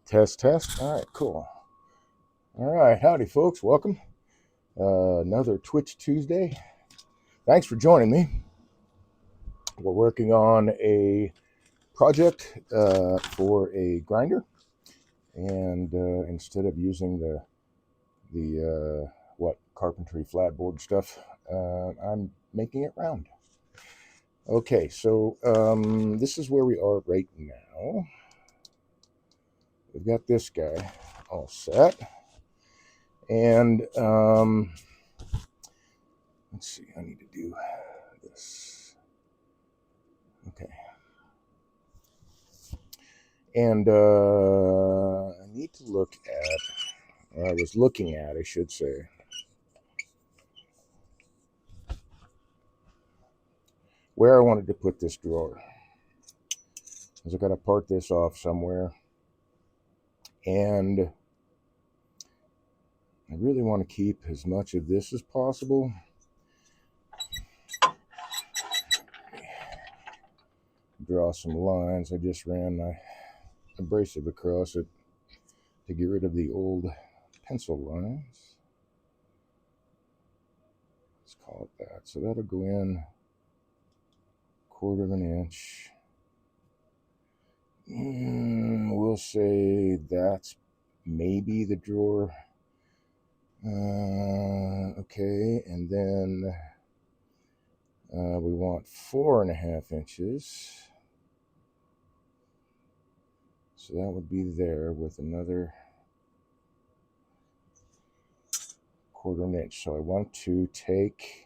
Test, test. All right, cool. All right, howdy, folks. Welcome. Another Twitch Tuesday. Thanks for joining me. We're working on a project for a grinder, and instead of using the carpentry flatboard stuff, I'm making it round. Okay, so this is where we are right now. We've got this guy all set. And let's see, I need to do this. Okay. And I need to look at, or I was looking at, I should say, where I wanted to put this drawer. Because I got to part this off somewhere. And I really want to keep as much of this as possible. Draw some lines. I just ran my abrasive across it to get rid of the old pencil lines. Let's call it that. So that'll go in 1/4 of an inch. We'll say that's maybe the drawer. Okay, and then we want 4.5 inches. So that would be there with another 1/4 inch. So I want to take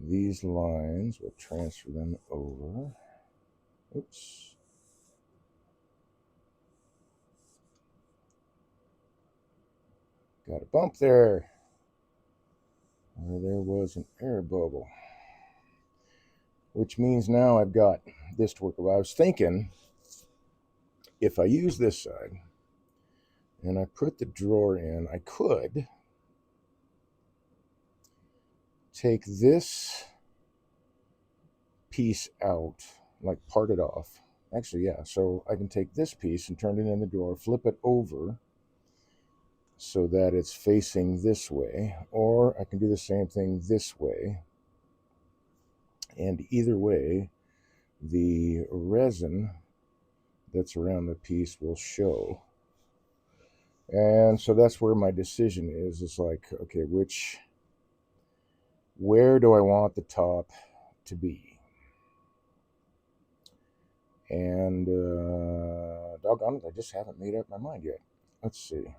these lines, we'll transfer them over. Oops. Got a bump there. Where there was an air bubble. Which means now I've got this to work with. I was thinking, if I use this side and I put the drawer in, I could take this piece out, like part it off. Actually, yeah, so I can take this piece and turn it in the drawer, flip it over so that it's facing this way, or I can do the same thing this way. And either way, the resin that's around the piece will show. And so that's where my decision is. It's like, okay, where do I want the top to be? And doggone it, I just haven't made up my mind yet. Let's see.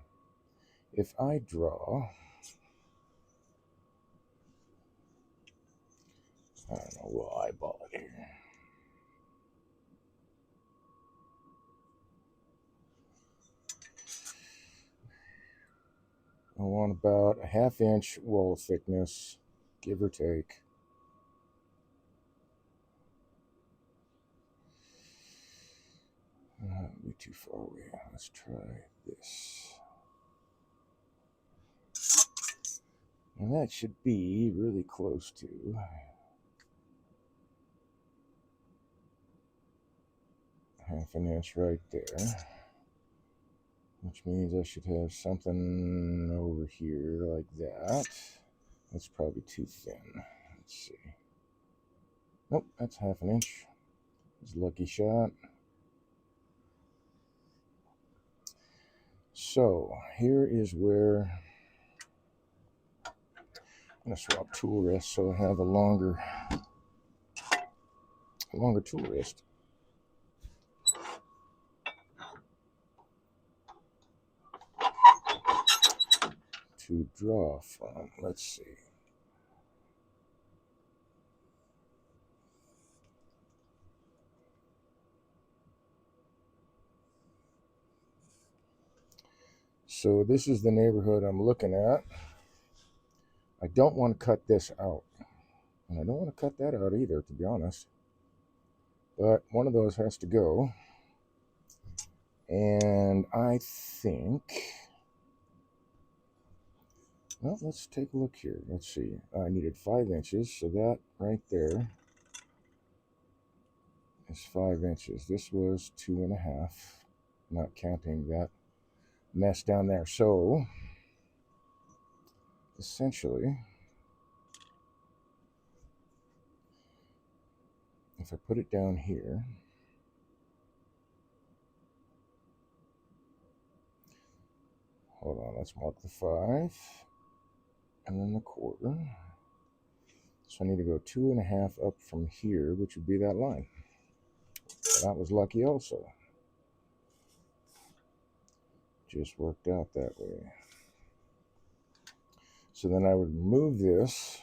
If I draw, I don't know, we'll eyeball it here. I want about a 1/2 inch wall thickness, give or take. Be too far away. Let's try this. And that should be really close to 1/2 inch right there. Which means I should have something over here like that. That's probably too thin. Let's see. Nope, that's 1/2 inch. It's a lucky shot. So here is where I'm going to swap tool rests so I have a longer tool rest. To draw from. Let's see. So this is the neighborhood I'm looking at. I don't want to cut this out. And I don't want to cut that out either, to be honest. But one of those has to go. And I think Well, let's take a look here. Let's see. I needed 5 inches, so that right there is 5 inches. This was 2.5, not counting that mess down there. So essentially, if I put it down here, hold on, let's mark the 5 and then the 1/4. So I need to go 2.5 up from here, which would be that line. That was lucky also. Just worked out that way. So then I would move this,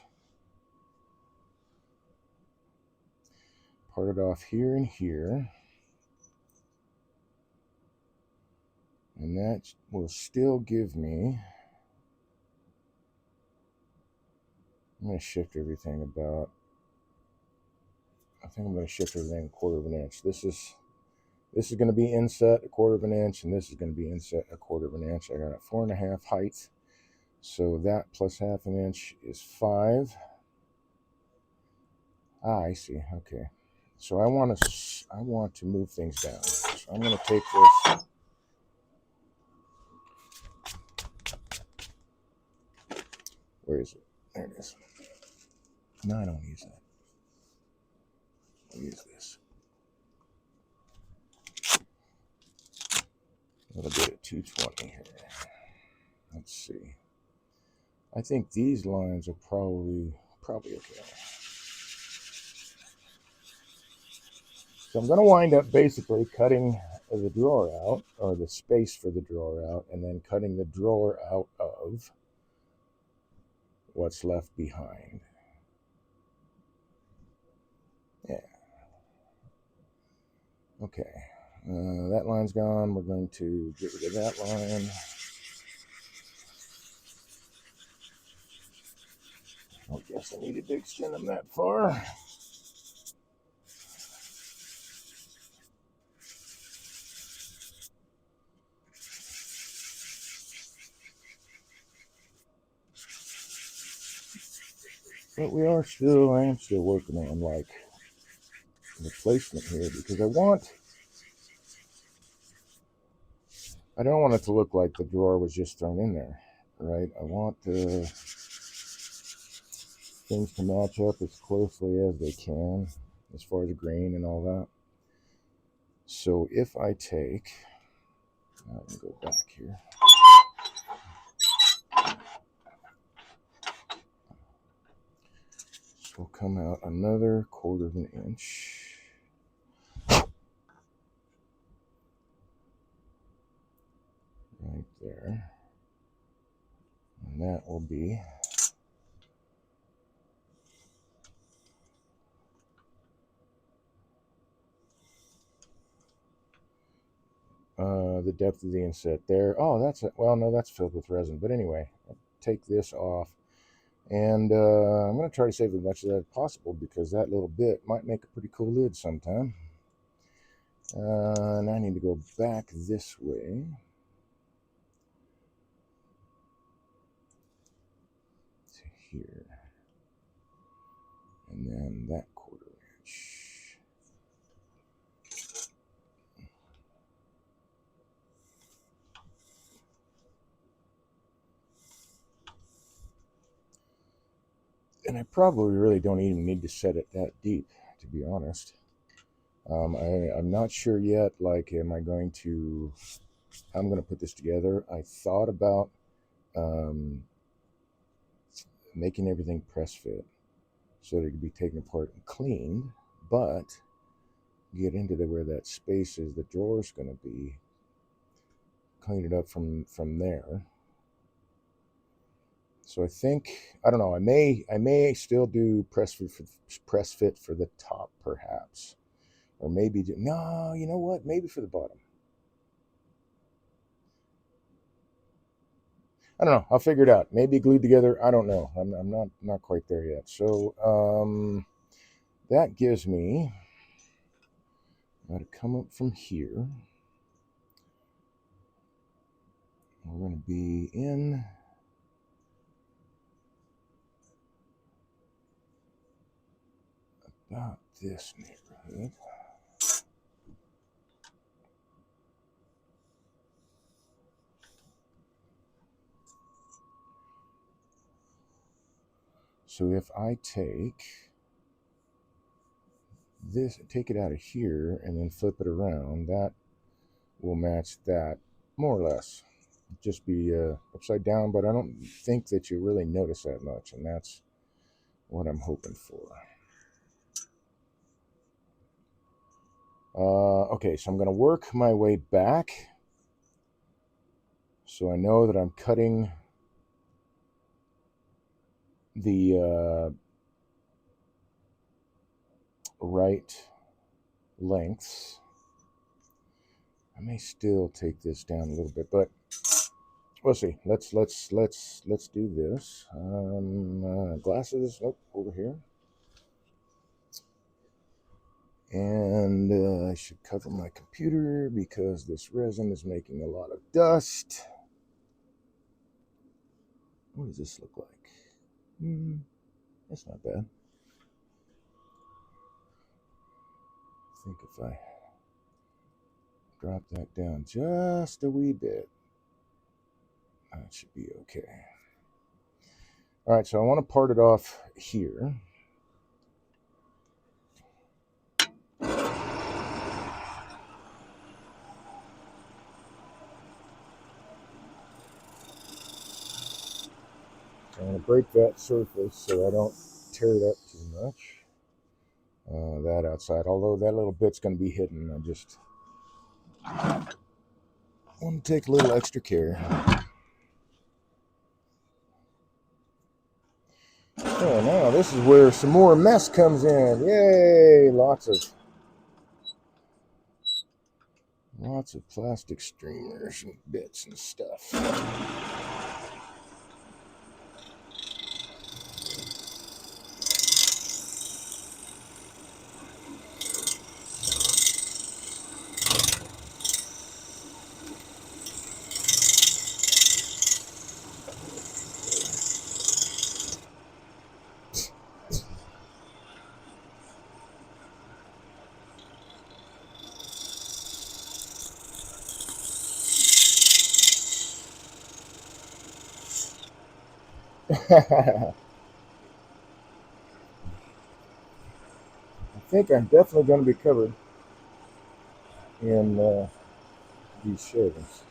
part it off here and here, and that will still give me, I'm going to shift everything about, I think I'm going to shift everything 1/4 of an inch. This is going to be inset 1/4 of an inch, and this is going to be inset 1/4 of an inch. I got a 4.5 height, so that plus 1/2 an inch is 5. I see. Okay, so I want to move things down. So I'm going to take this. Where is it? There it is. No, I don't use that. I'll use this. A little bit of 220 here. Let's see. I think these lines are probably okay. So I'm going to wind up basically cutting the drawer out, or the space for the drawer out, and then cutting the drawer out of what's left behind. Yeah. Okay. That line's gone. We're going to get rid of that line. I guess I needed to extend them that far. But I am still working on like the placement here, because I don't want it to look like the drawer was just thrown in there, right? I want things to match up as closely as they can as far as grain and all that. So if I take, I can go back here. So we'll come out another 1/4 of an inch. Right there. And that will be the depth of the inset there. Oh, well, no, that's filled with resin. But anyway, I'll take this off. And I'm going to try to save as much of that as possible, because that little bit might make a pretty cool lid sometime. And I need to go back this way. To here. And then that 1/4 inch. And I probably really don't even need to set it that deep, to be honest. I'm not sure yet, like, I'm going to put this together. I thought about making everything press fit so that it could be taken apart and cleaned, but get into where that space is, the drawer's going to be, clean it up from there. So I think, I don't know, I may still do press fit for the top, perhaps, or maybe no, you know what? Maybe for the bottom. I don't know. I'll figure it out. Maybe glued together. I don't know. I'm not quite there yet. So that gives me. Got to come up from here. We're going to be in about this neighborhood. So if I take this, take it out of here and then flip it around, that will match that more or less. Just be upside down, but I don't think that you really notice that much, and that's what I'm hoping for. Okay, so I'm going to work my way back so I know that I'm cutting the right lengths. I may still take this down a little bit, but we'll see. Let's do this. Glasses. Nope, over here. And I should cover my computer because this resin is making a lot of dust. What does this look like? That's not bad. I think if I drop that down just a wee bit, that should be okay. All right, so I want to part it off here. I'm going to break that surface so I don't tear it up too much. That outside, although that little bit's going to be hidden, I just want to take a little extra care. Oh, now this is where some more mess comes in. Yay! Lots of plastic streamers and bits and stuff. I think I'm definitely going to be covered in these shavings.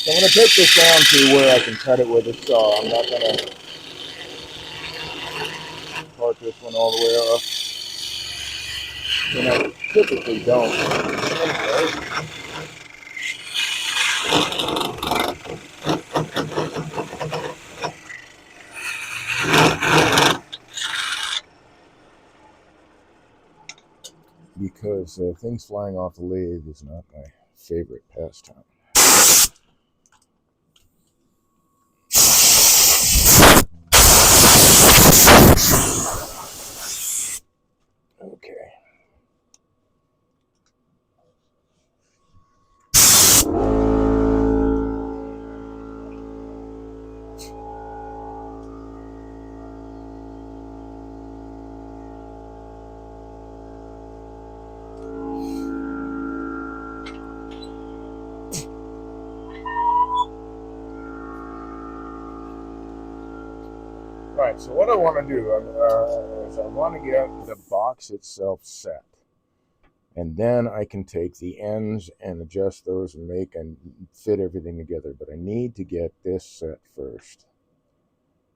So I'm going to take this down to where I can cut it with a saw. I'm not going to part this one all the way off. And I typically don't. Because things flying off the lathe is not my favorite pastime. Okay. All right, so what I want to do is I want to get the box itself set. And then I can take the ends and adjust those and make and fit everything together. But I need to get this set first.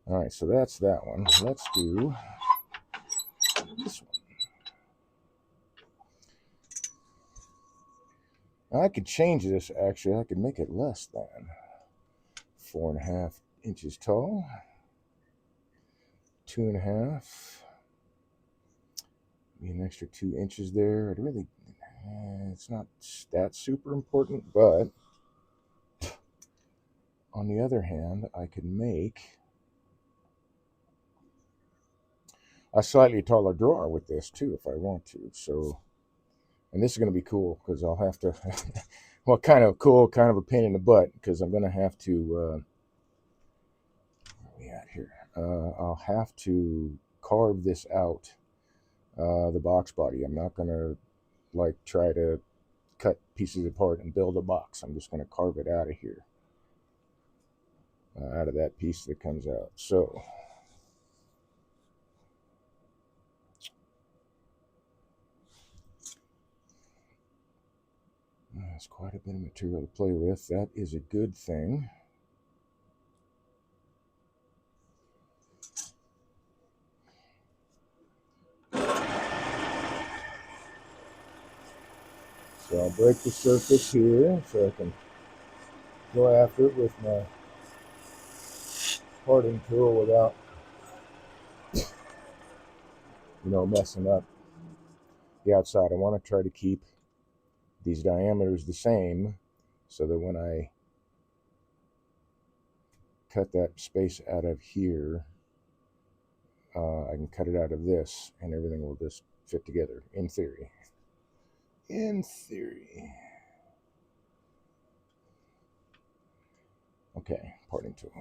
All right, so that's that one. Let's do this one. Now I could change this, actually. I could make it less than 4.5 inches tall. 2.5. Be an extra 2 inches there. I'd really, It's not that super important, but on the other hand, I could make a slightly taller drawer with this too if I want to. So, and this is going to be cool because I'll have to, well, kind of cool, kind of a pain in the butt because I'm going to have to, where are we at here? I'll have to carve this out, the box body. I'm not going to like try to cut pieces apart and build a box. I'm just going to carve it out of here, out of that piece that comes out. So there's quite a bit of material to play with. That is a good thing. So I'll break the surface here so I can go after it with my parting tool without, messing up the outside. I want to try to keep these diameters the same so that when I cut that space out of here, I can cut it out of this and everything will just fit together, in theory. In theory. Okay, parting tool.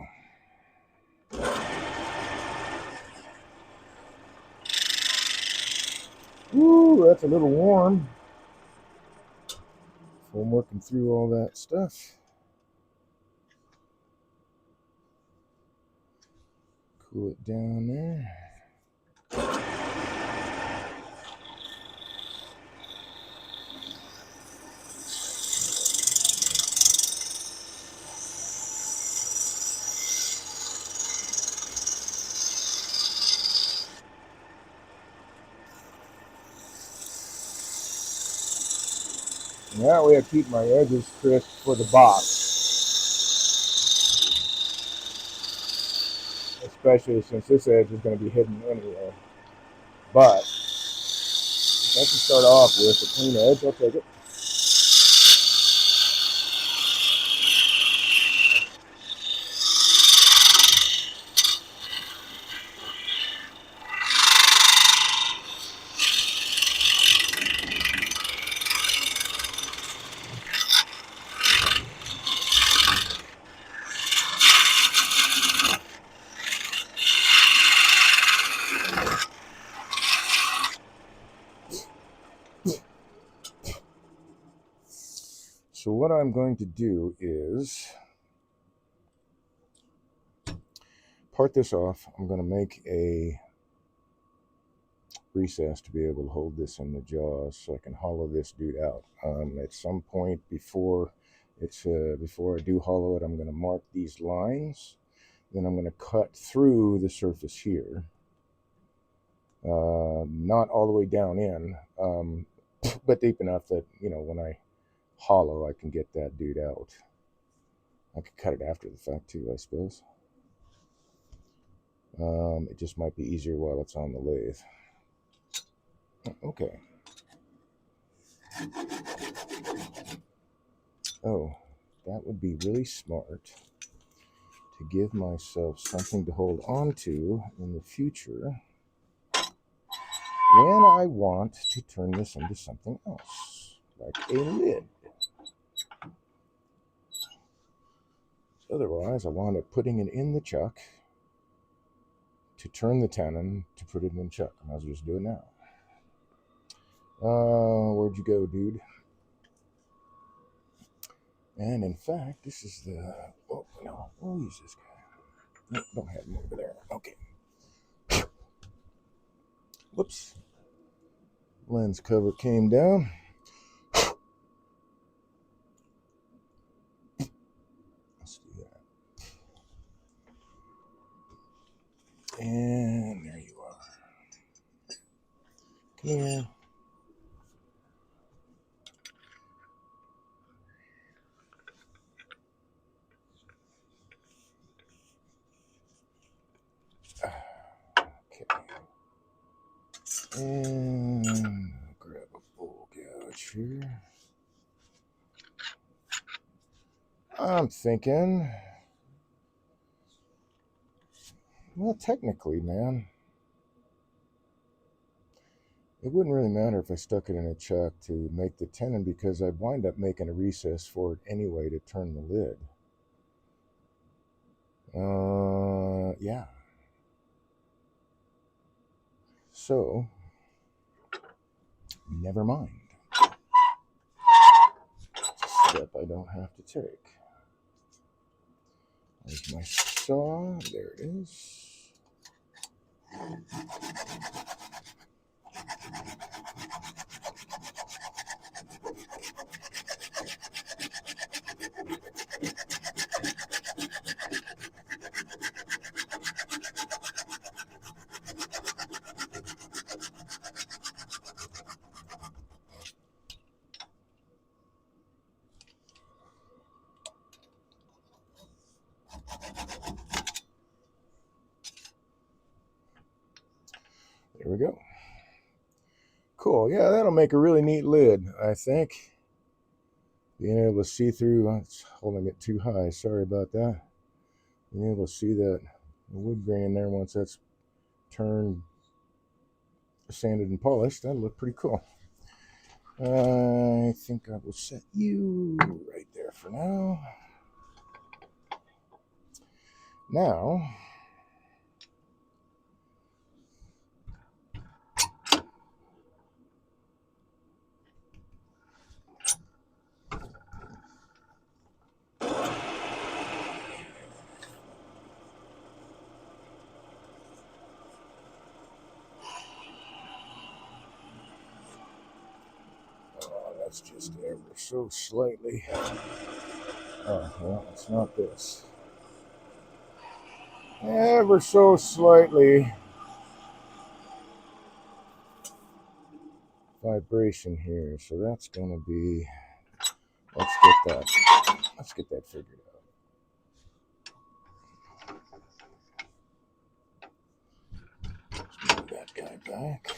Ooh, that's a little warm. So I'm working through all that stuff. Cool it down there. And that way I keep my edges crisp for the box. Especially since this edge is going to be hidden anyway. But if I can start off with a clean edge, I'll take it. So what I'm going to do is part this off. I'm going to make a recess to be able to hold this in the jaws so I can hollow this dude out. At some point before I do hollow it, I'm going to mark these lines. Then I'm going to cut through the surface here. Not all the way down in, but deep enough that, when I hollow, I can get that dude out. I could cut it after the fact too, I suppose. It just might be easier while it's on the lathe. Okay. Oh, that would be really smart to give myself something to hold on to in the future when I want to turn this into something else, like a lid. Otherwise, I wound up putting it in the chuck to turn the tenon to put it in the chuck. I might as well just do it now. Where'd you go, dude? And in fact, this is the... Oh, no, we'll use this guy. No, don't have him over there. Okay. Whoops. Lens cover came down. Let's do that. And there you are. Come here. Okay. And grab a full gouge much here. I'm thinking, well, technically, man, it wouldn't really matter if I stuck it in a chuck to make the tenon because I'd wind up making a recess for it anyway to turn the lid. Yeah. So, never mind. It's a step I don't have to take. There's my saw. There it is. There we go. Cool. Yeah, that'll make a really neat lid, I think. Being able to see through, it's holding it too high. Sorry about that. Being able to see that wood grain there once that's turned, sanded, and polished, that'll look pretty cool. I think I will set you right there for now. Now, that's just ever so slightly. Oh, well, it's not this. Ever so slightly vibration here. So that's going to be, let's get that figured out. Let's move that guy back.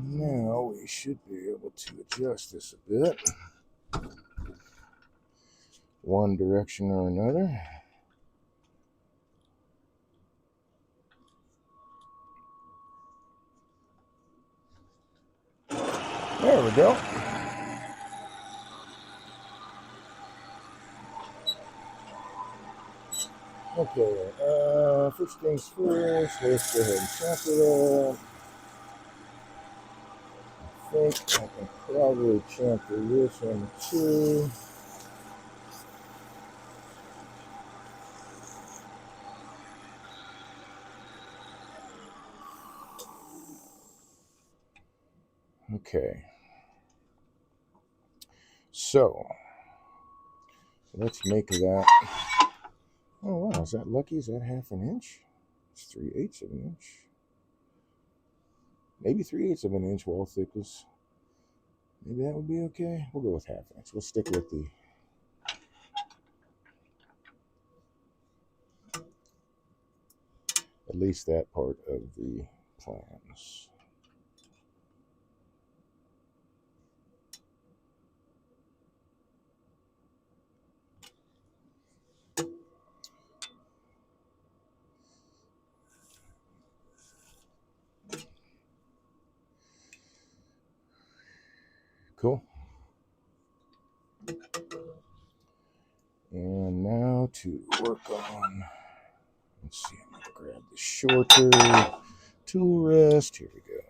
Now we should be able to adjust this a bit, one direction or another. There we go. Okay, first things first, let's go ahead and chamfer that. I think I can probably chamfer this one too. Okay. So, let's make that. Oh, wow, is that lucky? Is that half an inch? It's 3/8 of an inch. Maybe 3/8 of an inch wall thickness. Maybe that would be okay. We'll go with half an inch. We'll stick with the at least that part of the plans. Cool. And now to work on, let's see, I'm going to grab the shorter tool rest. Here we go.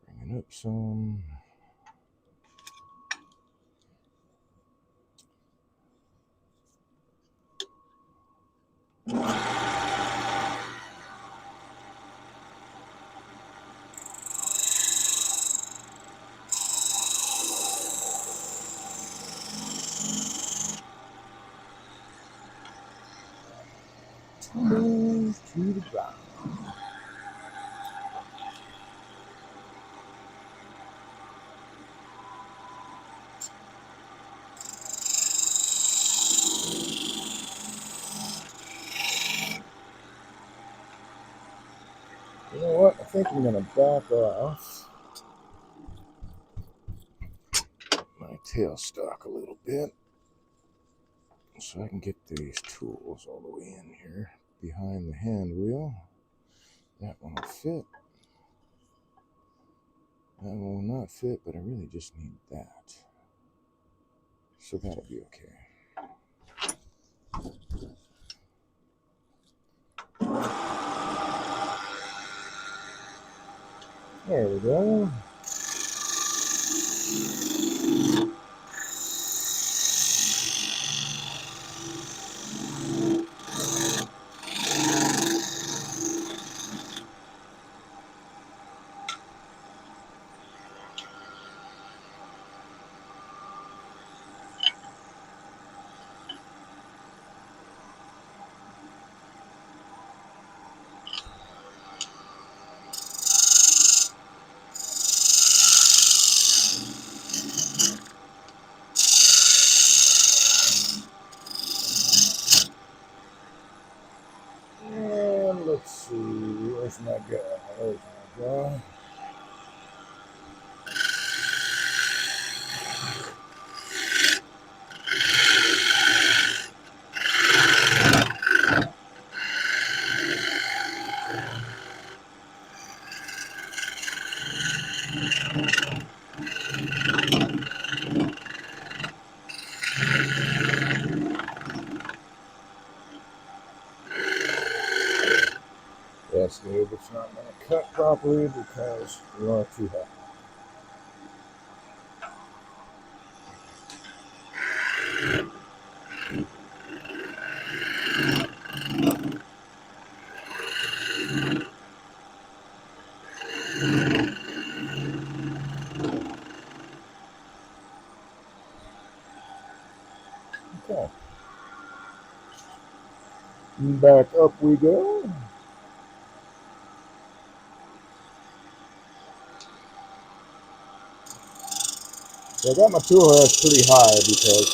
Bringing up some. ground. You know what? I think I'm going to back off my tailstock a little bit so I can get these tools all the way in here behind the hand wheel. That one will fit. That one will not fit, but I really just need that. So that'll be okay. There we go. And let's see, where's my guy? There's my guy. Yes, dude, it's not going to cut properly because you are too high. Okay. Back up we go. So I got my tool head pretty high because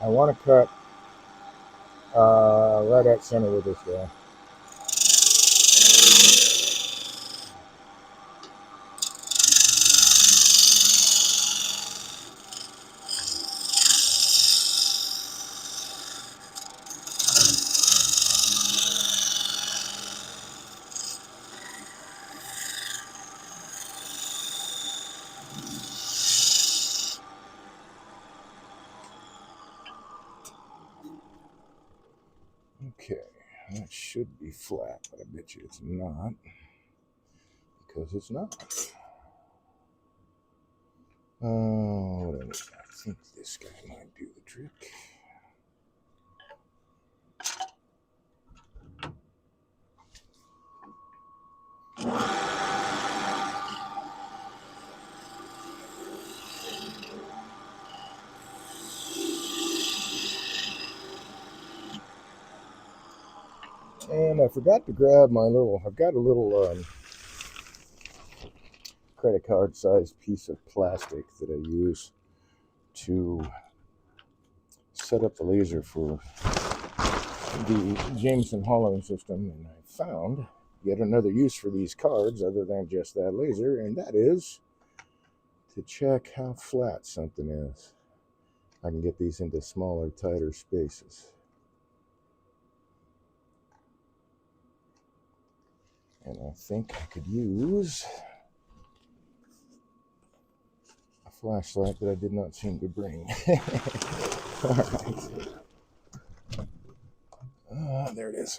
I want to cut right at center with this guy. Okay, that should be flat, but I bet you it's not because it's not. Whatever. I think this guy might do the trick. And I forgot to grab my little, I've got a little credit card sized piece of plastic that I use to set up the laser for the Jameson hollowing system. And I found yet another use for these cards other than just that laser, and that is to check how flat something is. I can get these into smaller, tighter spaces. And I think I could use a flashlight that I did not seem to bring. All right. There it is.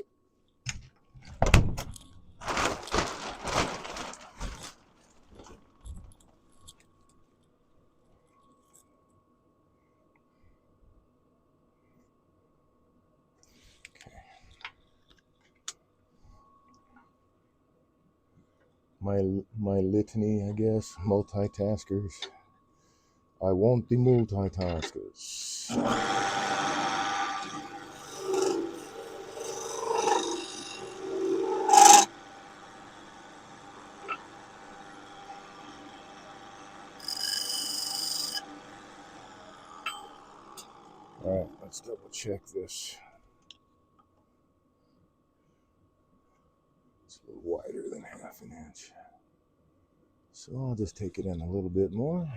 My litany, I guess, multitaskers. I want the multitaskers. All right, let's double check this. It's a little wider than half an inch. So I'll just take it in a little bit more.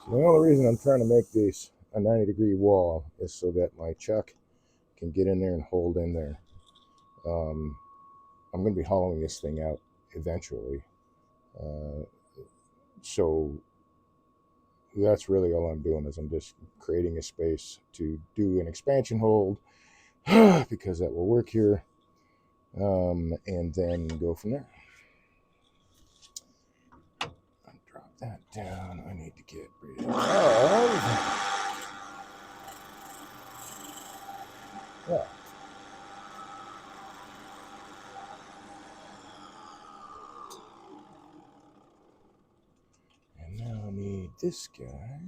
The only reason I'm trying to make this a 90-degree wall is so that my chuck can get in there and hold in there. I'm going to be hollowing this thing out eventually. So that's really all I'm doing, is I'm just creating a space to do an expansion hold because that will work here, and then go from there. Drop that down. I need to get rid of. Yeah. And now I need this guy.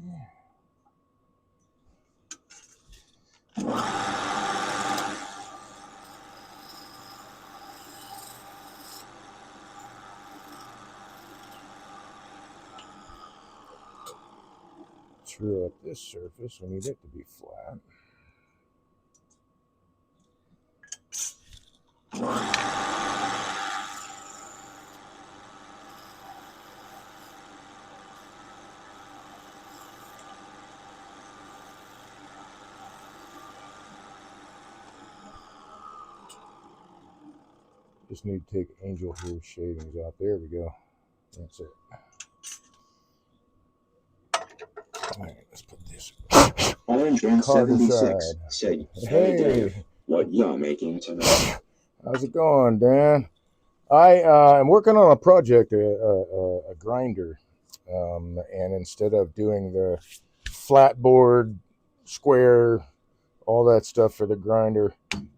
Screw up this surface. I need it to be flat. Just need to take angel hair shavings out. There we go. That's it. All right, let's put this. Orange 176 said, "Hey, Dave, what you making tonight?" How's it going, Dan? I am working on a project, a grinder, and instead of doing the flat board, square, all that stuff for the grinder,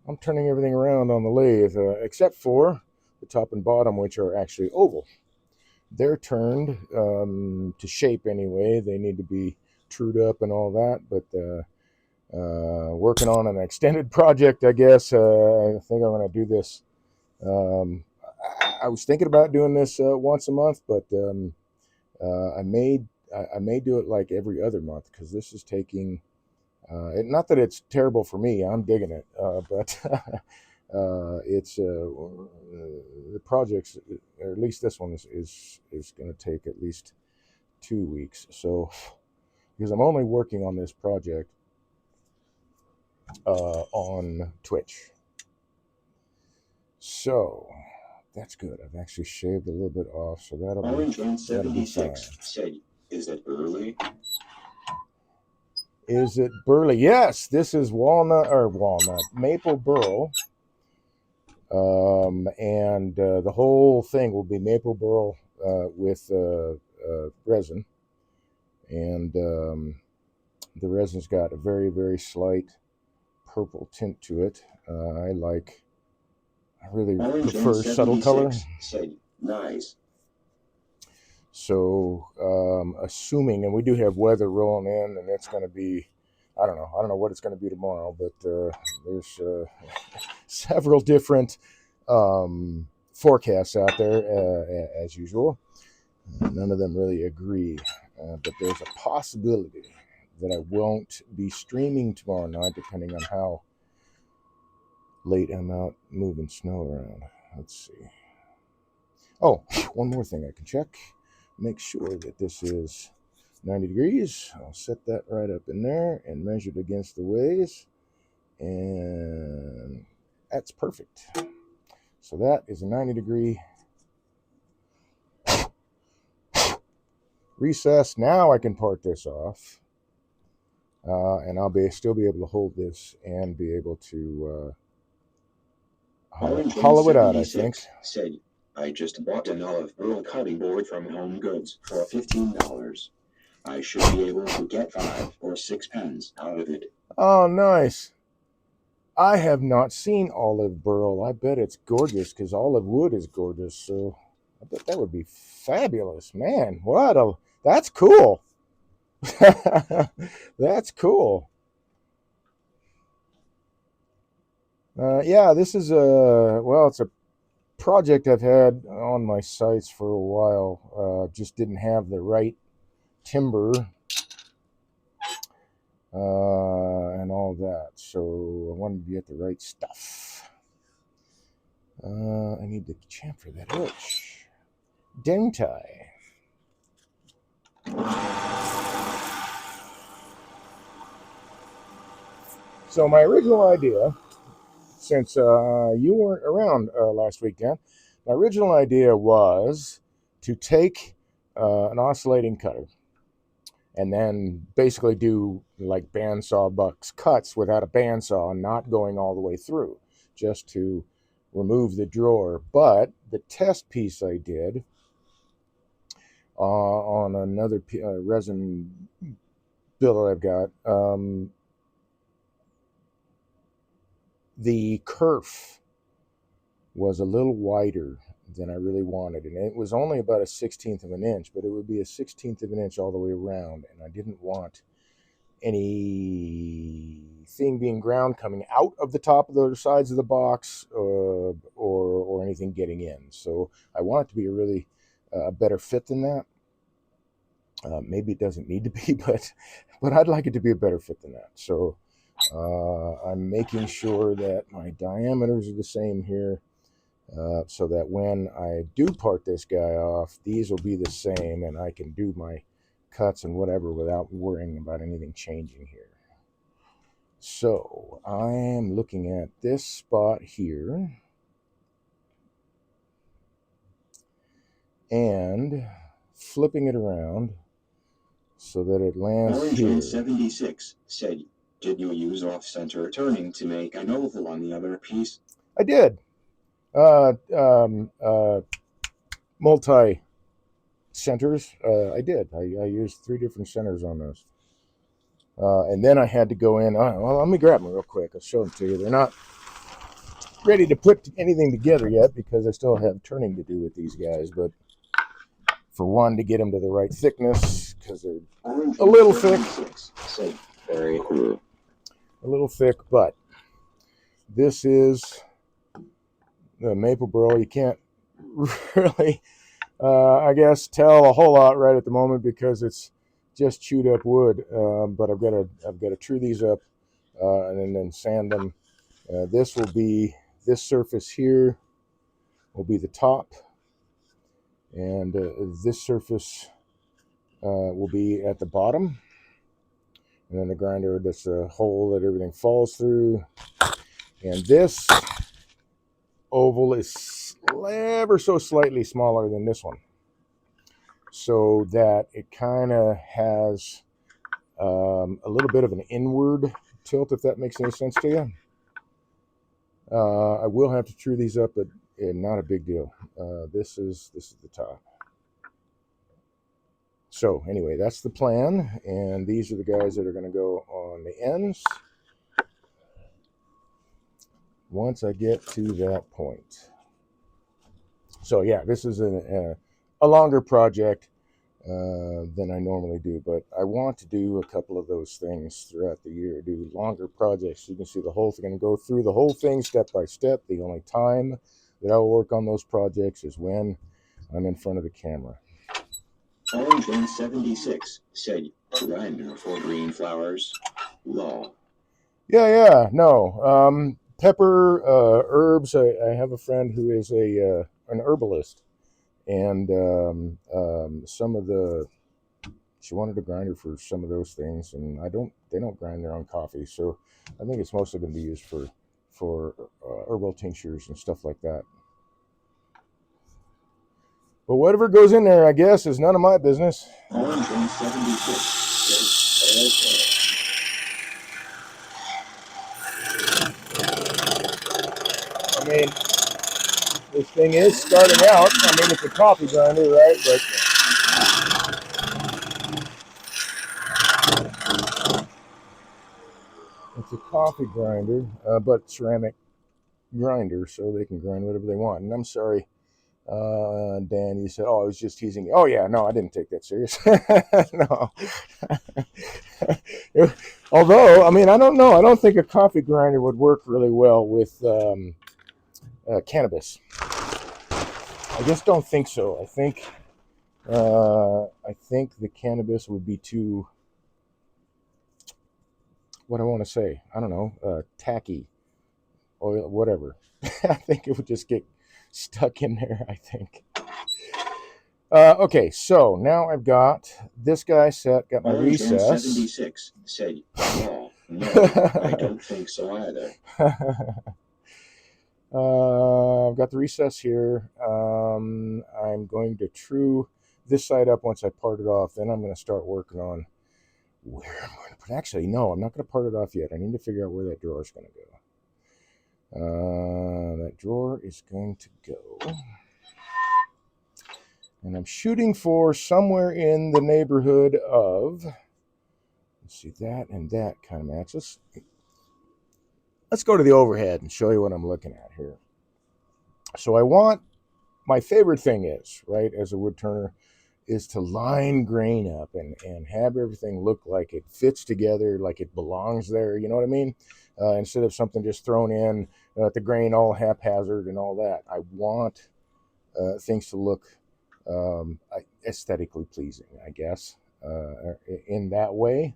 I'm turning everything around on the lathe, except for the top and bottom, which are actually oval. They're turned to shape anyway. They need to be trued up and all that, but working on an extended project, I guess. I think I'm going to do this. I was thinking about doing this once a month, but I may do it like every other month, because this is taking. Not that it's terrible for me. I'm digging it, but it's the projects, or at least this one is going to take at least 2 weeks. So, because I'm only working on this project on Twitch, so that's good. I've actually shaved a little bit off, so that'll Orange be fine. 176 said, is it early? Is it burley? Yes, this is maple burl. And the whole thing will be maple burl with resin. And the resin's got a very, very slight purple tint to it. I really Orange prefer subtle color. Said, nice. So, assuming, and we do have weather rolling in, and it's going to be, I don't know what it's going to be tomorrow, but there's several different forecasts out there, as usual. None of them really agree, but there's a possibility that I won't be streaming tomorrow night, depending on how late I'm out moving snow around. Let's see. Oh, one more thing I can check. Make sure that this is 90 degrees. I'll set that right up in there and measure it against the ways. And that's perfect. So that is a 90-degree recess. Now I can part this off. And I'll still be able to hold this and be able to hollow it out, I think. Said, I just bought an olive burl cutting board from Home Goods for $15. I should be able to get 5 or 6 pens out of it. Oh, nice. I have not seen olive burl. I bet it's gorgeous because olive wood is gorgeous. So I bet that would be fabulous. Man, that's cool. That's cool. Yeah, this is it's a project I've had on my sites for a while. Just didn't have the right timber and all that. So I wanted to get the right stuff. I need to chamfer that itch. Don't I? So my original idea, since you weren't around last week, Dan, my original idea was to take an oscillating cutter and then basically do like bandsaw bucks cuts without a bandsaw, not going all the way through, just to remove the drawer. But the test piece I did on another resin bill that I've got, the kerf was a little wider than I really wanted, and it was only about a 16th of an inch, but it would be a 16th of an inch all the way around, and I didn't want anything being ground coming out of the top of the sides of the box or anything getting in. So I want it to be a really better fit than that. Maybe it doesn't need to be, but I'd like it to be a better fit than that. So I'm making sure that my diameters are the same here, so that when I do part this guy off, these will be the same, and I can do my cuts and whatever without worrying about anything changing here. So I am looking at this spot here and flipping it around so that it lands here. Orange 76 said, did you use off-center turning to make an oval on the other piece? I did. Multi centers. I did. I used 3 different centers on those. And then I had to go in. Well, let me grab them real quick. I'll show them to you. They're not ready to put anything together yet because I still have turning to do with these guys. But for one, to get them to the right thickness because they're a little thick. Very cool. A little thick, but this is the maple burl. You can't really, I guess, tell a whole lot right at the moment because it's just chewed up wood. But I've got to true these up and then sand them. This surface here will be the top, and this surface will be at the bottom. And then the grinder, that's a hole that everything falls through. And this oval is ever so slightly smaller than this one, so that it kind of has a little bit of an inward tilt, if that makes any sense to you. I will have to true these up, but not a big deal. This is the top. So anyway, that's the plan, and these are the guys that are going to go on the ends once I get to that point. So yeah, this is a longer project than I normally do, but I want to do a couple of those things throughout the year, do longer projects. You can see the whole thing, and go through the whole thing step by step. The only time that I'll work on those projects is when I'm in front of the camera. Orange 176 said, grinder for green flowers. Law. Yeah, no. Pepper, herbs. I have a friend who is an herbalist, and she wanted a grinder for some of those things, and they don't grind their own coffee, so I think it's mostly going to be used for herbal tinctures and stuff like that. But whatever goes in there, I guess, is none of my business. Orange 176 I mean, this thing is starting out. I mean, it's a coffee grinder, right? But it's a coffee grinder, but ceramic grinder, so they can grind whatever they want. And I'm sorry, Dan, you said, "Oh, I was just teasing you." Oh yeah, no, I didn't take that serious. No. Although, I mean, I don't know. I don't think a coffee grinder would work really well with cannabis. I just don't think so. I think the cannabis would be too, what I want to say, I don't know, tacky, oil, whatever. I think it would just get stuck in there, I think. Okay, so now I've got this guy set, got my Orange Man recess. 76 said, no, I don't think so either. I've got the recess here. I'm going to true this side up once I part it off. Then I'm going to start working on where I'm going to put. Actually, no, I'm not going to part it off yet. I need to figure out where that drawer is going to go. That drawer is going to go. And I'm shooting for somewhere in the neighborhood of, let's see, that and that kind of matches. Let's go to the overhead and show you what I'm looking at here. So I want, my favorite thing is, right, as a wood turner, is to line grain up and have everything look like it fits together, like it belongs there, you know what I mean? Instead of something just thrown in, the grain all haphazard and all that. I want things to look aesthetically pleasing, I guess, in that way.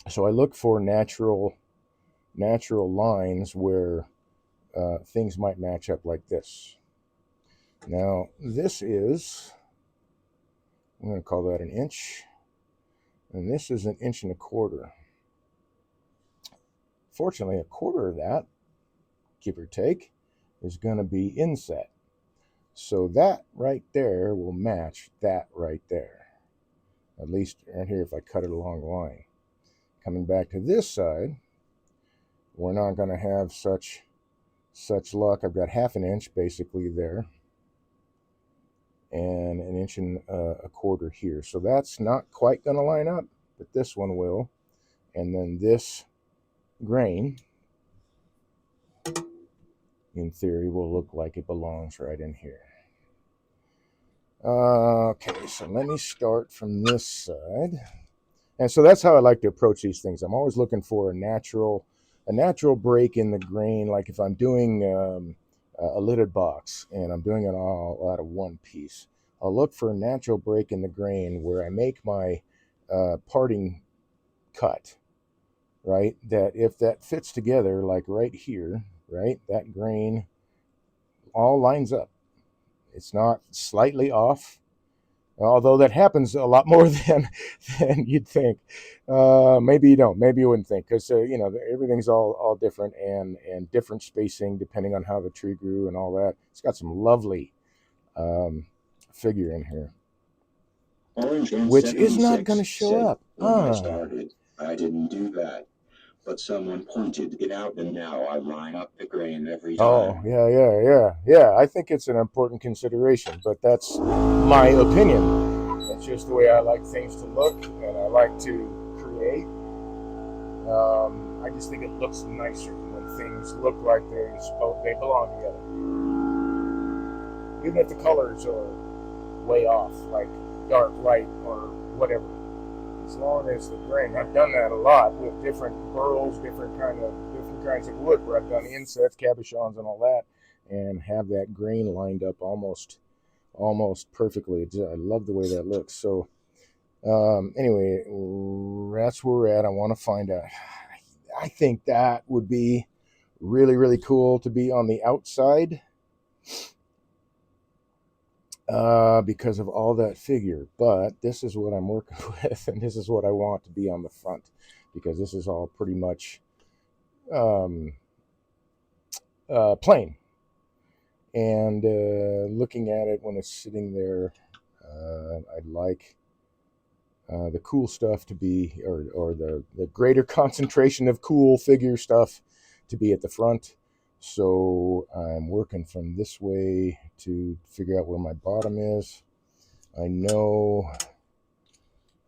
So I look for natural lines where things might match up like this. Now, this is, I'm going to call that an inch, and this is 1.25 inches. Fortunately, 1/4 of that, give or take, is going to be inset. So that right there will match that right there. At least right here if I cut it along the line. Coming back to this side, we're not going to have such luck. I've got 1/2 inch basically there, and 1.25 inches here. So that's not quite going to line up, but this one will. And then this grain, in theory, will look like it belongs right in here. Okay, so let me start from this side. And so that's how I like to approach these things. I'm always looking for a natural break in the grain. Like if I'm doing a lidded box and I'm doing it all out of one piece, I'll look for a natural break in the grain where I make my parting cut, right? That if that fits together, like right here, right, that grain all lines up. It's not slightly off, although that happens a lot more than you'd think. Maybe you don't. Maybe you wouldn't think, because everything's all different and different spacing depending on how the tree grew and all that. It's got some lovely figure in here, which is not going to show up. When I started, I didn't do that. But someone pointed it out, and now I line up the grain every time. Oh, yeah. I think it's an important consideration, but that's my opinion. That's just the way I like things to look, and I like to create. I just think it looks nicer when things look like they belong together. Even if the colors are way off, like dark, light, or whatever. As long as the grain, I've done that a lot with different burls, different kinds of wood, where I've done insets, cabochons, and all that, and have that grain lined up almost perfectly. I love the way that looks. So anyway, that's where we're at. I want to find out. I think that would be really, really cool to be on the outside. Because of all that figure, but this is what I'm working with, and this is what I want to be on the front, because this is all pretty much plain. And looking at it when it's sitting there, I'd like the cool stuff to be, or the greater concentration of cool figure stuff to be at the front. So I'm working from this way to figure out where my bottom is. I know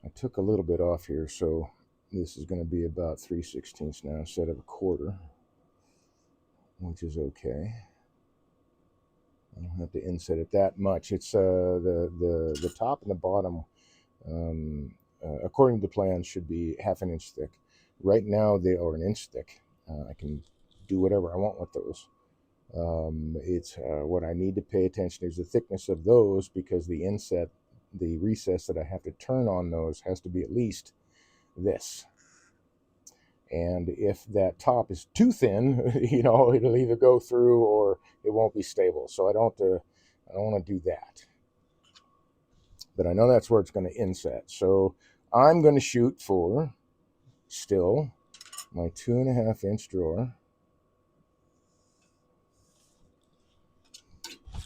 I took a little bit off here, so This is going to be about 3/16 now instead of a quarter, which is okay. I don't have to inset it that much. It's the top and the bottom, according to the plan, should be half an inch thick. Right now they are an inch thick. I can do whatever I want with those. It's what I need to pay attention is the thickness of those, because the recess that I have to turn on those has to be at least this. And if that top is too thin, it'll either go through or it won't be stable. So I don't want to do that. But I know that's where it's going to inset. So I'm going to shoot for still my 2.5 inch drawer.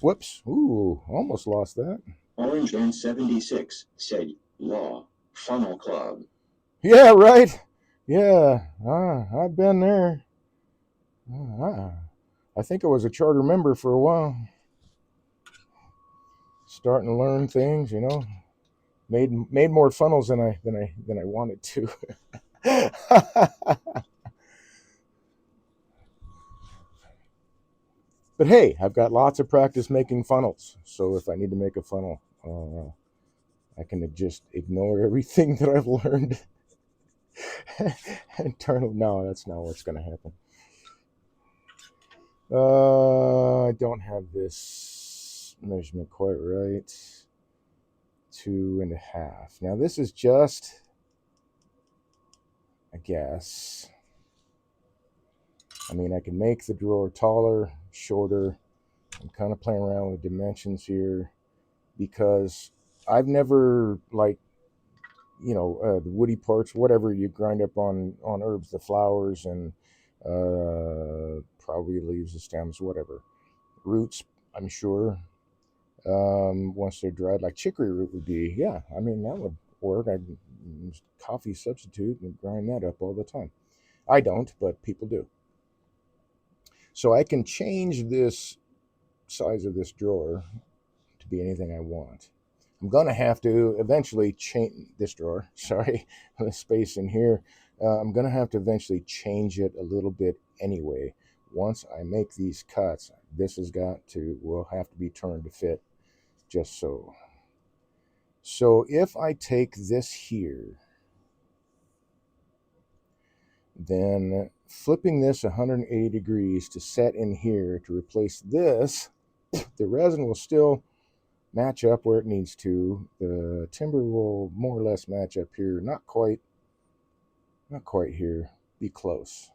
Whoops. Ooh, almost lost that. Orange and 76 said, Law, Funnel Club. Yeah, right. Yeah, I've been there. I think I was a charter member for a while. Starting to learn things, made more funnels than I wanted to. But hey, I've got lots of practice making funnels, so if I need to make a funnel, I can just ignore everything that I've learned and turn it. No, that's not what's going to happen. I don't have this measurement quite right. 2.5. Now this is just a guess. I mean, I can make the drawer taller, shorter. I'm kind of playing around with dimensions here because I've never, like, the woody parts, whatever you grind up on herbs, the flowers and probably leaves, the stems, whatever. Roots, I'm sure. Once they're dried, like chicory root would be, yeah, I mean, that would work. I use coffee substitute and grind that up all the time. I don't, but people do. So I can change this size of this drawer to be anything I want. I'm going to have to eventually change this drawer. Sorry, the space in here. I'm going to have to eventually change it a little bit anyway. Once I make these cuts, this will have to be turned to fit just so. So if I take this here, then flipping this 180 degrees to set in here to replace this, the resin will still match up where it needs to. The timber will more or less match up here. Not quite here. Be close.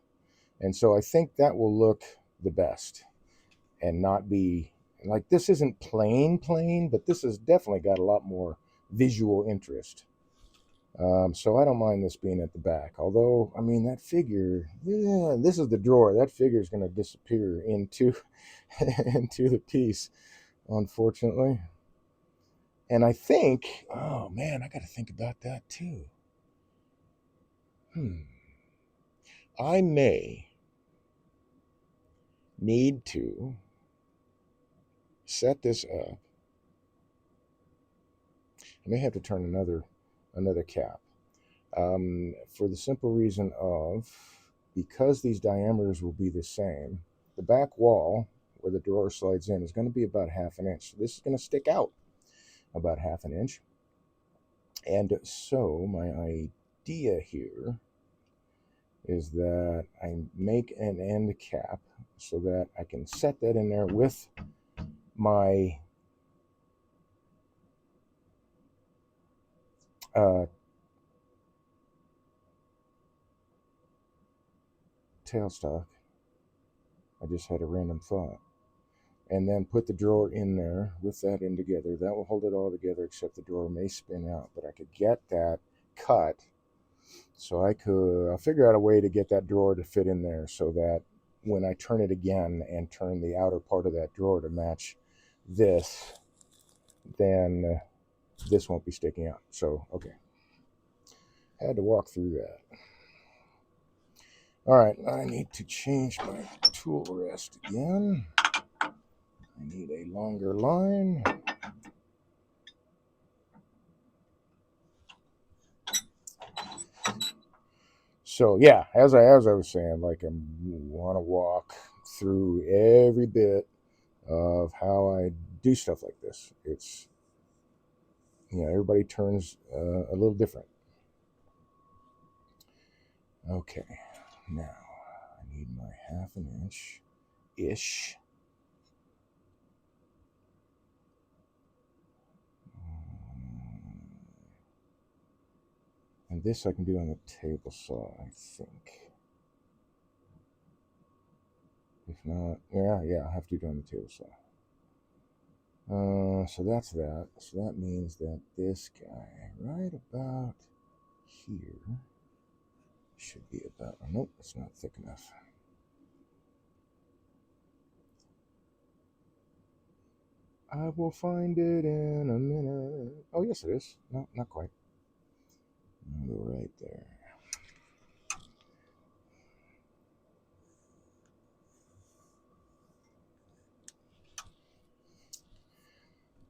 And so I think that will look the best and not be like, this isn't plain, but this has definitely got a lot more visual interest. So I don't mind this being at the back. Although, I mean, that figure, yeah, this is the drawer. That figure is going to disappear into the piece, unfortunately. And I think, oh man, I got to think about that too. I may need to set this up. I may have to turn another cap, for the simple reason of, because these diameters will be the same, the back wall where the drawer slides in is going to be about half an inch. So this is going to stick out about half an inch. And so my idea here is that I make an end cap so that I can set that in there with my tailstock. I just had a random thought. And then put the drawer in there with that in together. That will hold it all together, except the drawer may spin out. But I could get that cut. So I'll figure out a way to get that drawer to fit in there so that when I turn it again and turn the outer part of that drawer to match this, then this won't be sticking out. So, okay. Had to walk through that. All right, I need to change my tool rest again. I need a longer line. So yeah, as I was saying, like I want to walk through every bit of how I do stuff like this. It's, everybody turns a little different. Okay, now I need my 1/2 inch ish. And this I can do on the table saw, I think. If not, yeah, I have to do it on the table saw. So that's that. So that means that this guy, right about here, should be about. Oh, nope, it's not thick enough. I will find it in a minute. Oh, yes, it is. No, not quite. I'll go right there.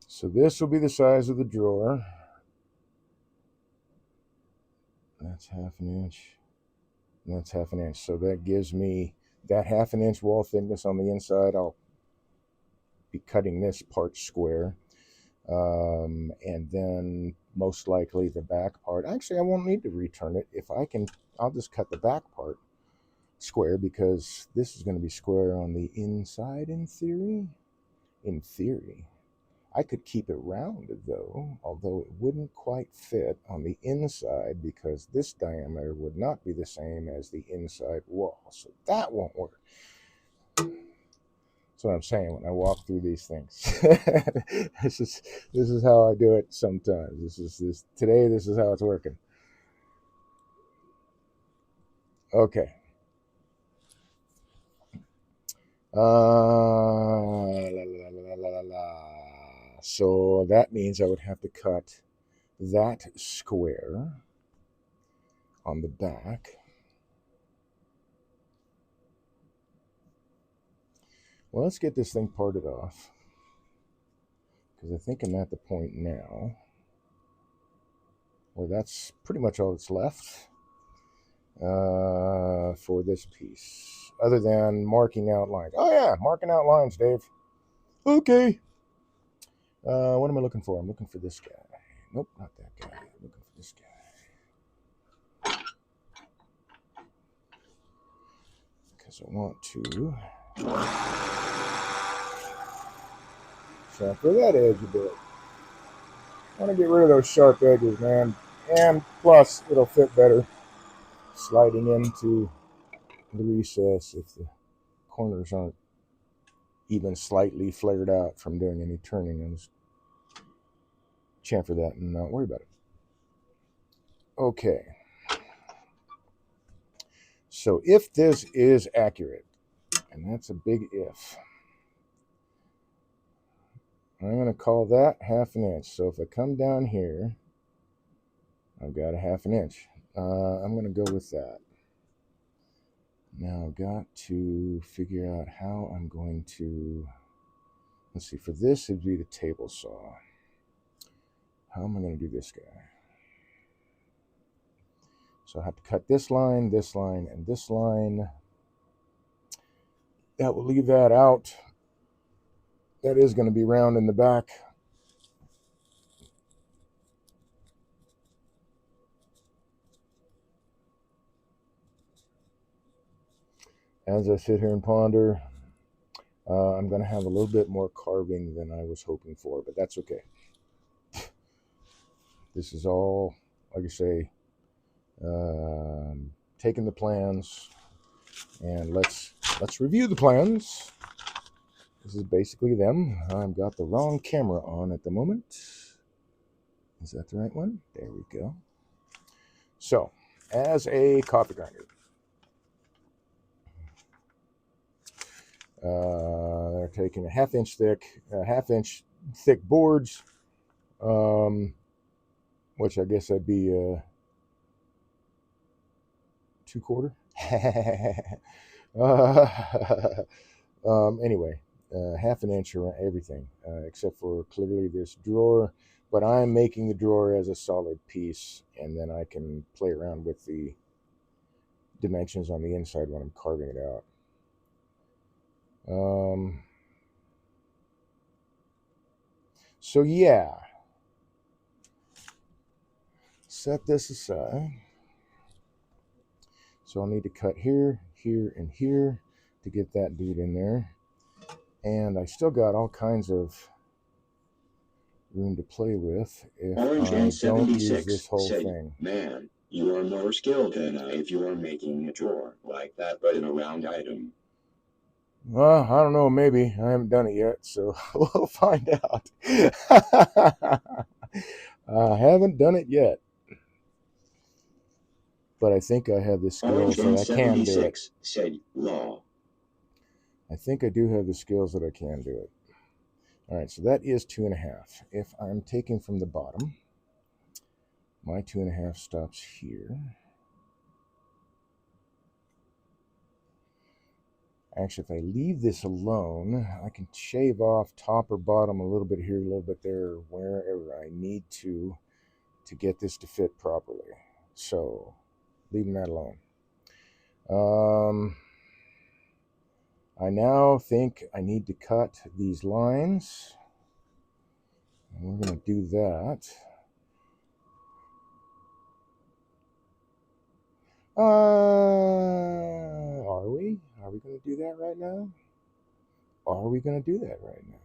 So this will be the size of the drawer. That's 1/2 inch. That's 1/2 inch. So that gives me that 1/2 inch wall thickness on the inside. I'll be cutting this part square. And then most likely the back part. Actually, I won't need to return it. If I can, I'll just cut the back part square because this is going to be square on the inside in theory. In theory. I could keep it rounded though, although it wouldn't quite fit on the inside because this diameter would not be the same as the inside wall. So that won't work. That's what I'm saying when I walk through these things. this is how I do it sometimes. This is how it's working. Okay. So that means I would have to cut that square on the back. Well, let's get this thing parted off because I think I'm at the point now where that's pretty much all that's left for this piece, other than marking out lines. Oh yeah, marking out lines, Dave. Okay. What am I looking for? I'm looking for this guy. Nope, not that guy. I'm looking for this guy because I want to chamfer that edge a bit. I want to get rid of those sharp edges, man. And plus, it'll fit better sliding into the recess if the corners aren't even slightly flared out from doing any turning. I'll just chamfer that and not worry about it. Okay. So if this is accurate, and that's a big if, I'm going to call that 1/2 inch. So if I come down here, I've got a 1/2 inch. I'm going to go with that. Now I've got to figure out how I'm going to, let's see, for this it'd be the table saw. How am I going to do this guy? So I have to cut this line, and this line. That will leave that out. That is going to be round in the back. As I sit here and ponder, I'm going to have a little bit more carving than I was hoping for, but that's okay. This is all, like I say, taking the plans, and let's review the plans. This is basically them. I've got the wrong camera on at the moment. Is that the right one? There we go. So, as a coffee grinder, they're taking a 1/2 inch thick boards, which I guess that'd be 2/4. Anyway, 1/2 inch around everything, except for clearly this drawer. But I'm making the drawer as a solid piece, and then I can play around with the dimensions on the inside when I'm carving it out. So yeah, set this aside. So I'll need to cut here, here, and here to get that dude in there. And I still got all kinds of room to play with if Orange I Man don't use 76 this whole said, thing. "Man, you are more skilled than I if you are making a drawer like that but in a round item." Well, I don't know, maybe. I haven't done it yet, so we'll find out. I haven't done it yet. But I think I have the skills Orange Man that I can do it. 76 said, "Law." I think I do have the skills that I can do it. All right, so that is 2.5. If I'm taking from the bottom, my 2.5 stops here. Actually, if I leave this alone, I can shave off top or bottom a little bit here, a little bit there, wherever I need to get this to fit properly. So, leaving that alone. I now think I need to cut these lines. And we're going to do that. Are we? Are we going to do that right now? Are we going to do that right now?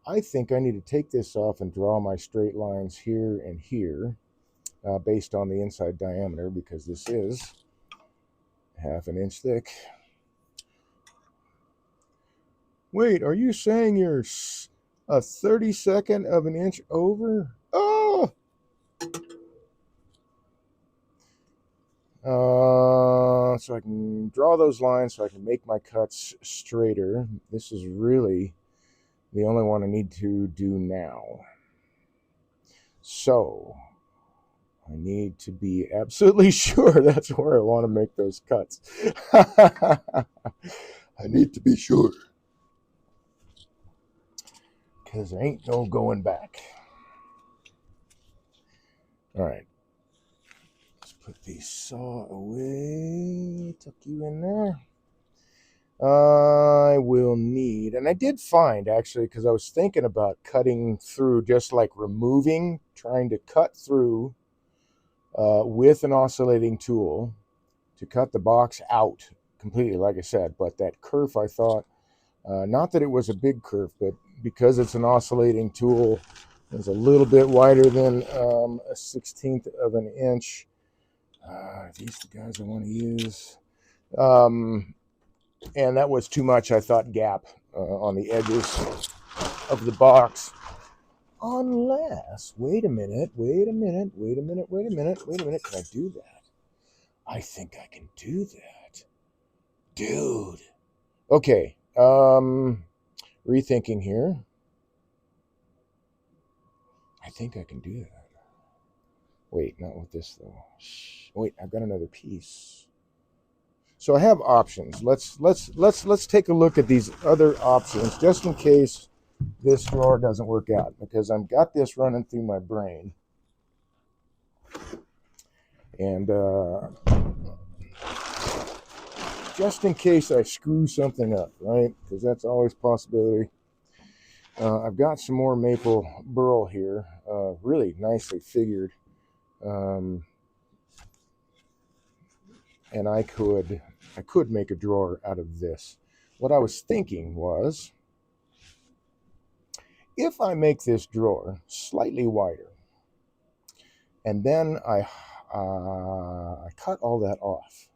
I think I need to take this off and draw my straight lines here and here based on the inside diameter, because this is 1/2 inch thick. Wait, are you saying you're a 32nd of an inch over? Oh! So I can draw those lines so I can make my cuts straighter. This is really the only one I need to do now. So I need to be absolutely sure that's where I want to make those cuts. I need to be sure, because there ain't no going back. All right. Let's put the saw away. Tuck you in there. I will need, and I did find actually, because I was thinking about cutting through, just like removing, trying to cut through with an oscillating tool to cut the box out completely, like I said. But that kerf, I thought, not that it was a big kerf, but because it's an oscillating tool, it's a little bit wider than a 1/16 of an inch. Are these the guys I want to use? And that was too much, I thought, gap on the edges of the box. Unless, wait a minute, can I do that? I think I can do that. Dude. Okay, rethinking here. I think I can do that. Wait, not with this though. Wait, I've got another piece. So I have options. Let's take a look at these other options just in case this drawer doesn't work out, because I've got this running through my brain. And just in case I screw something up, right? Because that's always a possibility. I've got some more maple burl here, really nicely figured. And I could make a drawer out of this. What I was thinking was, if I make this drawer slightly wider, and then I cut all that off,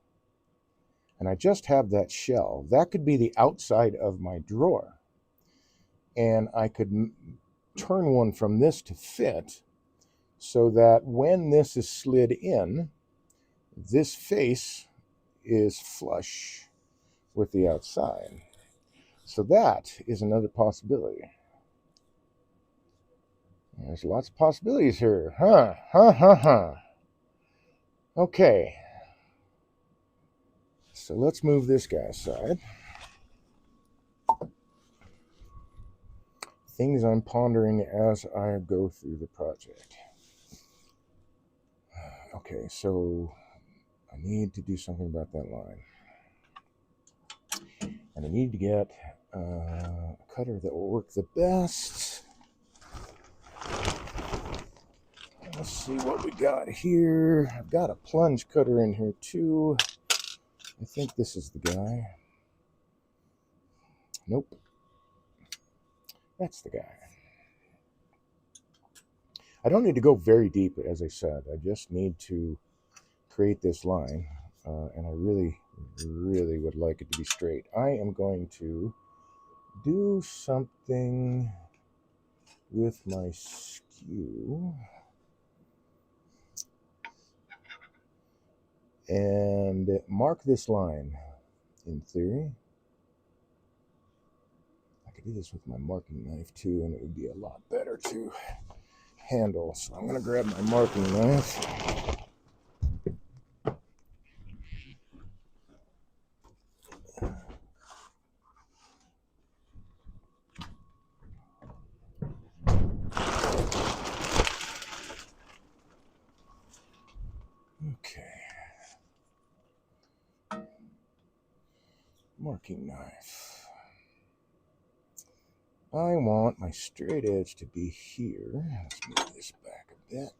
and I just have that shell, that could be the outside of my drawer. And I could turn one from this to fit, so that when this is slid in, this face is flush with the outside. So that is another possibility. There's lots of possibilities here. Okay. So let's move this guy aside. Things I'm pondering as I go through the project. Okay, so I need to do something about that line. And I need to get a cutter that will work the best. Let's see what we got here. I've got a plunge cutter in here too. I think this is the guy. Nope. That's the guy. I don't need to go very deep, as I said. I just need to create this line. And I really, really would like it to be straight. I am going to do something with my skew. And mark this line. In theory, I could do this with my marking knife too, and it would be a lot better to handle. So I'm going to grab my marking knife. Okay. Marking knife. I want my straight edge to be here. Let's move this back a bit.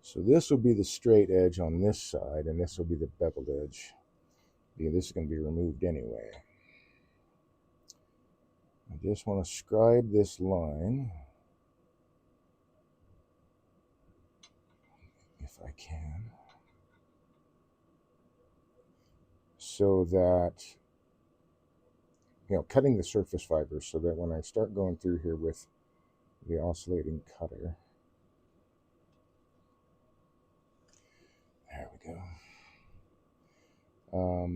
So this will be the straight edge on this side, and this will be the beveled edge. Yeah, this is going to be removed anyway. I just want to scribe this line, if I can, so that, cutting the surface fibers so that when I start going through here with the oscillating cutter, there we go.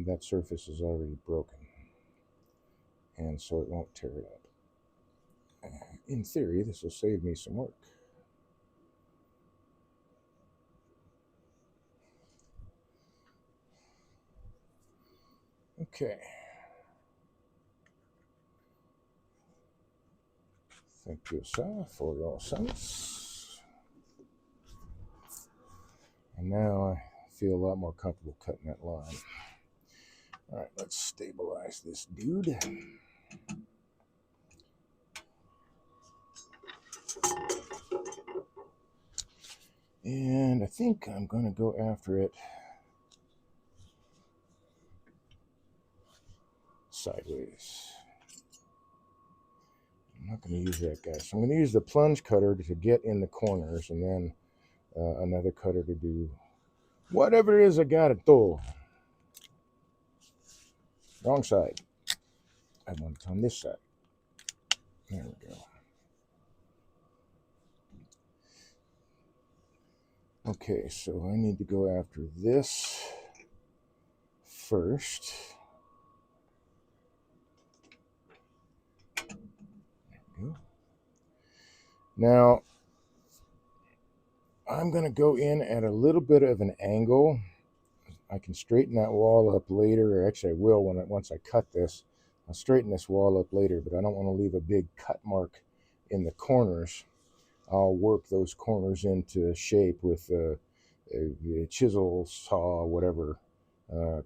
That surface is already broken, and so it won't tear it up. In theory, this will save me some work. Okay. Thank you, sir, for your sense. And now I feel a lot more comfortable cutting that line. All right, let's stabilize this dude. And I think I'm going to go after it sideways. I'm not going to use that guy. So I'm going to use the plunge cutter to get in the corners, and then another cutter to do whatever it is I got to do. Wrong side. I want it on this side. There we go. Okay, so I need to go after this first. There we go. Now, I'm going to go in at a little bit of an angle. I can straighten that wall up later, or actually I will once I cut this. I'll straighten this wall up later, but I don't want to leave a big cut mark in the corners. I'll work those corners into shape with a chisel, saw, whatever,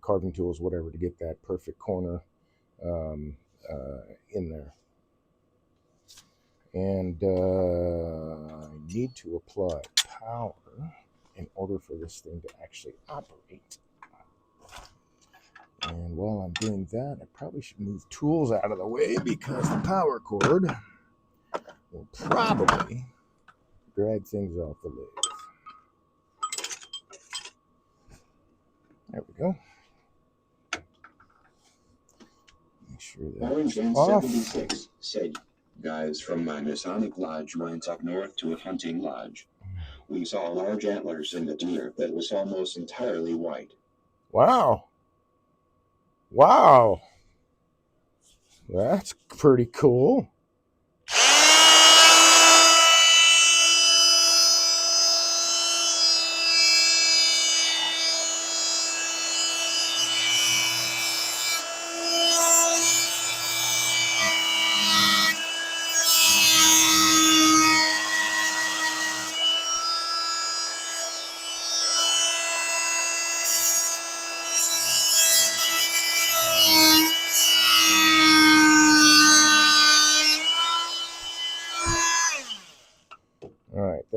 carving tools, whatever, to get that perfect corner in there. And I need to apply power in order for this thing to actually operate. And while I'm doing that, I probably should move tools out of the way because the power cord will probably drag things off the lathe. There we go. Make sure Orange that's and off. 76 said, guys from my Masonic Lodge went up north to a hunting lodge. We saw large antlers in the deer that was almost entirely white. Wow. Wow. That's pretty cool.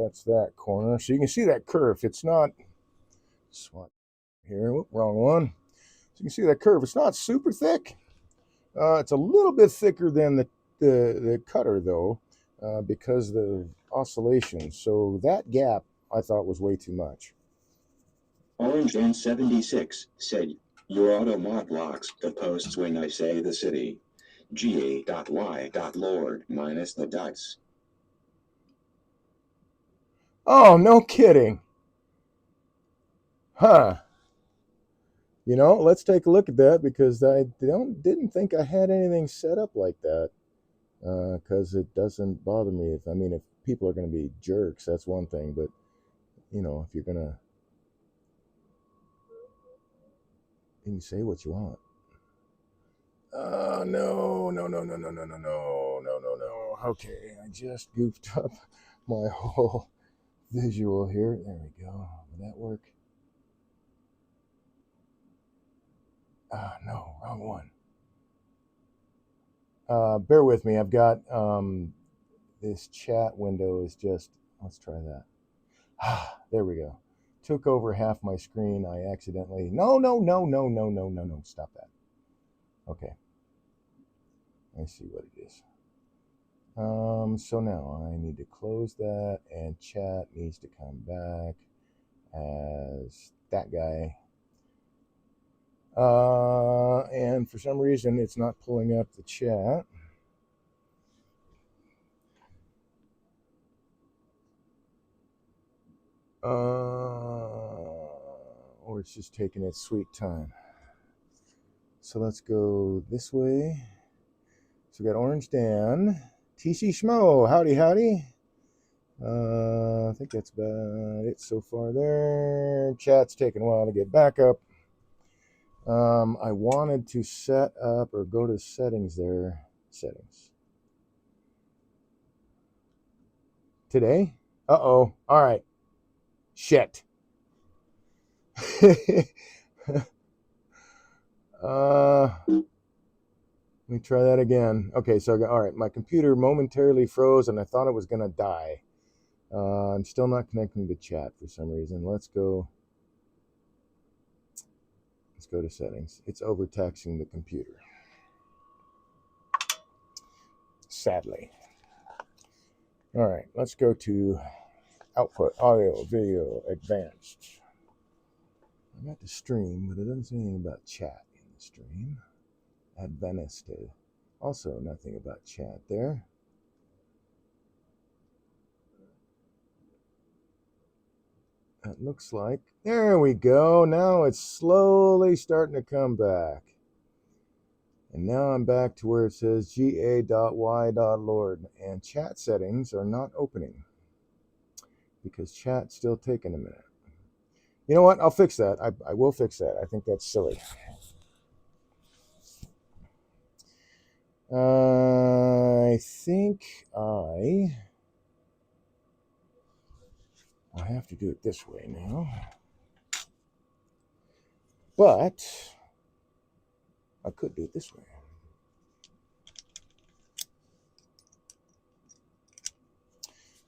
that's that corner. So you can see that curve. It's not, swap here, whoop, wrong one. So you can see that curve. It's not super thick. It's a little bit thicker than the cutter though, because of the oscillation. So that gap I thought was way too much. Orange Dan 76 said, your auto mod locks the posts when I say the city. GA.Y.Lord minus the dots. Oh, no kidding. Huh. You know, let's take a look at that because I didn't think I had anything set up like that. Because it doesn't bother me. If people are going to be jerks, that's one thing. But, you know, if you're going to, you can say what you want. No. Okay, I just goofed up my whole visual here. There we go. Will that work? No, wrong one. Bear with me. I've got this chat window is just, let's try that. There we go. Took over half my screen. I accidentally, no. Stop that. Okay. I see what it is. So now I need to close that, and chat needs to come back as that guy. And for some reason, it's not pulling up the chat. Or it's just taking its sweet time. So let's go this way. So we got Orange Dan, TC Schmo, howdy. I think that's about it so far there. Chat's taking a while to get back up. I wanted to set up or go to settings there. Settings. Today? Uh-oh. All right. Shit. Let me try that again. Okay, so all right, my computer momentarily froze and I thought it was gonna die. I'm still not connecting to chat for some reason. Let's go to settings. It's overtaxing the computer. Sadly. All right, let's go to output, audio, video, advanced. I got the stream, but it doesn't say anything about chat in the stream. Advanced. Also nothing about chat there. That looks like, there we go. Now it's slowly starting to come back. And now I'm back to where it says ga.y.lord, and chat settings are not opening because chat's still taking a minute. You know what? I'll fix that. I will fix that. I think that's silly. I think I have to do it this way now. But I could do it this way.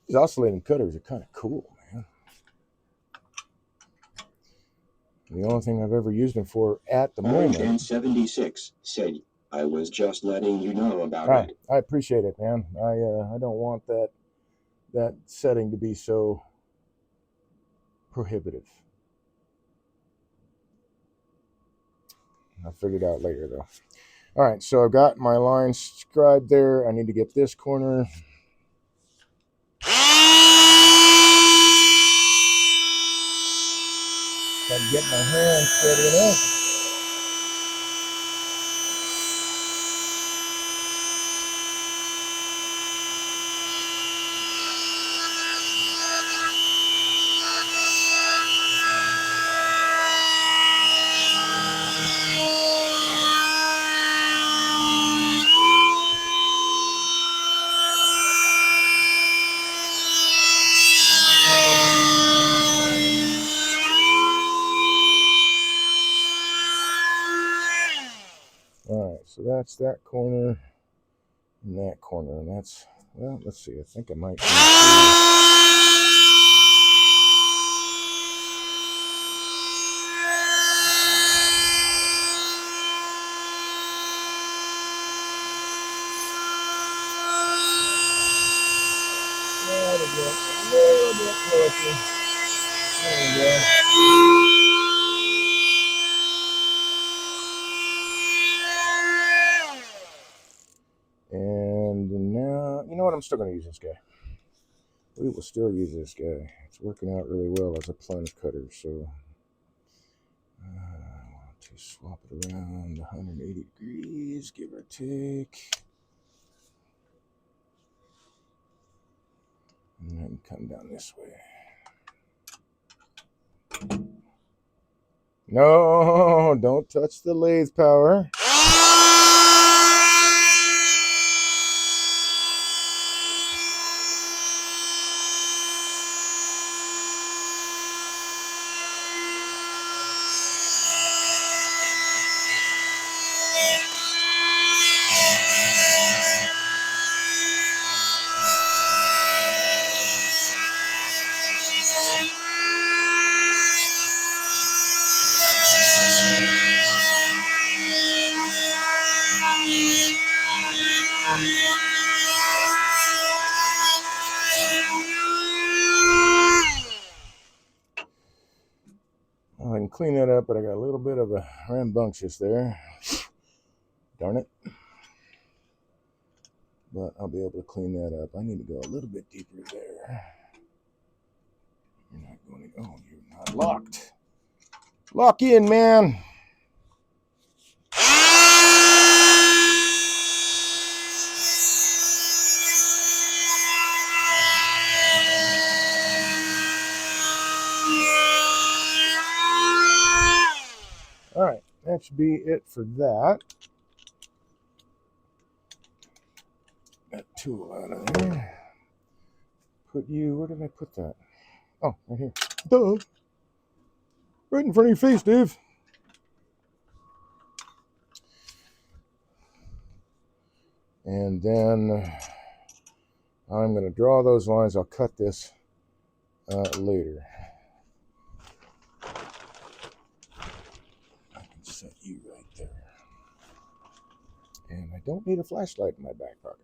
These oscillating cutters are kind of cool, man. The only thing I've ever used them for at the moment. Dan 76 said, I was just letting you know about it. I appreciate it, man. I don't want that setting to be so prohibitive. I'll figure it out later, though. All right, so I've got my line scribed there. I need to get this corner. Got to get my hand steady enough. All right, so that's that corner and that corner, and that's, well, let's see. I think I might. little bit closer. There we go. And now, you know what? I'm still going to use this guy. We will still use this guy. It's working out really well as a plunge cutter. So I want to swap it around 180 degrees, give or take. And then come down this way. No, don't touch the lathe power. I can clean that up, but I got a little bit of a rambunctious there. Darn it. But I'll be able to clean that up. I need to go a little bit deeper there. You're not going to, oh, you're not locked. Lock in, man. All right, that should be it for that. That tool out of there. Put you, where did I put that? Oh, right here. Duh. Right in front of your face, Dave. And then I'm going to draw those lines. I'll cut this later. I can set you right there. And I don't need a flashlight in my back pocket.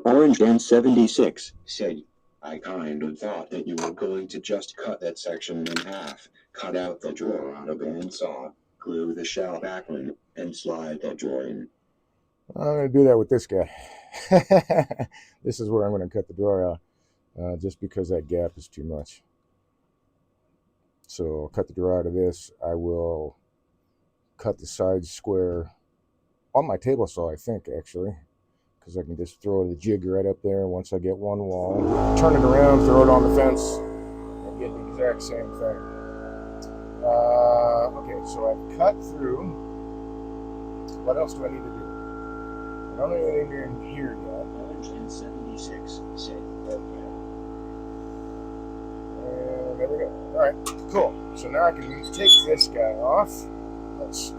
Orange Man 76 said, I kind of thought that you were going to just cut that section in half, cut out the drawer on a bandsaw, glue the shell back on, and slide the drawer in. I'm going to do that with this guy. This is where I'm going to cut the drawer out, just because that gap is too much. So I'll cut the drawer out of this. I will cut the side square on my table saw, I think, actually, because I can just throw the jig right up there once I get one wall, turn it around, throw it on the fence, and get the exact same thing. Okay, so I've cut through. What else do I need to do? I don't have anything in here yet. Orange Man 76 said, okay. And there we go. All right, cool. So now I can take this guy off. Let's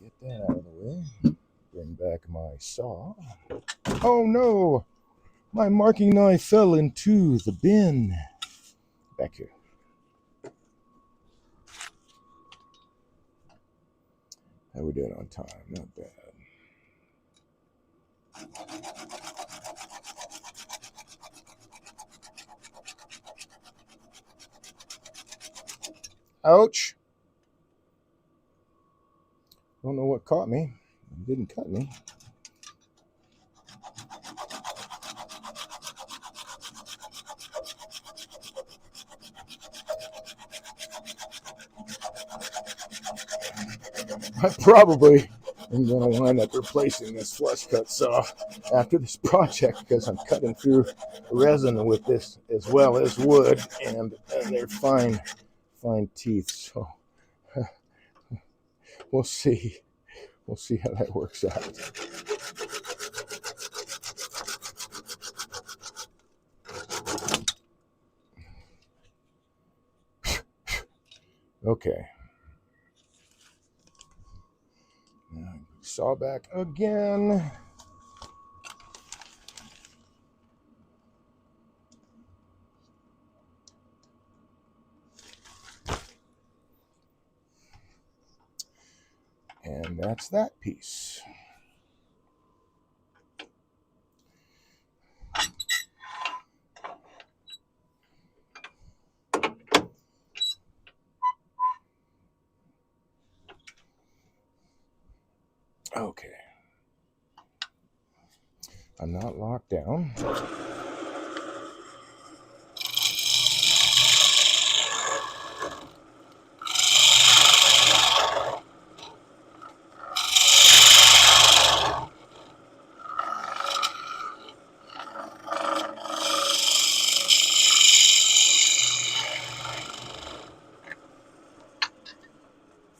get that out of the way. Bring back my saw. Oh no! My marking knife fell into the bin. Back here. How we doing on time? Not bad. Ouch! Don't know what caught me. It didn't cut me. I probably am going to wind up replacing this flush cut saw after this project because I'm cutting through resin with this as well as wood, and they're fine teeth. So we'll see. We'll see how that works out. Okay. Now, saw back again. And that's that piece. I'm not locked down.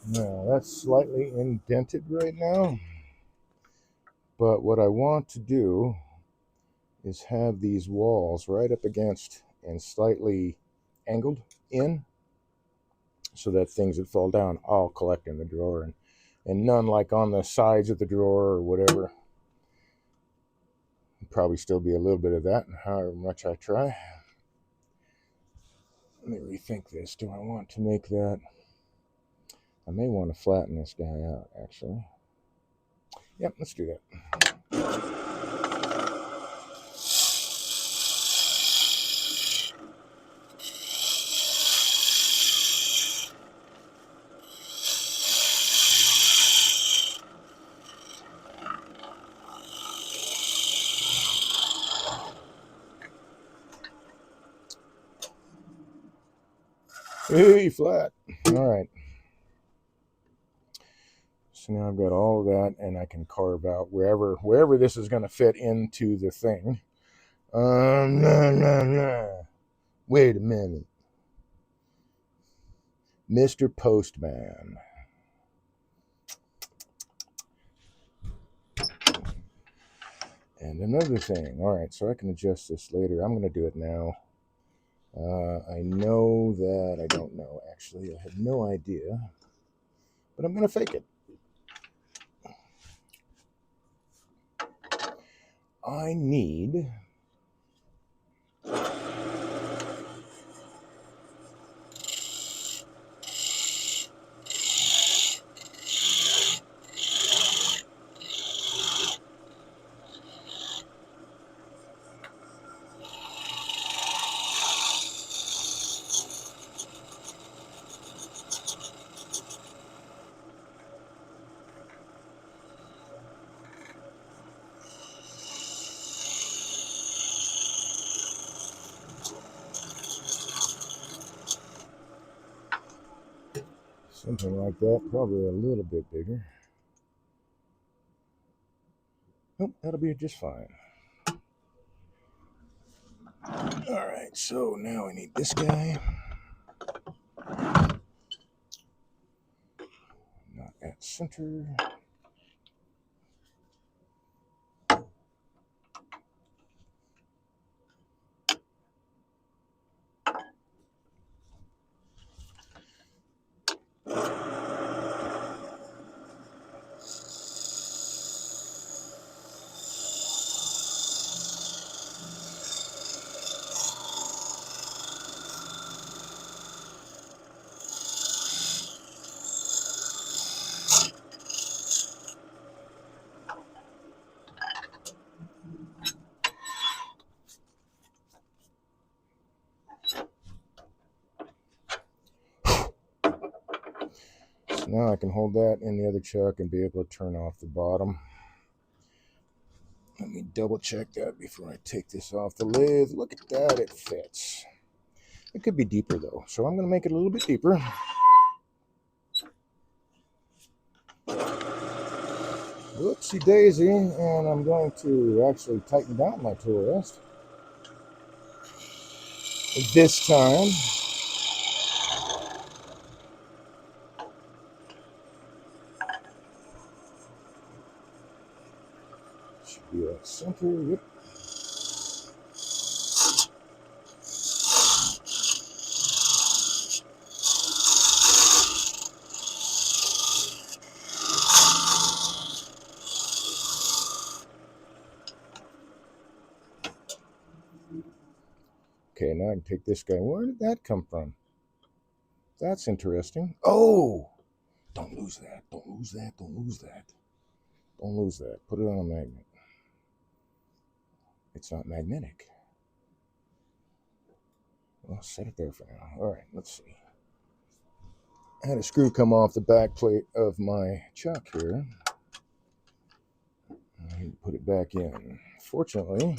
Now that's slightly indented right now, but what I want to do is have these walls right up against and slightly angled in so that things that fall down all collect in the drawer, and none like on the sides of the drawer or whatever. Probably still be a little bit of that, however much I try. Let me rethink this. Do I want to make that? I may want to flatten this guy out, actually. Yep, let's do that. Hey, flat. All right. So now I've got all of that, and I can carve out wherever this is going to fit into the thing. No. Wait a minute. Mr. Postman. And another thing. All right, so I can adjust this later. I'm going to do it now. I know that I don't know, actually. I have no idea. But I'm going to fake it. I need... something like that, probably a little bit bigger. Nope, that'll be just fine. All right, so now I need this guy. Not at center. So now I can hold that in the other chuck and be able to turn off the bottom. Let me double check that before I take this off the lid. Look at that, it fits. It could be deeper though, so I'm going to make it a little bit deeper. Whoopsie daisy, and I'm going to actually tighten down my tool rest. This time. Should be at center, yep. Okay, now I can take this guy. Where did that come from? That's interesting. Oh! Don't lose that. Don't lose that. Don't lose that. Don't lose that. Put it on a magnet. It's not magnetic. Well, set it there for now. All right, let's see. I had a screw come off the back plate of my chuck here. and put it back in. Fortunately,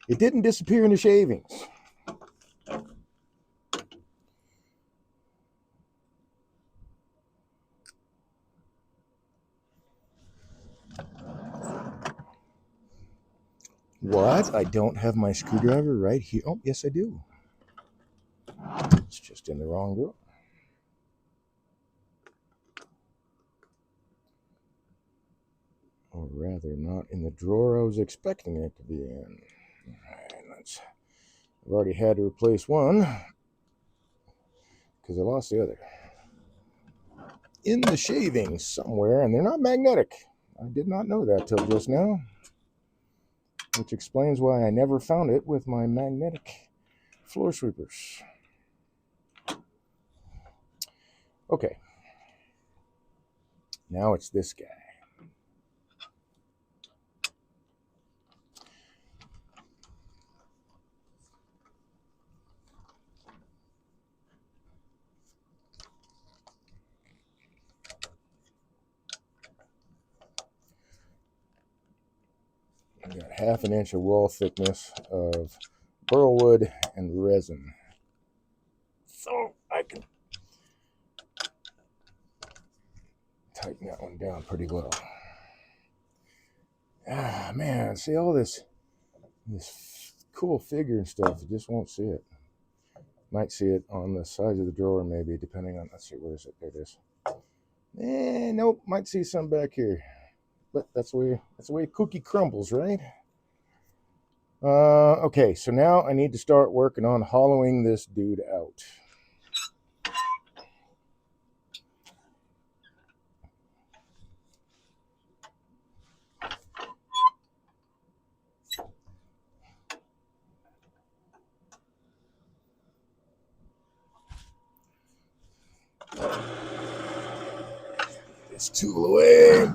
it didn't disappear in the shavings. What? I don't have my screwdriver right here. Oh, yes, I do. It's just in the wrong drawer. Or rather, not in the drawer I was expecting it to be in. All right, I've already had to replace one because I lost the other. In the shavings somewhere, and they're not magnetic. I did not know that till just now, which explains why I never found it with my magnetic floor sweepers. Okay, now it's this guy. I got 1/2 inch of wall thickness of burl wood and resin, so I can tighten that one down pretty well. Ah, man, see all this cool figure and stuff. You just won't see it. Might see it on the sides of the drawer, maybe, depending on. Let's see, where is it? There it is. Nope. Might see some back here, but that's the way cookie crumbles, right? Okay, so now I need to start working on hollowing this dude out. This tool away.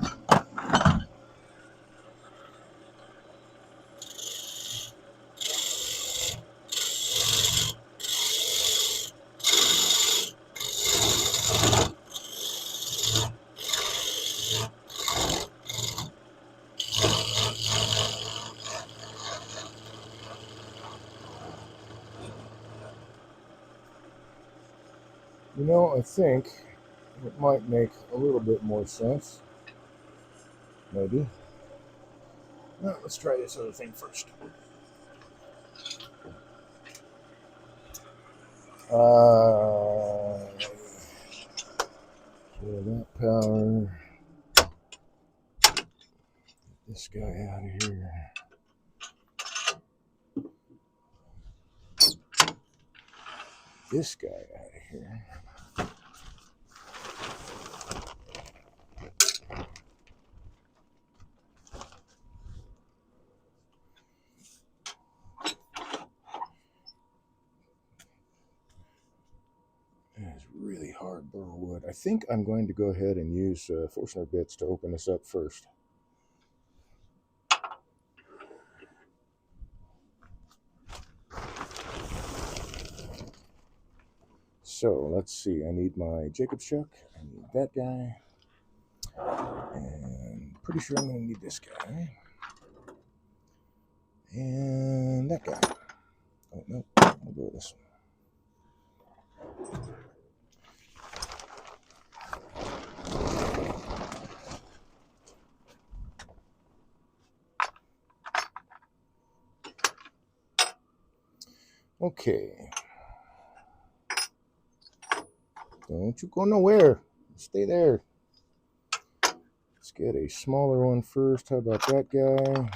You know, I think it might make a little bit more sense. Maybe. Well, let's try this other thing first. Kill that power. Get this guy out of here. This guy out of here. That is really hard burl wood. I think I'm going to go ahead and use Forstner bits to open this up first. So let's see. I need my Jacob's chuck. I need that guy. And pretty sure I'm going to need this guy. And that guy. Oh, no. I'll go with this one. Okay. Don't you go nowhere. Stay there. Let's get a smaller one first. How about that guy?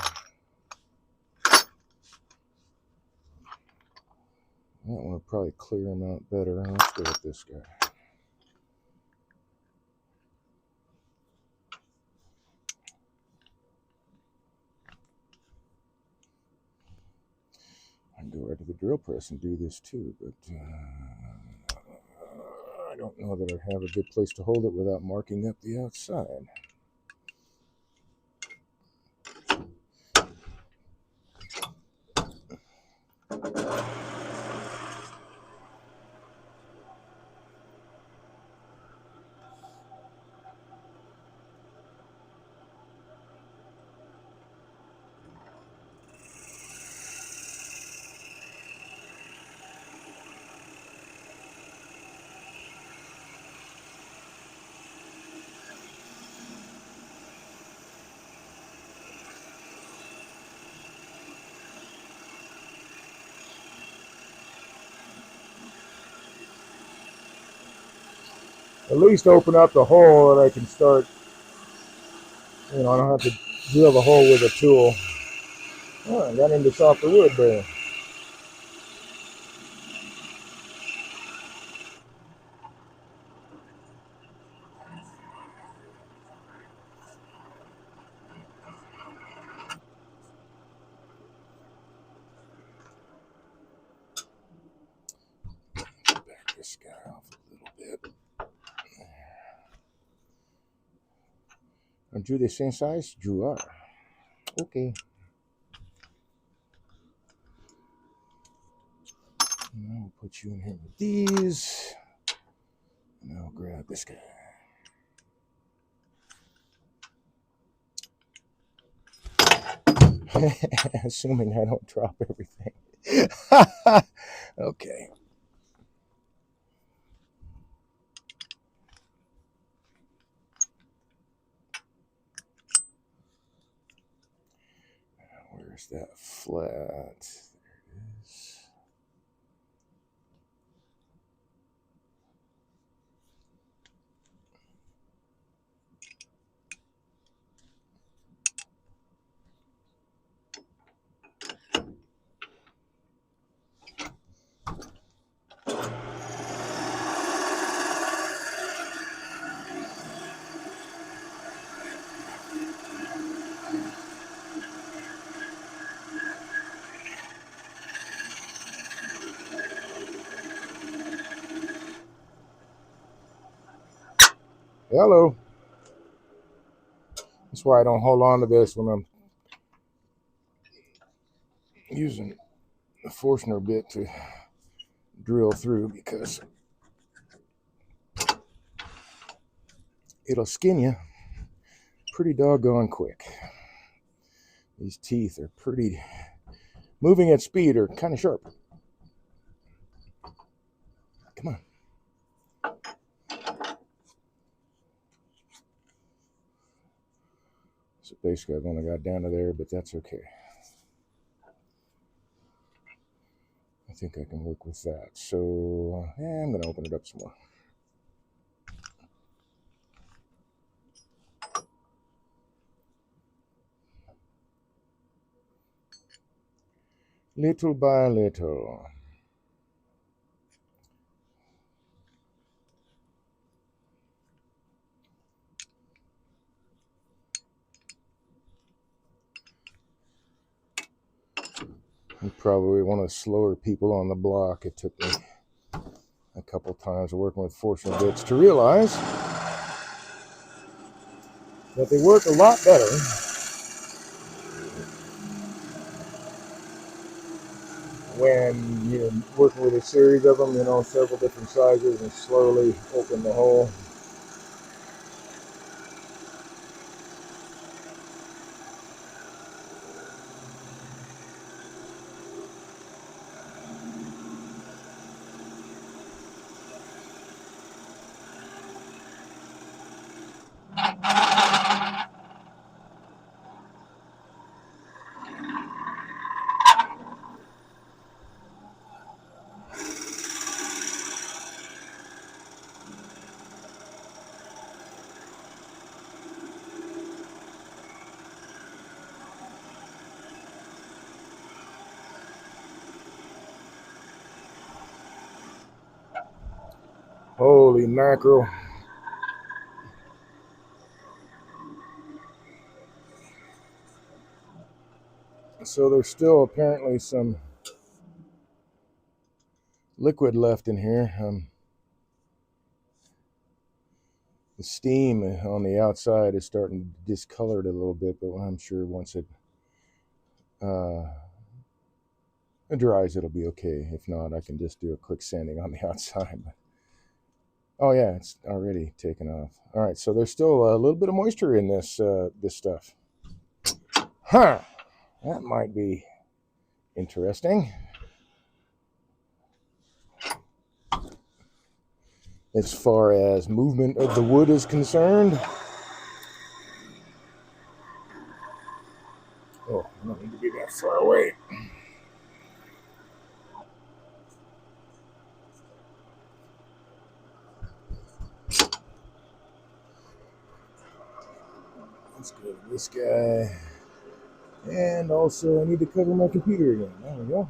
That one will probably clear him out better. Let's go with this guy. I can go right to the drill press and do this too, but I don't know that I have a good place to hold it without marking up the outside. at least open up the hole that I can start. I don't have to drill the hole with a tool. Oh, I got into softer wood there. Back this guy off a little bit. Are you the same size? You are. Okay. And I'll put you in here with these. And I'll grab this guy. Assuming I don't drop everything. Okay. Where's that flat? There it is. Hello. That's why I don't hold on to this when I'm using the Forstner bit to drill through, because it'll skin you pretty doggone quick. These teeth are pretty, moving at speed, are kind of sharp. Come on. So basically I've only got down to there, but that's okay. I think I can work with that. So I'm going to open it up some more. Little by little. I'm probably one of the slower people on the block. It took me a couple times working with Forstner bits to realize that they work a lot better when you're working with a series of them, several different sizes, and slowly open the hole. Holy mackerel. So there's still apparently some liquid left in here. The steam on the outside is starting to discolor it a little bit, but I'm sure once it dries, it'll be okay. If not, I can just do a quick sanding on the outside. Oh yeah, it's already taken off. All right, so there's still a little bit of moisture in this stuff. Huh, that might be interesting. As far as movement of the wood is concerned. Oh, I don't need to be that far away. Go to this guy. And also I need to cover my computer again. There we go.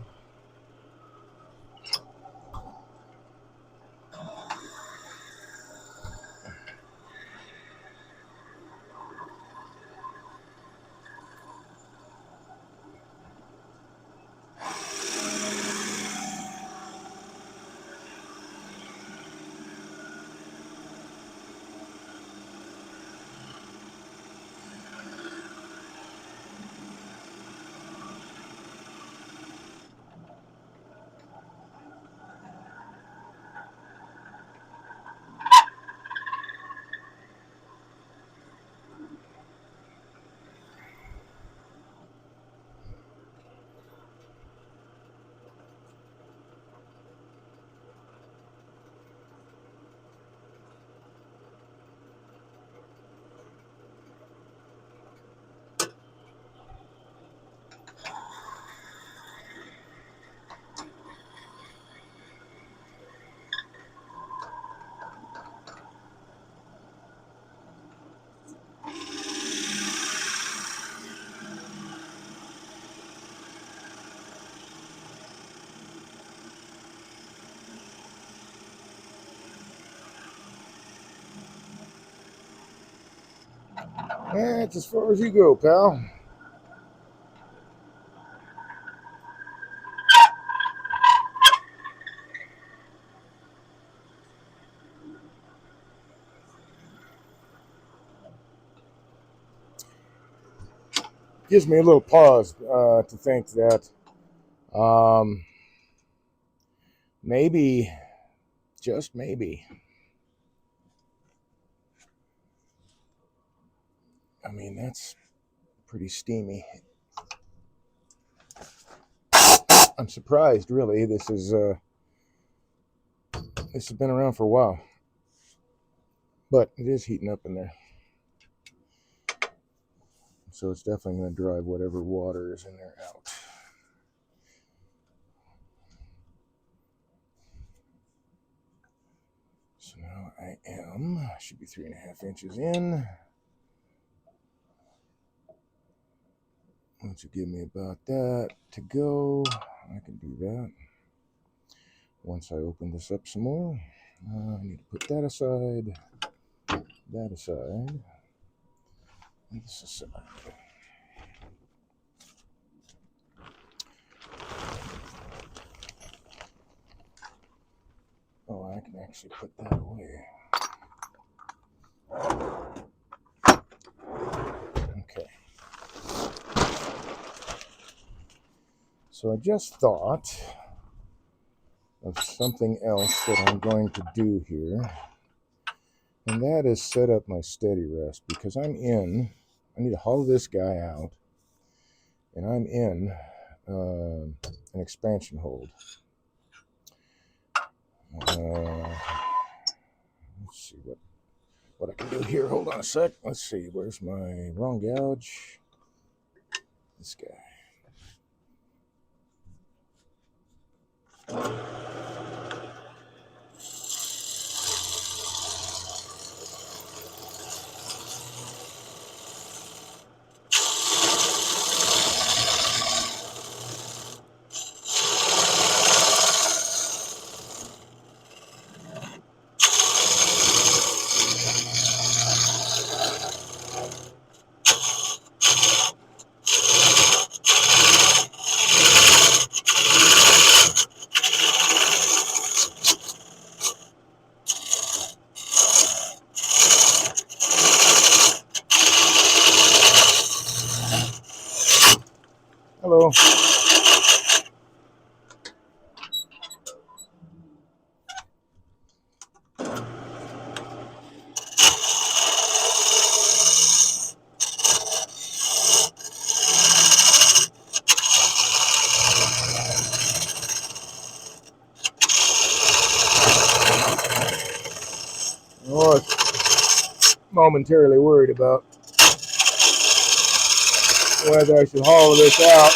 That's as far as you go, pal. Gives me a little pause to think that maybe, just maybe, I mean, that's pretty steamy. I'm surprised, really. This has been around for a while, but it is heating up in there. So it's definitely going to drive whatever water is in there out. So now I should be 3.5 inches in. Once you give me about that to go, I can do that. Once I open this up some more, I need to put that aside, and this aside. Oh, I can actually put that away. Okay. So I just thought of something else that I'm going to do here, and that is set up my steady rest, because I need to haul this guy out, and I'm in an expansion hold. Let's see what I can do here. Hold on a sec. Let's see. Where's my wrong gouge? This guy. Hello. I was momentarily worried about whether I should haul this out.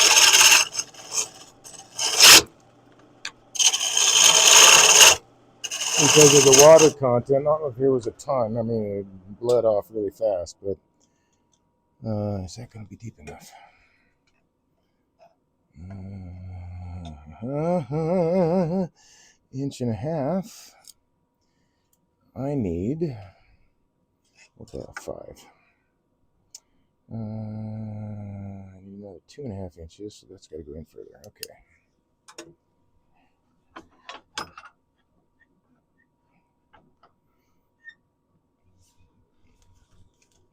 Because of the water content. I don't know if there was a ton. I mean, it bled off really fast, but Is that going to be deep enough? Inch and a half. I need, what's that, 5. I need another 2.5 inches, so that's got to go in further. Okay.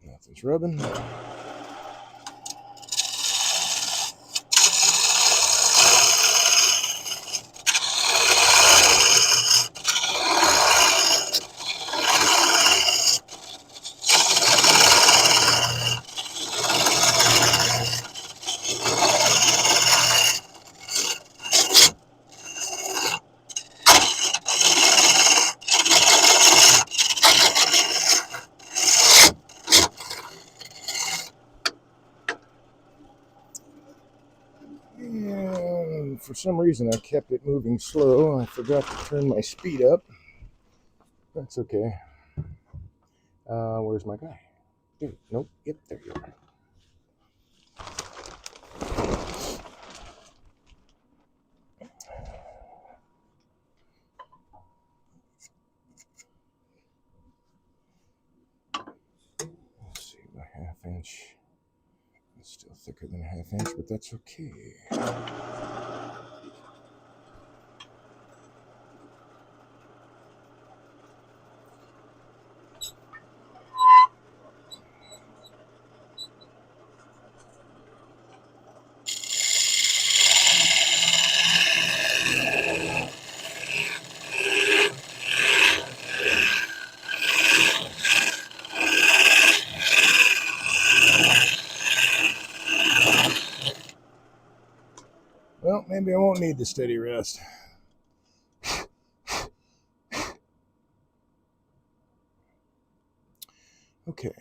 Nothing's rubbing. And for some reason I kept it moving slow. I forgot to turn my speed up. That's okay. Where's my guy? Dude, nope. Yep, there you are. Let's see, my 1/2 inch. It's still thicker than a 1/2 inch, but that's okay. Well, maybe I won't need the steady rest. Okay.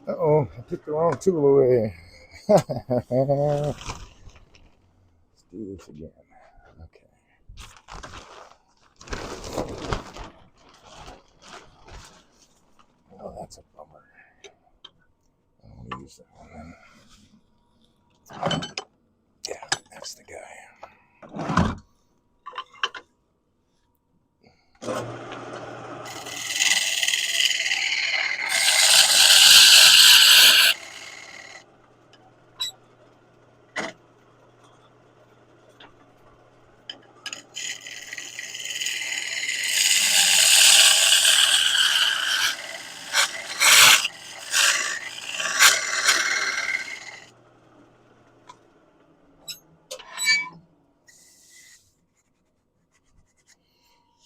Uh-oh, I took the wrong tool away. Let's do this again. Okay. Oh, that's a bummer. I don't want to use that one then. Yeah, that's the guy.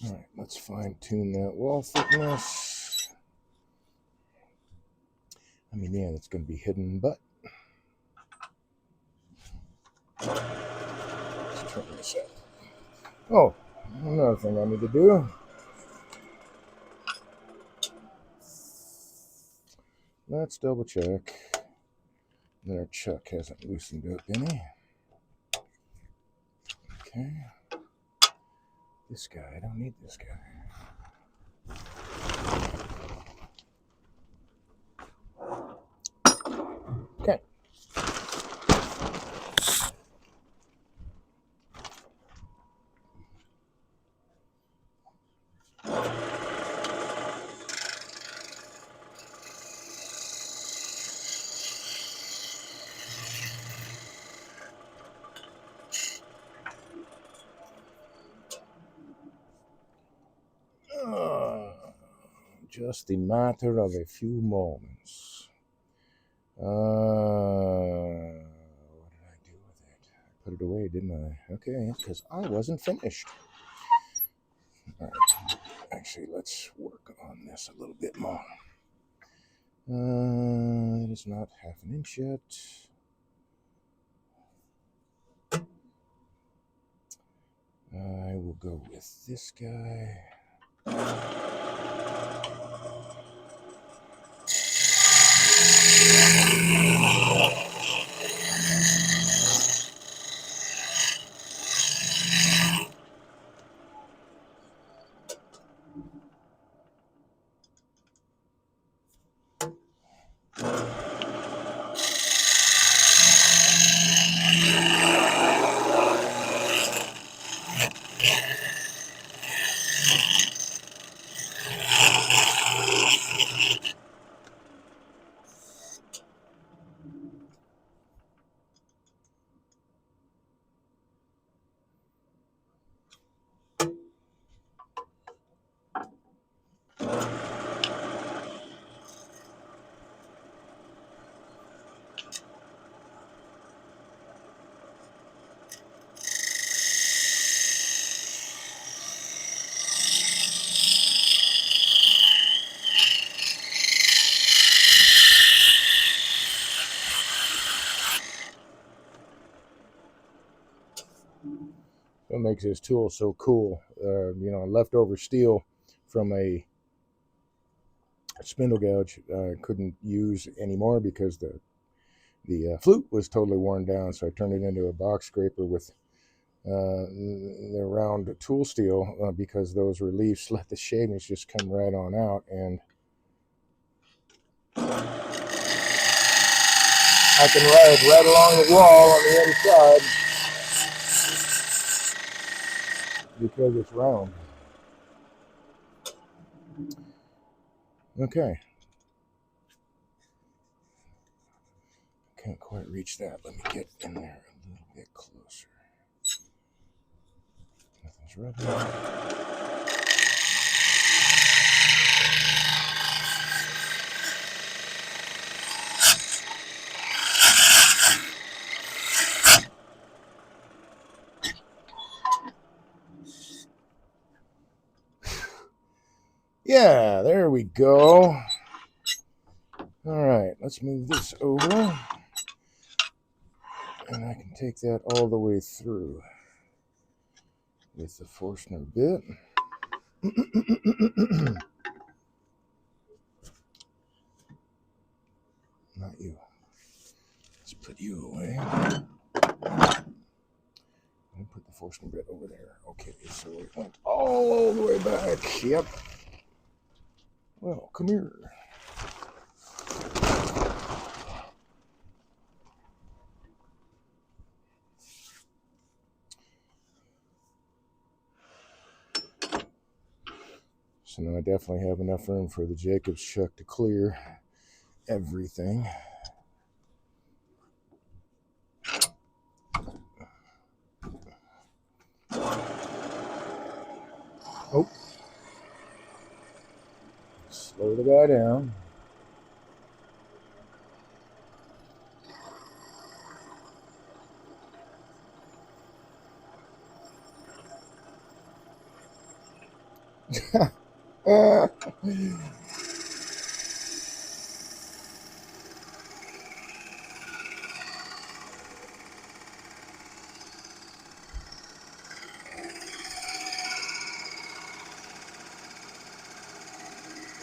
All right, let's fine tune that wall thickness. I mean, yeah, that's going to be hidden, but let's turn this up. Oh, another thing I need to do. Let's double check that our chuck hasn't loosened up any. Okay. This guy, I don't need this guy. Okay. Just a matter of a few moments. What did I do with it? I put it away, didn't I? Okay, because I wasn't finished. All right. Actually, let's work on this a little bit more. It is not 1/2 inch yet. I will go with this guy. what makes this tool so cool. You know, leftover steel from a spindle gouge couldn't use anymore because the flute was totally worn down. So I turned it into a box scraper with the round tool steel because those reliefs let the shavings just come right on out, and I can ride right along the wall on the other side because it's round. Okay. Can't quite reach that. Let me get in there a little bit closer. Nothing's right there. Yeah, there we go. All right, let's move this over. And I can take that all the way through with the Forstner bit. Not you. Let's put you away. And put the Forstner bit over there. Okay, so it went all the way back. Yep. Well, come here. So now I definitely have enough room for the Jacobs chuck to clear everything. Oh. Slow the guy down.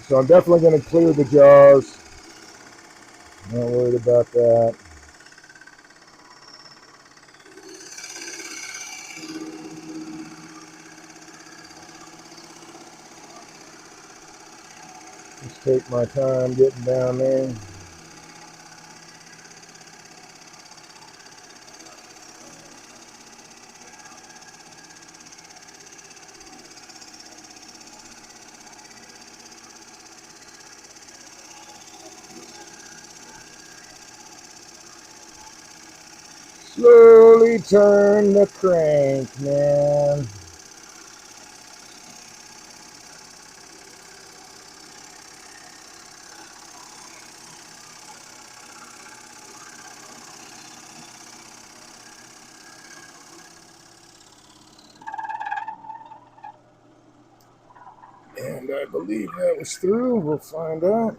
So I'm definitely going to clear the jaws. Not worried about that. Just take my time getting down there. Slowly turn the crank, man. And I believe that was through. We'll find out.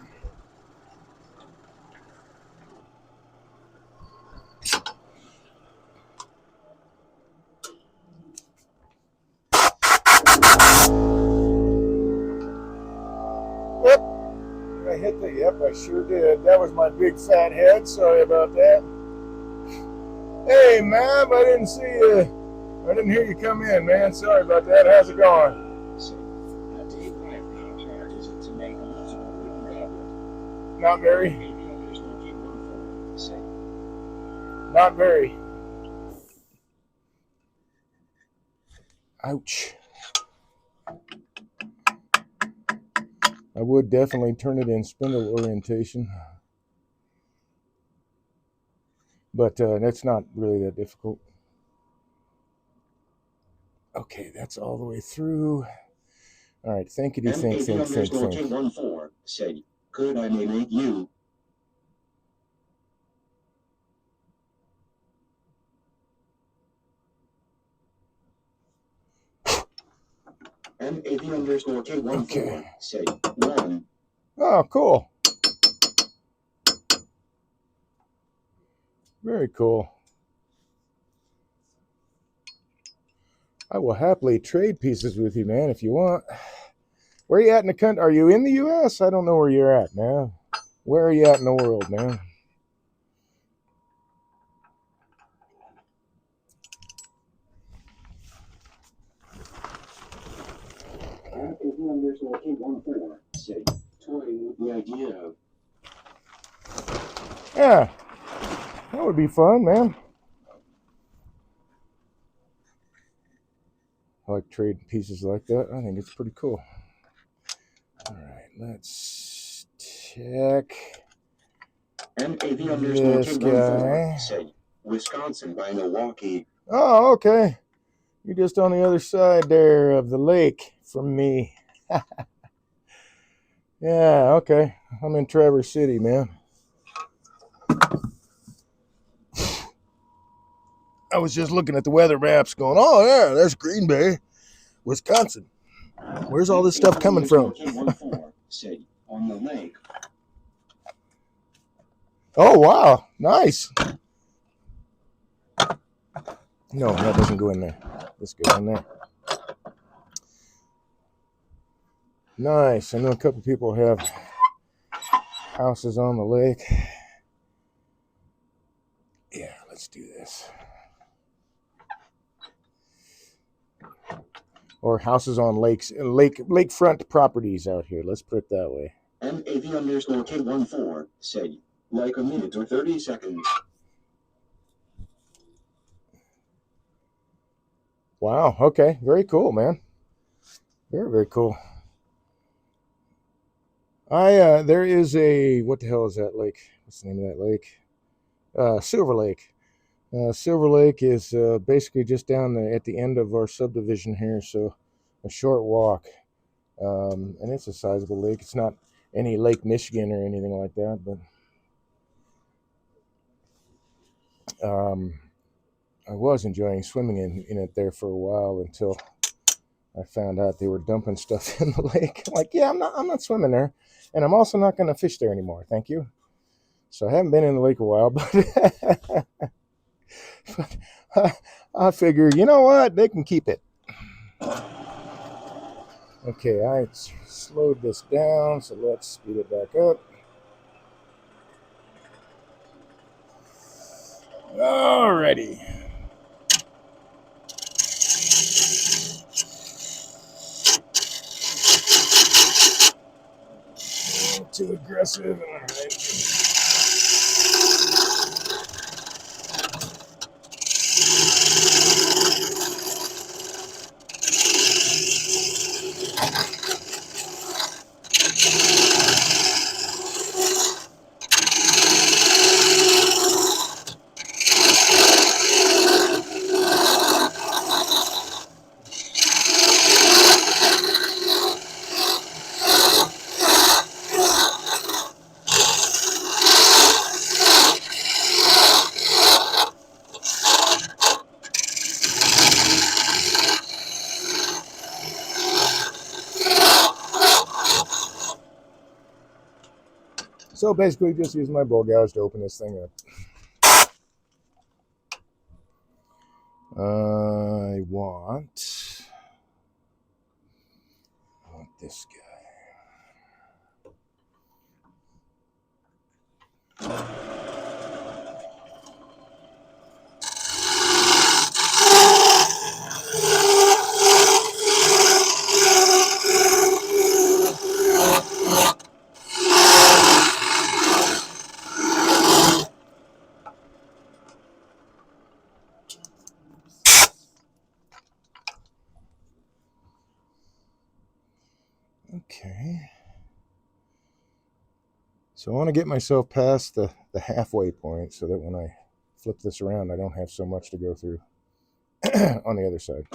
Yep. I hit the, yep, I sure did. That was my big fat head. Sorry about that. Hey, Mab, I didn't see you. I didn't hear you come in, man. Sorry about that. How's it going? Not very. Not very. Ouch. I would definitely turn it in spindle orientation, but that's not really that difficult. Okay, that's all the way through. All right, think. Said, could I make you? M80_K14 Okay. said, 1. Oh, cool. Very cool. I will happily trade pieces with you, man, if you want. Where are you at in the country? Are you in the U.S.? I don't know where you're at, man. Where are you at in the world, man? Toying with the idea of Yeah, that would be fun, man. I like trading pieces like that. I think it's pretty cool. All right, let's check this guy. said Wisconsin by Milwaukee. Oh, okay. You're just on the other side there of the lake from me. Yeah, okay. I'm in Traverse City, man. I was just looking at the weather maps going, oh, yeah, there's Green Bay, Wisconsin. Where's all this stuff coming from? Said on the lake. Oh, wow. Nice. No, that doesn't go in there. This goes in there. Nice. I know a couple people have houses on the lake. Yeah, let's do this. Or houses on lakes, lakefront properties out here. Let's put it that way. MAV_K14 said like a minute or 30 seconds. Wow. Okay. Very cool, man. Very, very cool. There is a, what the hell is that lake? What's the name of that lake? Silver Lake. Silver Lake is basically just down at the end of our subdivision here, so a short walk. And it's a sizable lake. It's not any Lake Michigan or anything like that, but I was enjoying swimming in it there for a while until I found out they were dumping stuff in the lake. I'm like, yeah, I'm not swimming there, and I'm also not going to fish there anymore. Thank you. So I haven't been in the lake a while, but, but I figure, you know what? They can keep it. Okay, I slowed this down, so let's speed it back up. Alrighty. Too aggressive. All right. So basically, just use my bowl gouge to open this thing up. I want this guy. Okay. So I want to get myself past the halfway point so that when I flip this around, I don't have so much to go through on the other side.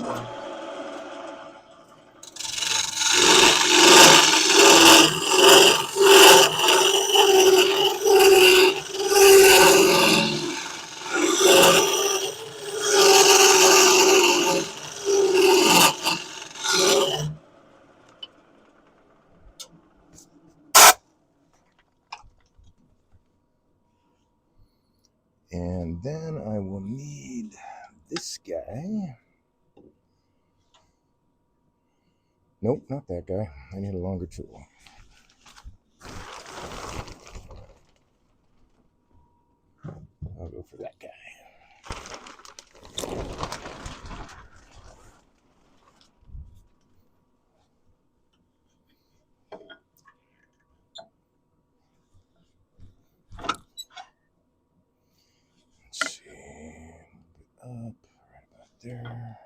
And then I will need this guy. Nope, not that guy. I need a longer tool. I'll go for that guy. Let's see. Up right about there.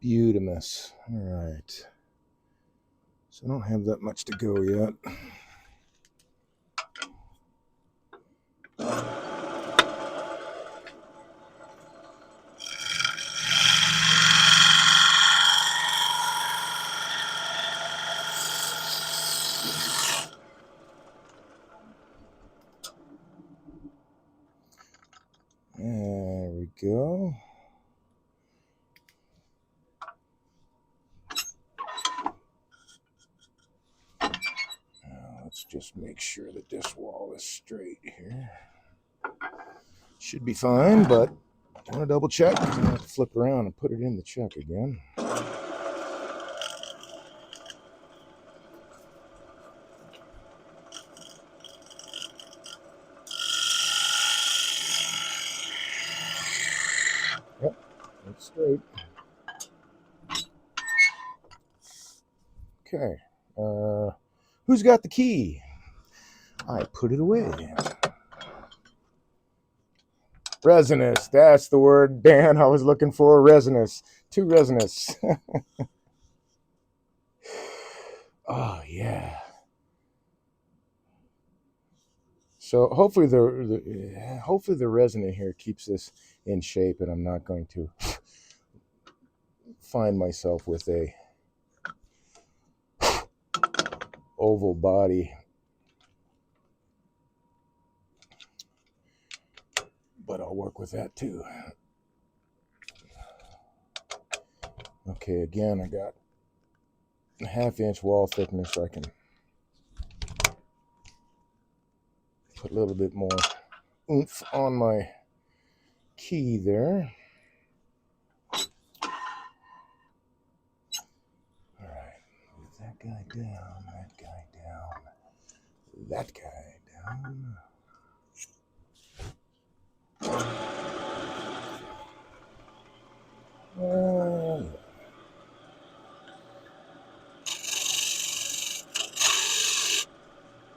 Beautimus. All right. So I don't have that much to go yet. There we go. Now let's just make sure that this wall is straight here. Should be fine, but I want to double check. I'm going to have to flip around and put it in the chuck again. Yep, it's straight. Okay. Who's got the key? I put it away. Resinous. That's the word, Dan, I was looking for. Resinous. Too resinous. Oh, yeah. So hopefully the resin in here keeps this in shape, and I'm not going to find myself with a oval body. But I'll work with that too. Okay, again, I got a 1/2 inch wall thickness, so I can put a little bit more oomph on my key there. All right, move that guy down, that guy down, that guy down.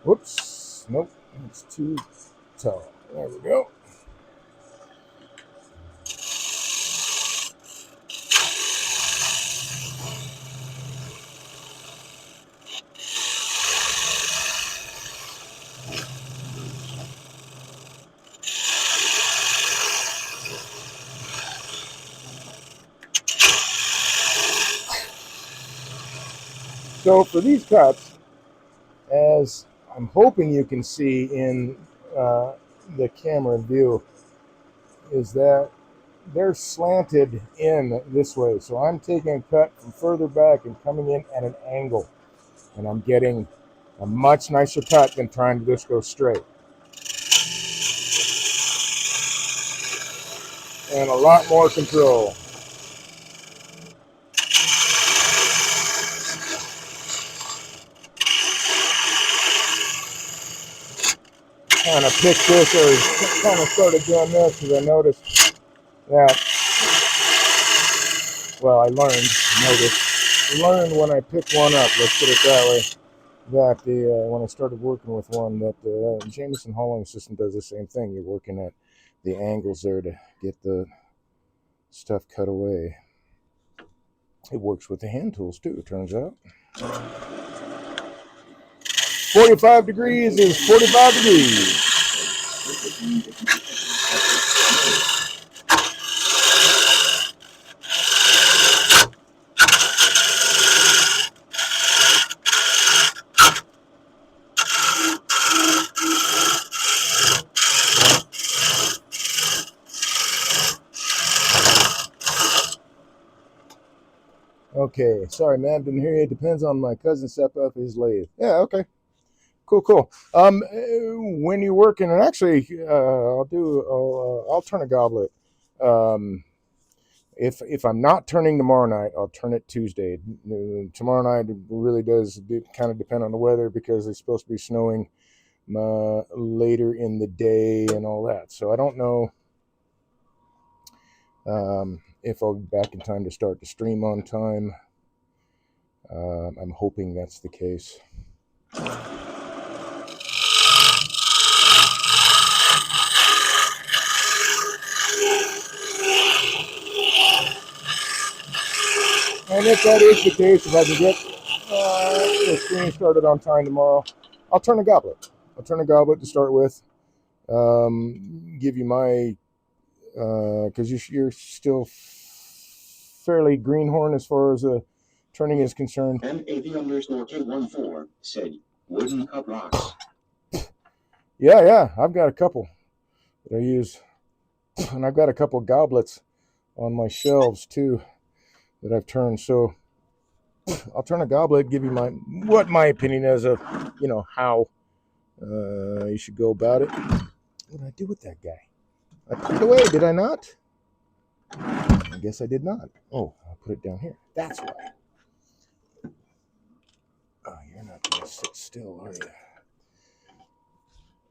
Whoops, nope, it's too tall. There we go. So for these cuts, as I'm hoping you can see in the camera view, is that they're slanted in this way. So I'm taking a cut from further back and coming in at an angle. And I'm getting a much nicer cut than trying to just go straight. And a lot more control. Kind of picked this, or kind of started doing this because I noticed that, well, I learned when I pick one up, let's put it that way, that when I started working with one, that the Jameson hollowing system does the same thing. You're working at the angles there to get the stuff cut away. It works with the hand tools too, it turns out. 45 degrees is 45 degrees. Okay, sorry, man, didn't hear you. It depends on my cousin step up his lathe. Yeah, okay, cool. When you're working, and actually, I'll turn a goblet. Um, if I'm not turning tomorrow night, I'll turn it Tuesday. Tomorrow night really does kind of depend on the weather because it's supposed to be snowing later in the day and all that. So I don't know if I'll be back in time to start the stream on time. I'm hoping that's the case. And if that is the case, if I can get the stream started on time tomorrow, I'll turn a goblet. I'll turn a goblet to start with. Give you my, because you're still fairly greenhorn as far as turning is concerned. MAV_K14 said, wooden cup rocks. Yeah, I've got a couple that I use, and I've got a couple goblets on my shelves too that I've turned. So I'll turn a goblet, give you what my opinion is of, how you should go about it. What did I do with that guy? I put it away, did I not? I guess I did not. Oh, I'll put it down here. That's why. Oh, you're not going to sit still, are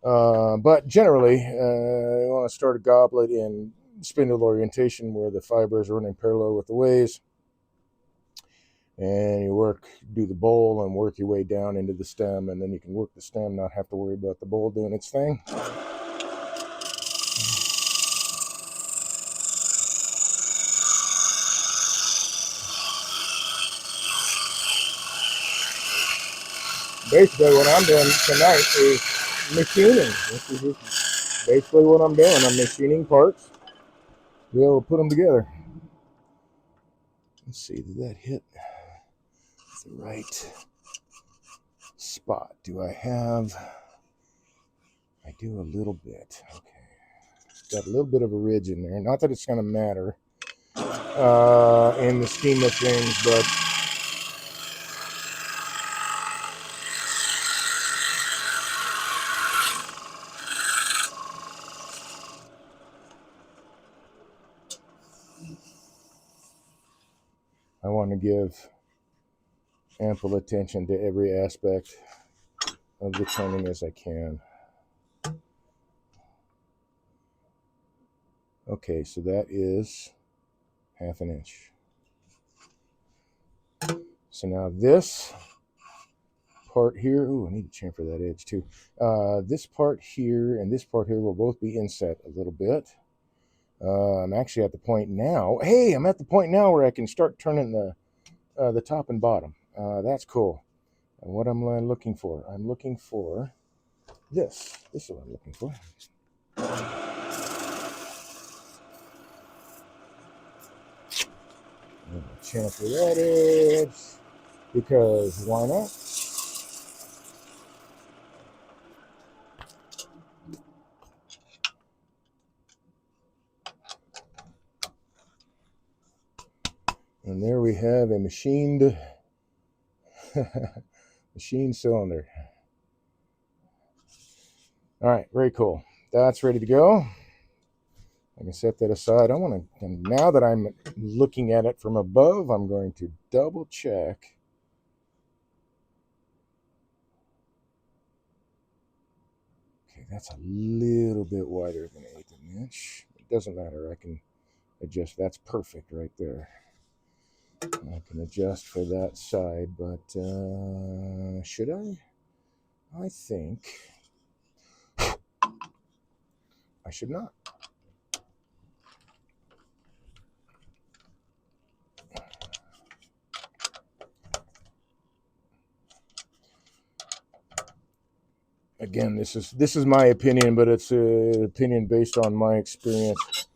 you? But generally, you want to start a goblet in spindle orientation where the fibers are running parallel with the ways. And you do the bowl and work your way down into the stem, and then you can work the stem, not have to worry about the bowl doing its thing. Basically, what I'm doing tonight is machining. This is just basically what I'm doing. I'm machining parts to be able to put them together. Let's see, did that hit the right spot? Do I have? I do a little bit. Okay. Got a little bit of a ridge in there. Not that it's going to matter in the scheme of things, but I want to give ample attention to every aspect of the turning as I can. Okay, so that is 1/2 inch. So now this part here, ooh, I need to chamfer that edge too. This part here and this part here will both be inset a little bit. I'm actually at the point now. Hey, I'm at the point now where I can start turning the top and bottom. That's cool. And what am I looking for? I'm looking for this. This is what I'm looking for. I'm gonna chamfer that edge because why not? And there we have a machined cylinder. All right, very cool. That's ready to go. I can set that aside. And now that I'm looking at it from above, I'm going to double check. Okay, that's a little bit wider than 1/8 inch. It doesn't matter. I can adjust. That's perfect right there. I can adjust for that side, but should I? I think I should not. Again, this is my opinion, but it's an opinion based on my experience.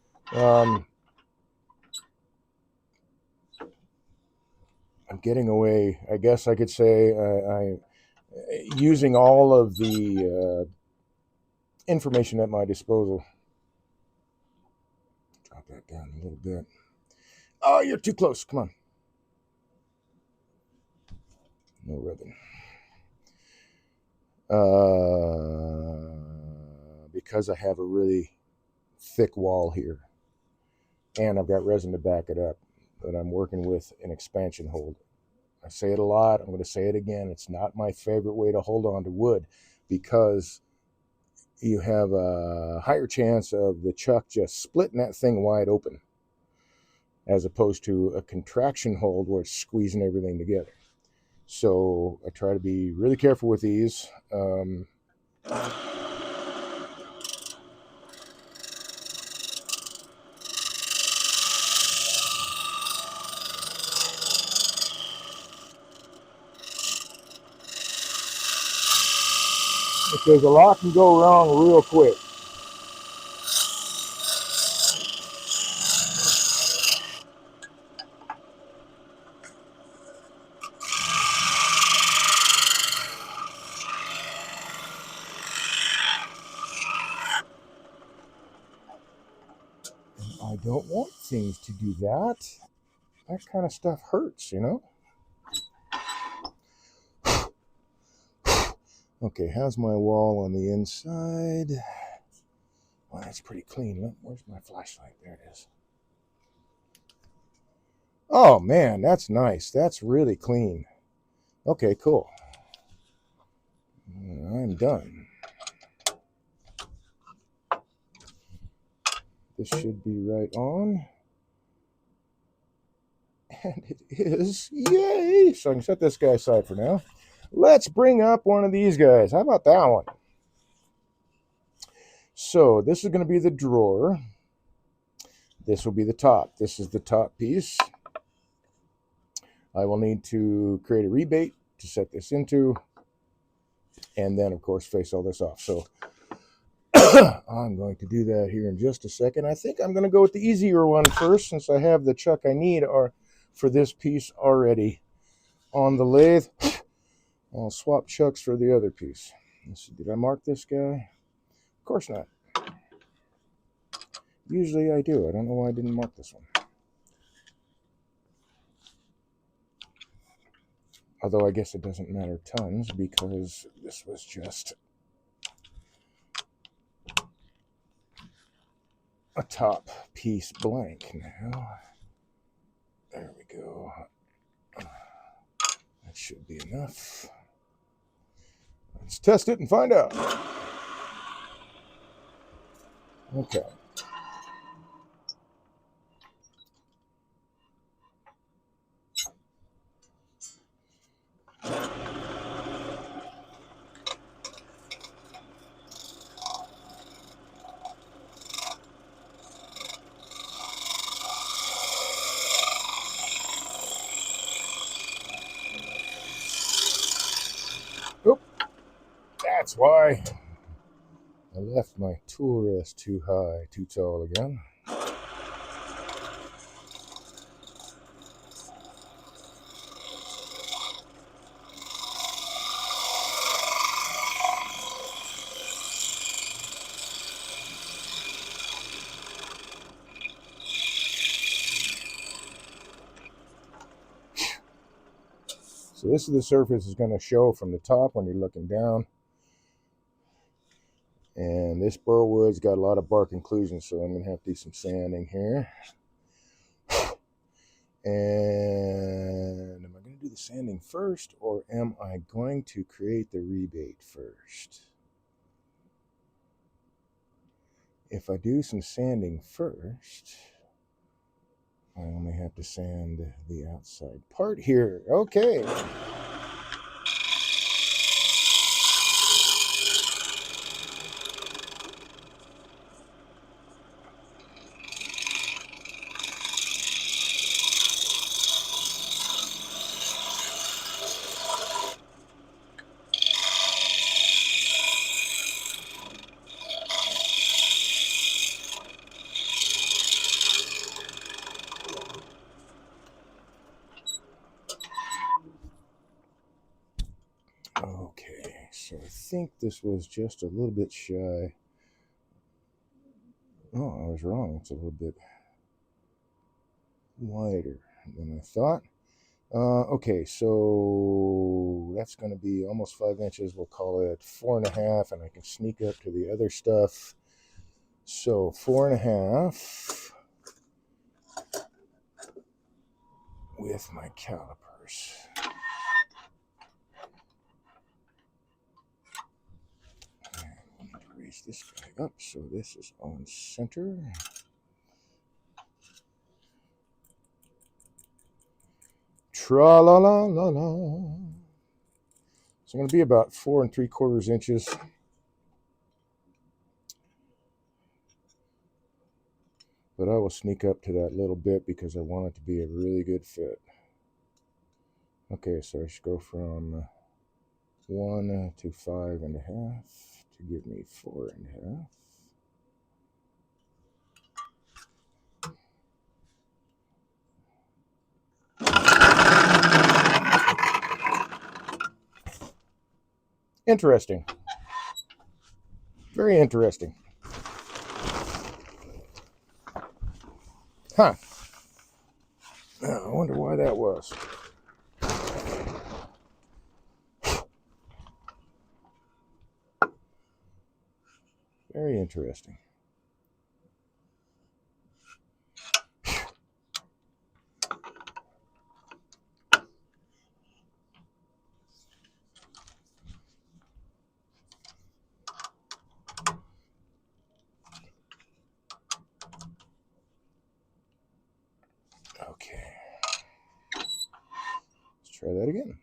I'm getting away. I guess I could say I using all of the information at my disposal. Drop that down a little bit. Oh, you're too close. Come on. No ribbon. Because I have a really thick wall here, and I've got resin to back it up, but I'm working with an expansion hold. I say it a lot. I'm going to say it again. It's not my favorite way to hold on to wood because you have a higher chance of the chuck just splitting that thing wide open as opposed to a contraction hold where it's squeezing everything together. So I try to be really careful with these. Because a lot can go wrong real quick. I don't want things to do that. That kind of stuff hurts, you know? Okay, how's my wall on the inside? Well, that's pretty clean. Where's my flashlight? There it is. Oh, man, that's nice. That's really clean. Okay, cool. I'm done. This should be right on. And it is. Yay! So I can set this guy aside for now. Let's bring up one of these guys. How about that one? So this is going to be the drawer. This will be the top. This is the top piece. I will need to create a rebate to set this into, and then, of course, face all this off. So I'm going to do that here in just a second. I think I'm going to go with the easier one first, since I have the chuck I need for this piece already on the lathe. I'll swap chucks for the other piece. Let's see, did I mark this guy? Of course not. Usually I do. I don't know why I didn't mark this one. Although I guess it doesn't matter tons because this was just a top piece blank now. There we go. That should be enough. Let's test it and find out. Okay. Oop. That's why I left my tool rest too high, too tall again. So this is the surface it's going to show from the top when you're looking down. And this burr wood's got a lot of bark inclusion, so I'm going to have to do some sanding here. And am I going to do the sanding first, or am I going to create the rebate first? If I do some sanding first, I only have to sand the outside part here. Okay. Okay, so I think this was just a little bit shy. Oh, I was wrong. It's a little bit wider than I thought. Okay, so that's going to be almost 5 inches. We'll call it 4.5, and I can sneak up to the other stuff. So 4.5 with my calipers. And we need to raise this guy up so this is on center. Tra la la la la. So I'm going to be about 4 3/4 inches. But I will sneak up to that little bit because I want it to be a really good fit. Okay, so I should go from 1 to 5.5 to give me 4.5. Interesting. Very interesting. Huh. I wonder why that was. Very interesting. Okay. Let's try that again.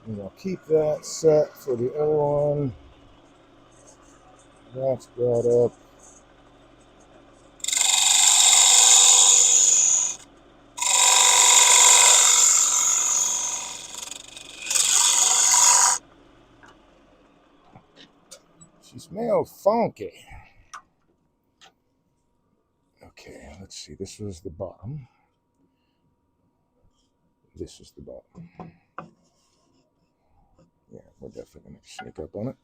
And I'll keep that set for the other one. That's brought up. She smells funky. Okay, let's see. This was the bottom. This is the bottom. Yeah, we're definitely going to sneak up on it.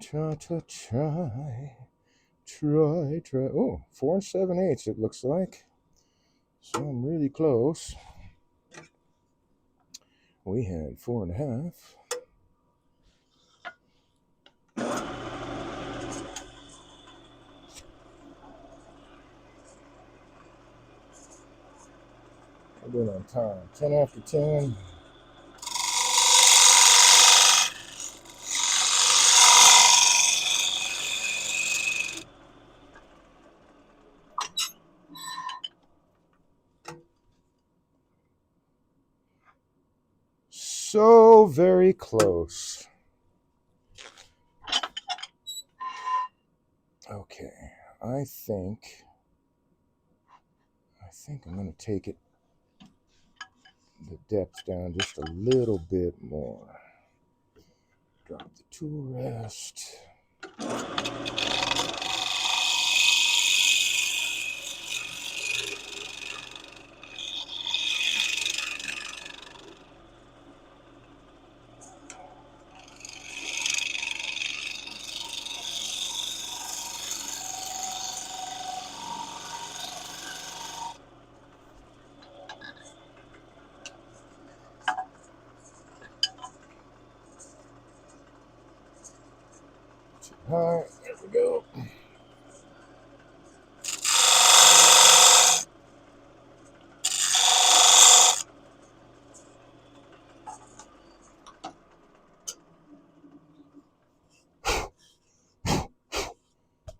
Try. Oh, 4 7/8 it looks like. So I'm really close. We had 4.5. I'm doing on time. 10 after 10. So very close. Okay, I think I'm going to take it the depth down just a little bit more. Drop the tool rest. All right, there we go.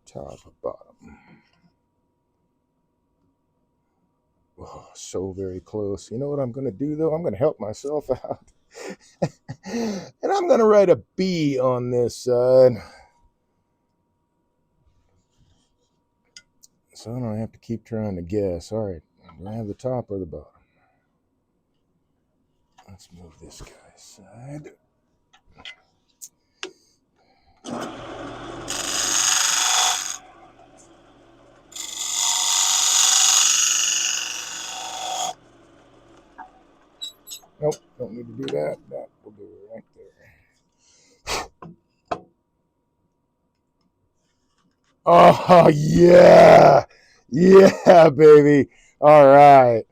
Top and bottom. Oh, so very close. You know what I'm going to do, though? I'm going to help myself out. And I'm going to write a B on this side. So I don't have to keep trying to guess. All right, do I have the top or the bottom? Let's move this guy aside. Nope, don't need to do that. That will do it right there. Oh, yeah. Yeah, baby. All right.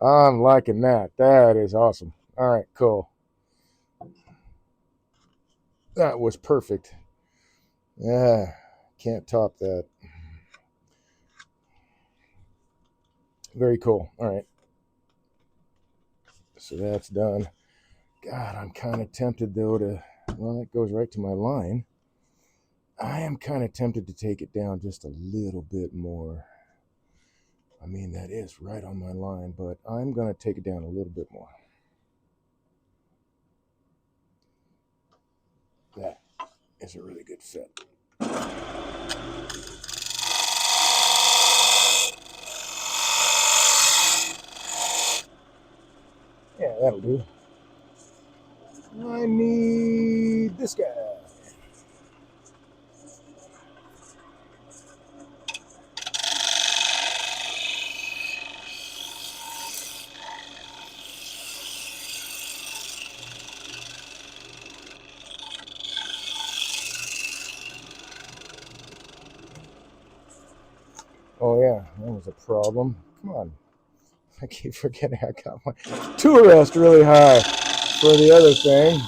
I'm liking that. That is awesome. All right, cool. That was perfect. Yeah, can't top that. Very cool. All right. So that's done. God, I'm kind of tempted, though, well, that goes right to my line. I am kind of tempted to take it down just a little bit more. I mean, that is right on my line, but I'm going to take it down a little bit more. That is a really good fit. Yeah, that'll do. I need this guy. Oh, yeah, that was a problem. Come on. I keep forgetting I got my tool rest really high for the other thing.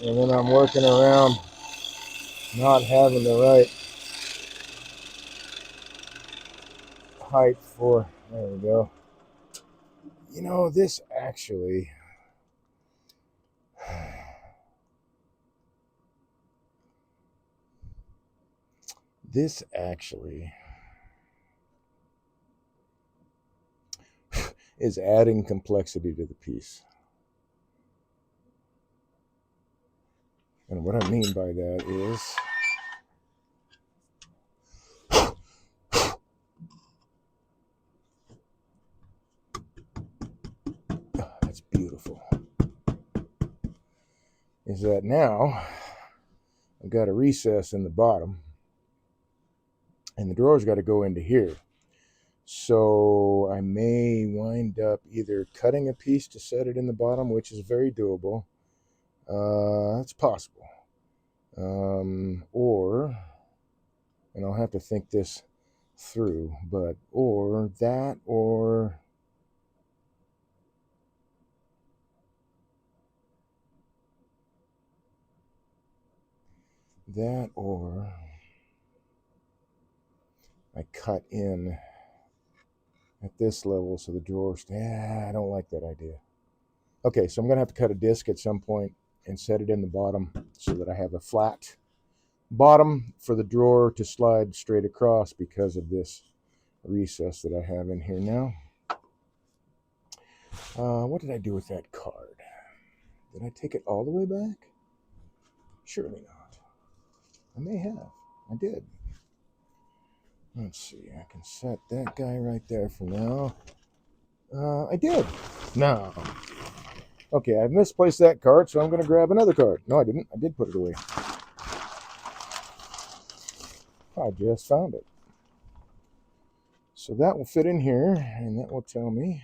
And then I'm working around not having the right height for, there we go. You know, this actually, is adding complexity to the piece. And what I mean by that is, that's beautiful, is that now I've got a recess in the bottom and the drawer's got to go into here. So I may wind up either cutting a piece to set it in the bottom, which is very doable. That's possible. Or, and I'll have to think this through, but, or that, or that, or I cut in at this level so the drawer, I don't like that idea. Okay, so I'm going to have to cut a disc at some point and set it in the bottom so that I have a flat bottom for the drawer to slide straight across because of this recess that I have in here now. What did I do with that card? Did I take it all the way back? Surely not. I may have. I did. Let's see. I can set that guy right there for now. I did. No. Okay, I've misplaced that card, so I'm going to grab another card. No, I didn't. I did put it away. I just found it. So that will fit in here, and that will tell me,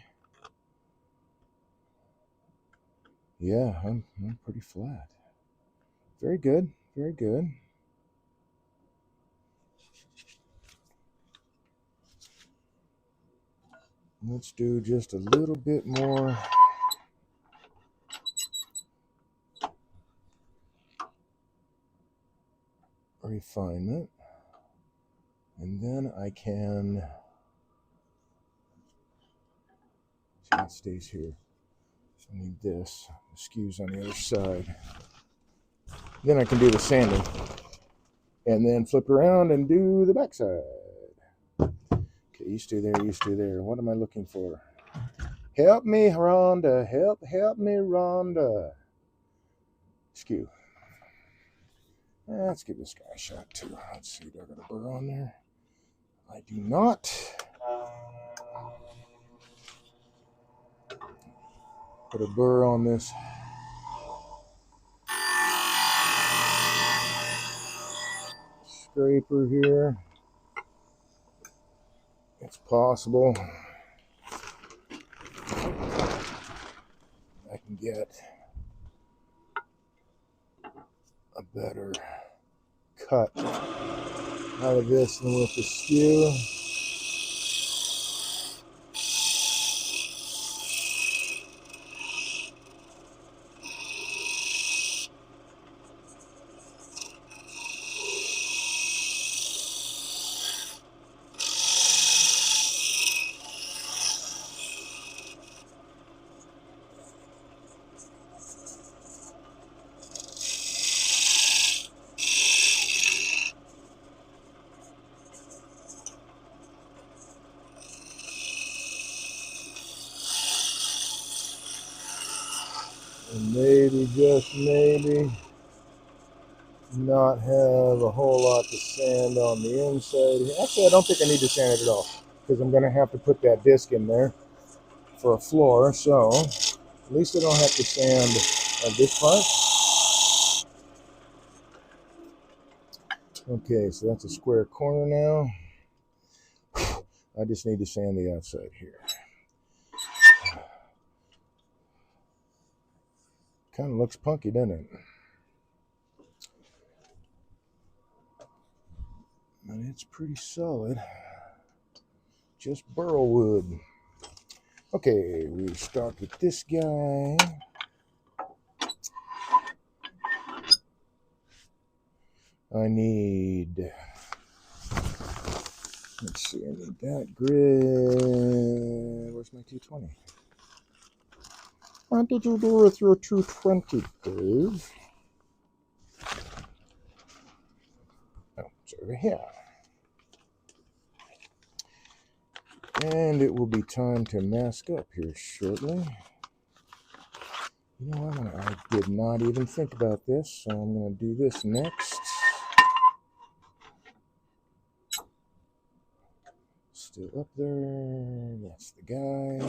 yeah, I'm pretty flat. Very good. Very good. Let's do just a little bit more refinement. And then I can, see, it stays here. So I need this. The skews on the other side. Then I can do the sanding. And then flip around and do the back side. Okay, you stay there, you stay there. What am I looking for? Help me, Rhonda. Help me, Rhonda. Skew. Let's give this guy a shot too. Let's see, do I got a burr on there? I do not. Put a burr on this scraper here. It's possible. can get a better cut out of this than with the skew. And maybe, just maybe, not have a whole lot to sand on the inside. Actually, I don't think I need to sand it at all, because I'm going to have to put that disc in there for a floor, so at least I don't have to sand this part. Okay, so that's a square corner now. I just need to sand the outside here. Kind of looks punky, doesn't it? But it's pretty solid. Just burl wood. Okay, we start with this guy. I need, let's see, I need that grid. Where's my 220? What did you do with your 220, Dave? Oh, it's over here. And it will be time to mask up here shortly. You know what? I did not even think about this, so I'm going to do this next. Still up there. That's the guy.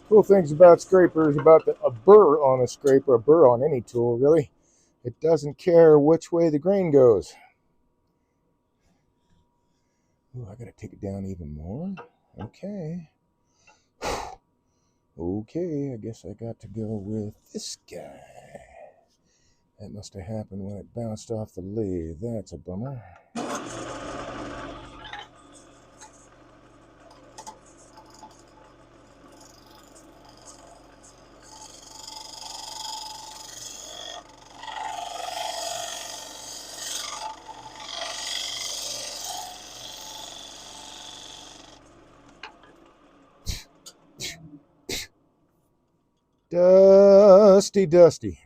Cool things about scrapers, about a burr on a scraper, a burr on any tool, really. It doesn't care which way the grain goes. Ooh, I gotta take it down even more. Okay. Okay, I guess I got to go with this guy. That must have happened when it bounced off the lathe. That's a bummer. Dusty.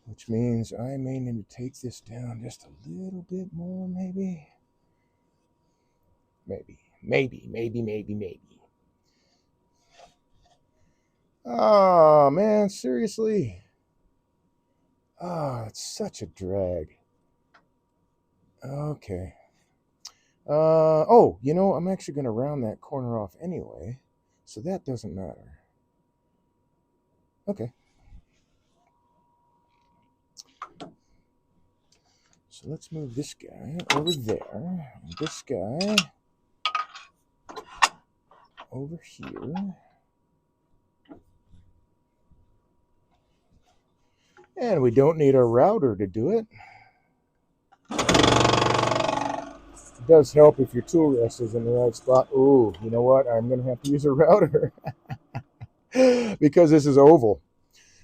Which means I may need to take this down just a little bit more, maybe. Maybe. Oh, man, seriously? Oh, it's such a drag. Okay. Oh, you know, I'm actually going to round that corner off anyway, so that doesn't matter. Okay. So let's move this guy over there, and this guy over here. And we don't need a router to do it. It does help if your tool rest is in the right spot. Ooh, you know what? I'm going to have to use a router because this is oval.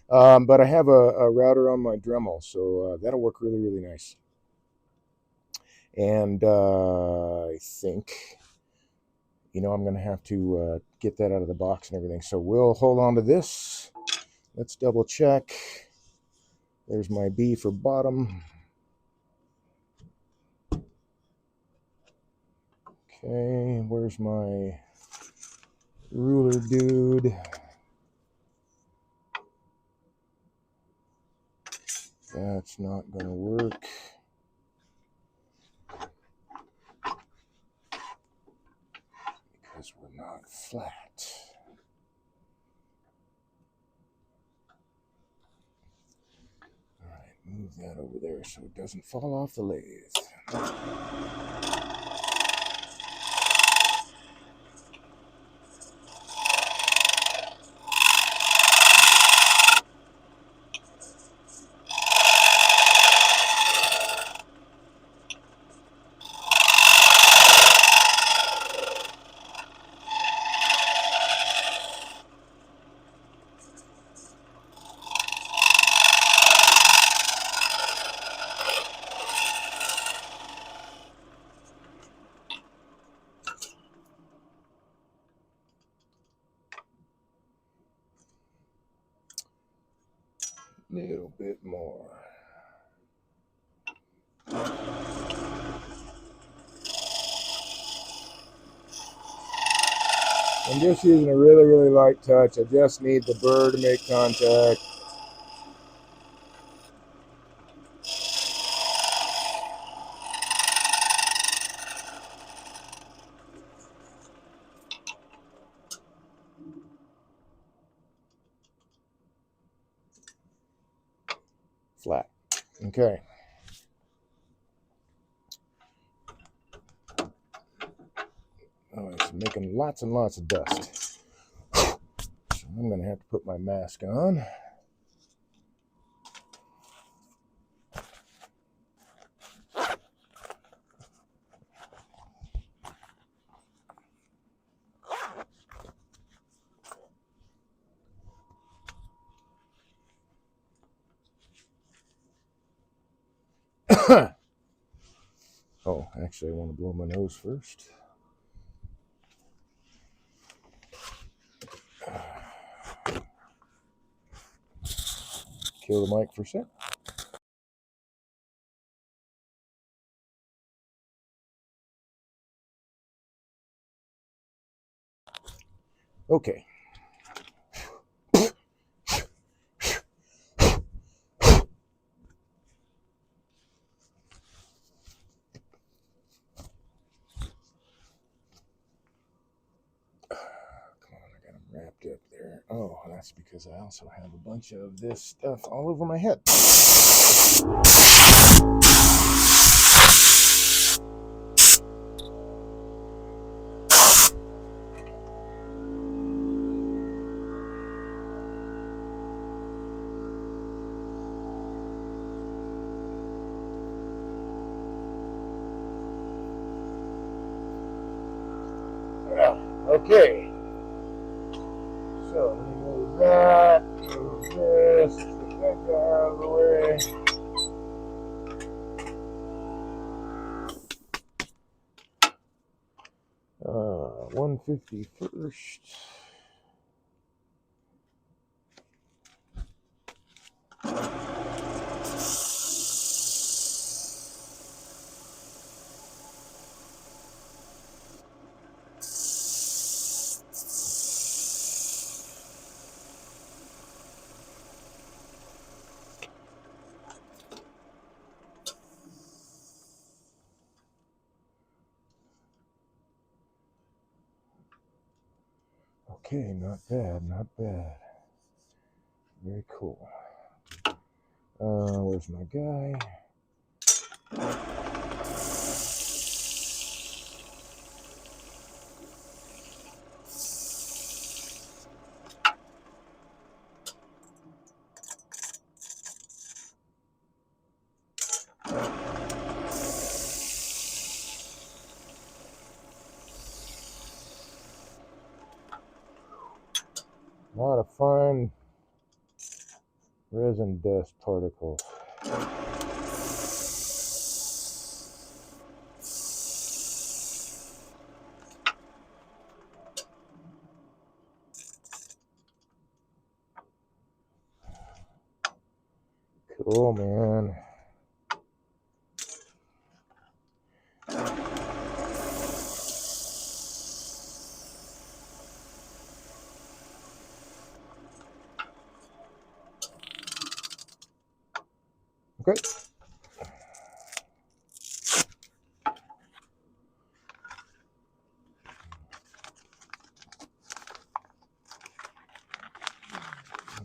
But I have a router on my Dremel, so that'll work really, really nice. And I think, you know, I'm going to have to get that out of the box and everything. So we'll hold on to this. Let's double check. There's my B for bottom. Okay, where's my ruler dude? That's not going to work. flat. All right, move that over there so it doesn't fall off the lathe. Little bit more. I'm just using a really, really light touch. I just need the burr to make contact. Flat. Okay. Oh, it's making lots and lots of dust. So I'm going to have to put my mask on. Oh, actually, I want to blow my nose first. Kill the mic for a sec. Okay. Wrapped up there. Oh, that's because I also have a bunch of this stuff all over my head. Okay. So, let me move that, move this, get that guy out of the way. Uh, 151st. Okay, not bad, not bad. Very cool. Where's my guy? A lot of fine resin dust particles. Cool, man. Okay.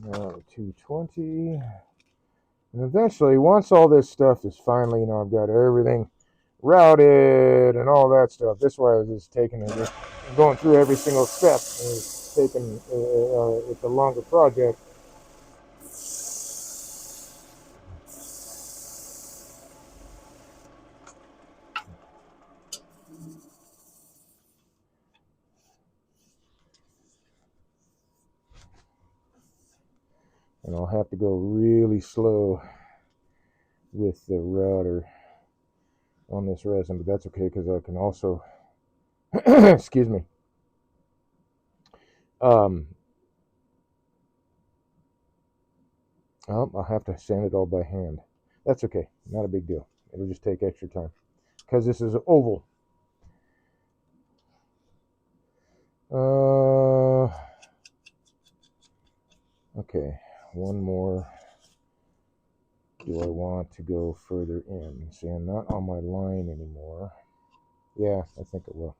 Now the 220. And eventually, once all this stuff is finally, I've got everything routed and all that stuff. This is why I was just going through every single step. It's taking, it's a longer project. And I'll have to go really slow with the router on this resin, but that's okay because I can also, excuse me, I'll have to sand it all by hand. That's okay, not a big deal. It'll just take extra time because this is an oval. Okay, one more. Do I want to go further in? See, I'm not on my line anymore. Yeah, I think it will.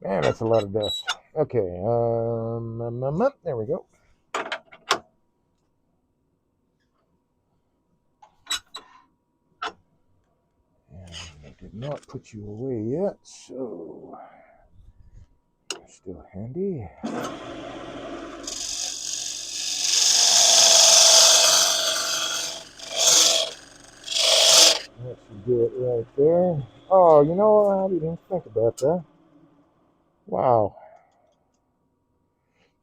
Man, that's a lot of dust. Okay, there we go. And I did not put you away yet, so you're still handy. That should do it right there. Oh, you know what? I didn't think about that. Wow.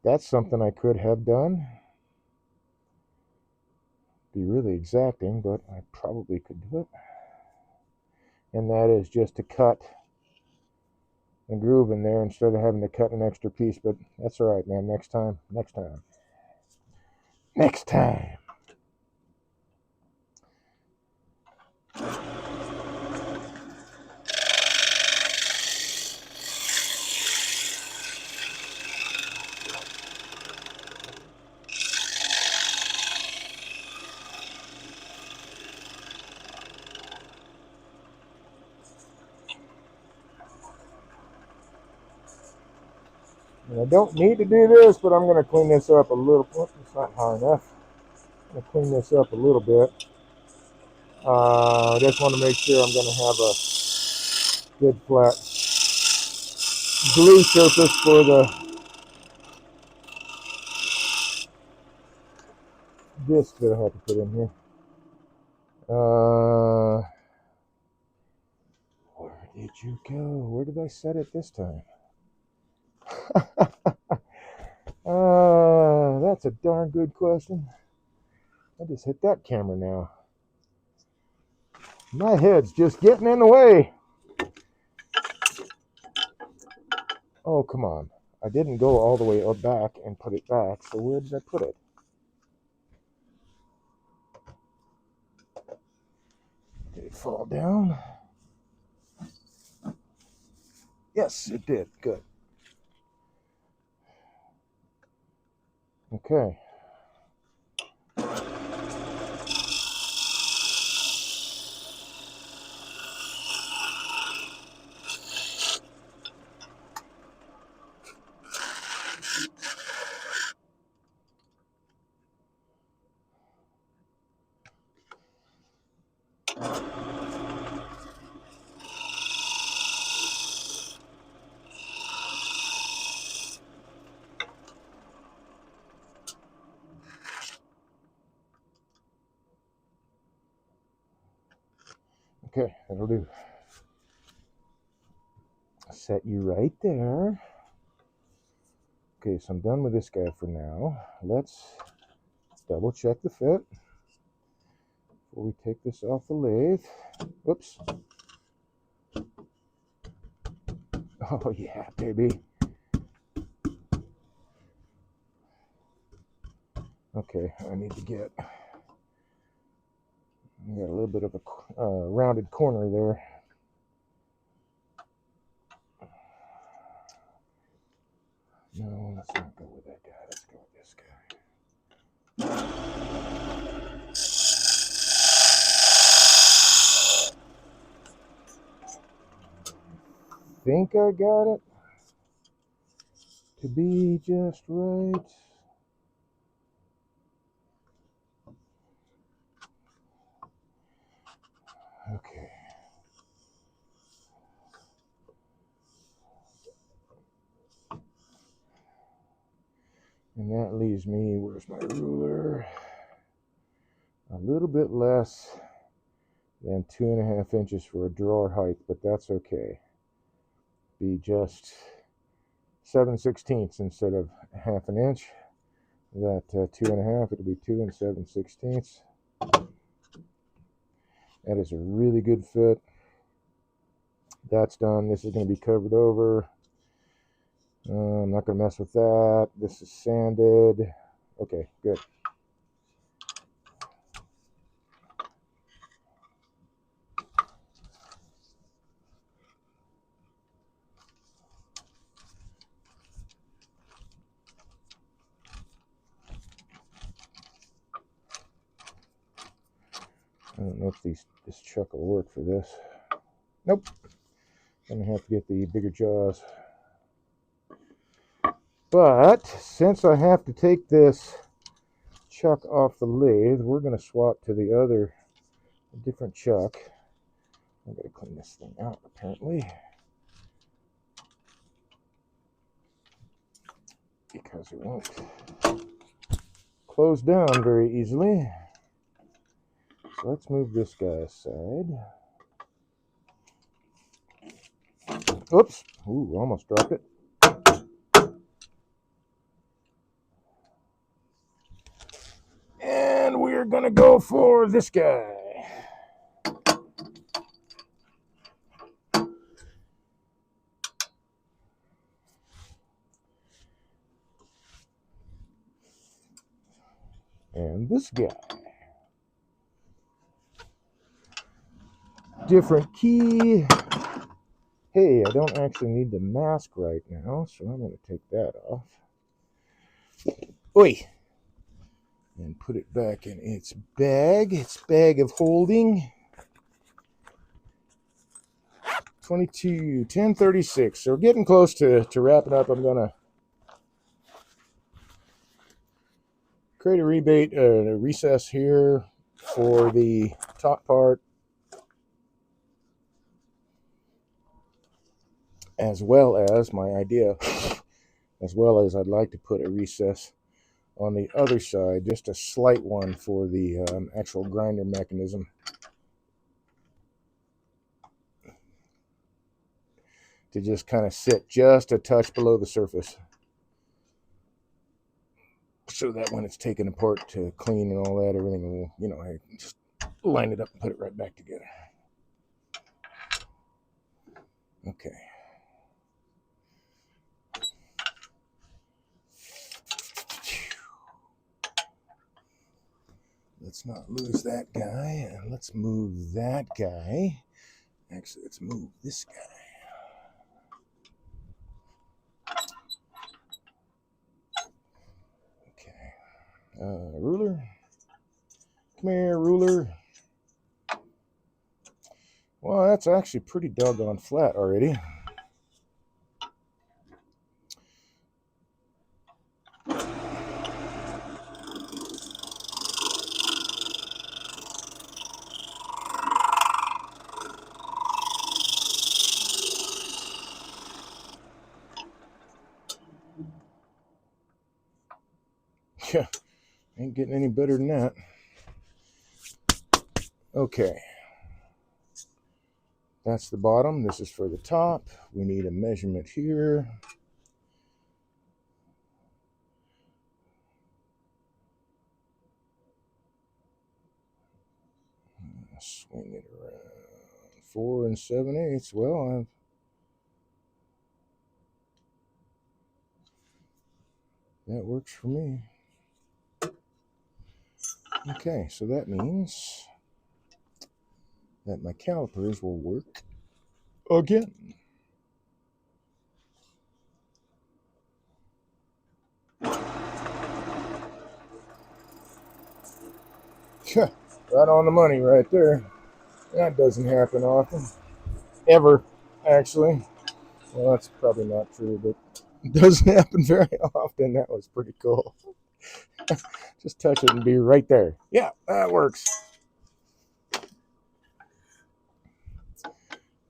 That's something I could have done. Be really exacting, but I probably could do it. And that is just to cut a groove in there instead of having to cut an extra piece. But that's all right, man. Next time. And I don't need to do this, but I'm going to clean this up a little. It's not high enough. I'm going to clean this up a little bit. I just want to make sure I'm going to have a good flat glue surface for the disc that I have to put in here. Where did you go? Where did I set it this time? That's a darn good question. I just hit that camera now. My head's just getting in the way. Oh, come on. I didn't go all the way up back and put it back, so where did I put it? Did it fall down? Yes, it did. Good. Okay. Okay, that'll do. Set you right there. Okay, so I'm done with this guy for now. Let's double check the fit before we take this off the lathe. Whoops. Oh yeah, baby. Okay, I need to get, I got a little bit of a rounded corner there. No, let's not go with that guy. Let's go with this guy. think I got it to be just right. Okay. And that leaves me, where's my ruler? A little bit less than 2.5 inches for a drawer height, but that's okay. Be just 7/16 instead of 1/2 inch. That 2.5, it'll be 2 7/16. That is a really good fit. That's done. This is going to be covered over. I'm not going to mess with that. This is sanded. Okay, good. I don't know if this chuck will work for this. Nope. Gonna have to get the bigger jaws. But since I have to take this chuck off the lathe, we're gonna swap to the other different chuck. I gotta clean this thing out apparently, because it won't close down very easily. So let's move this guy aside. Oops. Ooh, almost dropped it. And we're gonna go for this guy. And this guy. Different key. Hey, I don't actually need the mask right now, so I'm going to take that off. Oi! And put it back in its bag of holding. 10:36. So we're getting close to wrapping up. I'm going to create a recess here for the top part, as well as my idea, as well as I'd like to put a recess on the other side, just a slight one for the actual grinder mechanism. To just kind of sit just a touch below the surface, so that when it's taken apart to clean and all that, everything will, I just line it up and put it right back together. Okay. Let's not lose that guy, and let's move that guy. Actually, let's move this guy. Okay. Ruler. Come here, ruler. Well, that's actually pretty doggone flat already. Yeah, ain't getting any better than that. Okay. That's the bottom. This is for the top. We need a measurement here. Swing it around 4 7/8. Well, that works for me. Okay, so that means that my calipers will work again. Right on the money right there. That doesn't happen often. Ever, actually. Well, that's probably not true, but it doesn't happen very often. That was pretty cool. Just touch it and be right there. Yeah, that works.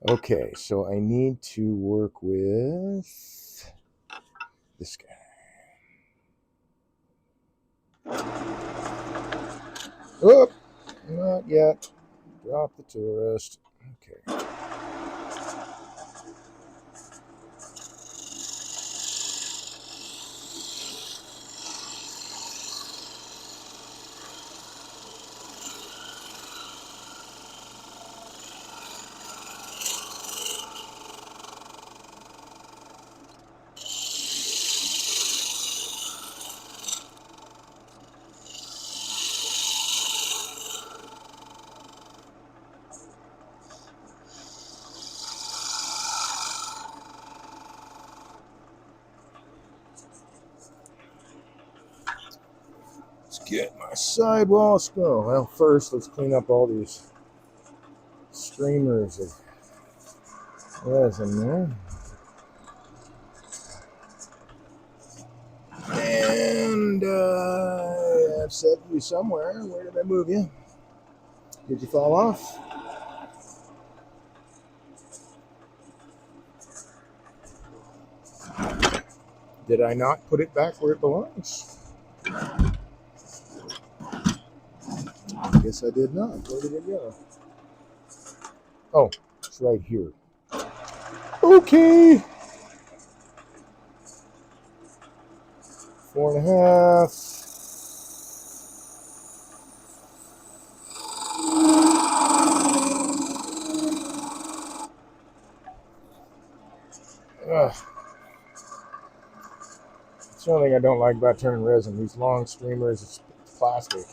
Okay, so I need to work with this guy. Oh, not yet. Drop the tourist. Okay. Let's get my sidewall scroll. Well, first, let's clean up all these streamers of resin there. And I've set you somewhere. Where did I move you? Did you fall off? Did I not put it back where it belongs? I guess I did not. Where did it go? Oh, it's right here. Okay. 4.5. Ugh. It's the only thing I don't like about turning resin. These long streamers, it's plastic.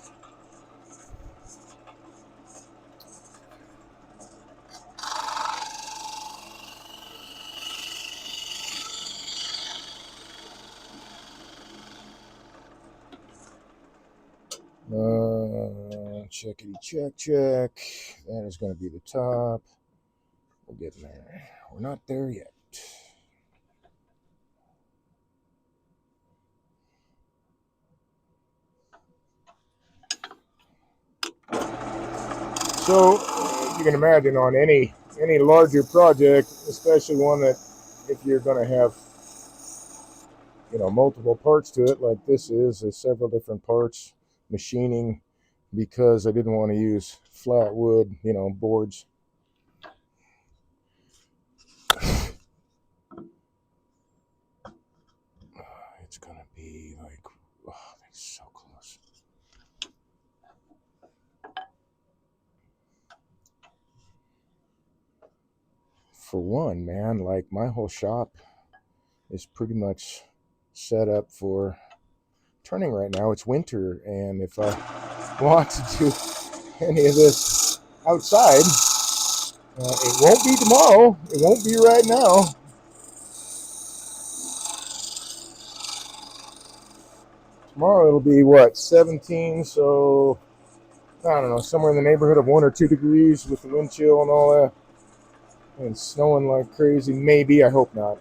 Checkity check. That is going to be the top. We're getting there. We're not there yet. So you can imagine on any larger project, especially one that if you're going to have multiple parts to it, like this is, there's several different parts, machining, because I didn't want to use flat wood, boards. It's going to be like, oh, that's so close. For one, man, like my whole shop is pretty much set up for turning right now. It's winter, and if I want to do any of this outside, it won't be tomorrow. It won't be right now. Tomorrow it'll be what, 17, so I don't know, somewhere in the neighborhood of 1 or 2 degrees with the wind chill and all that, and snowing like crazy. Maybe. I hope not.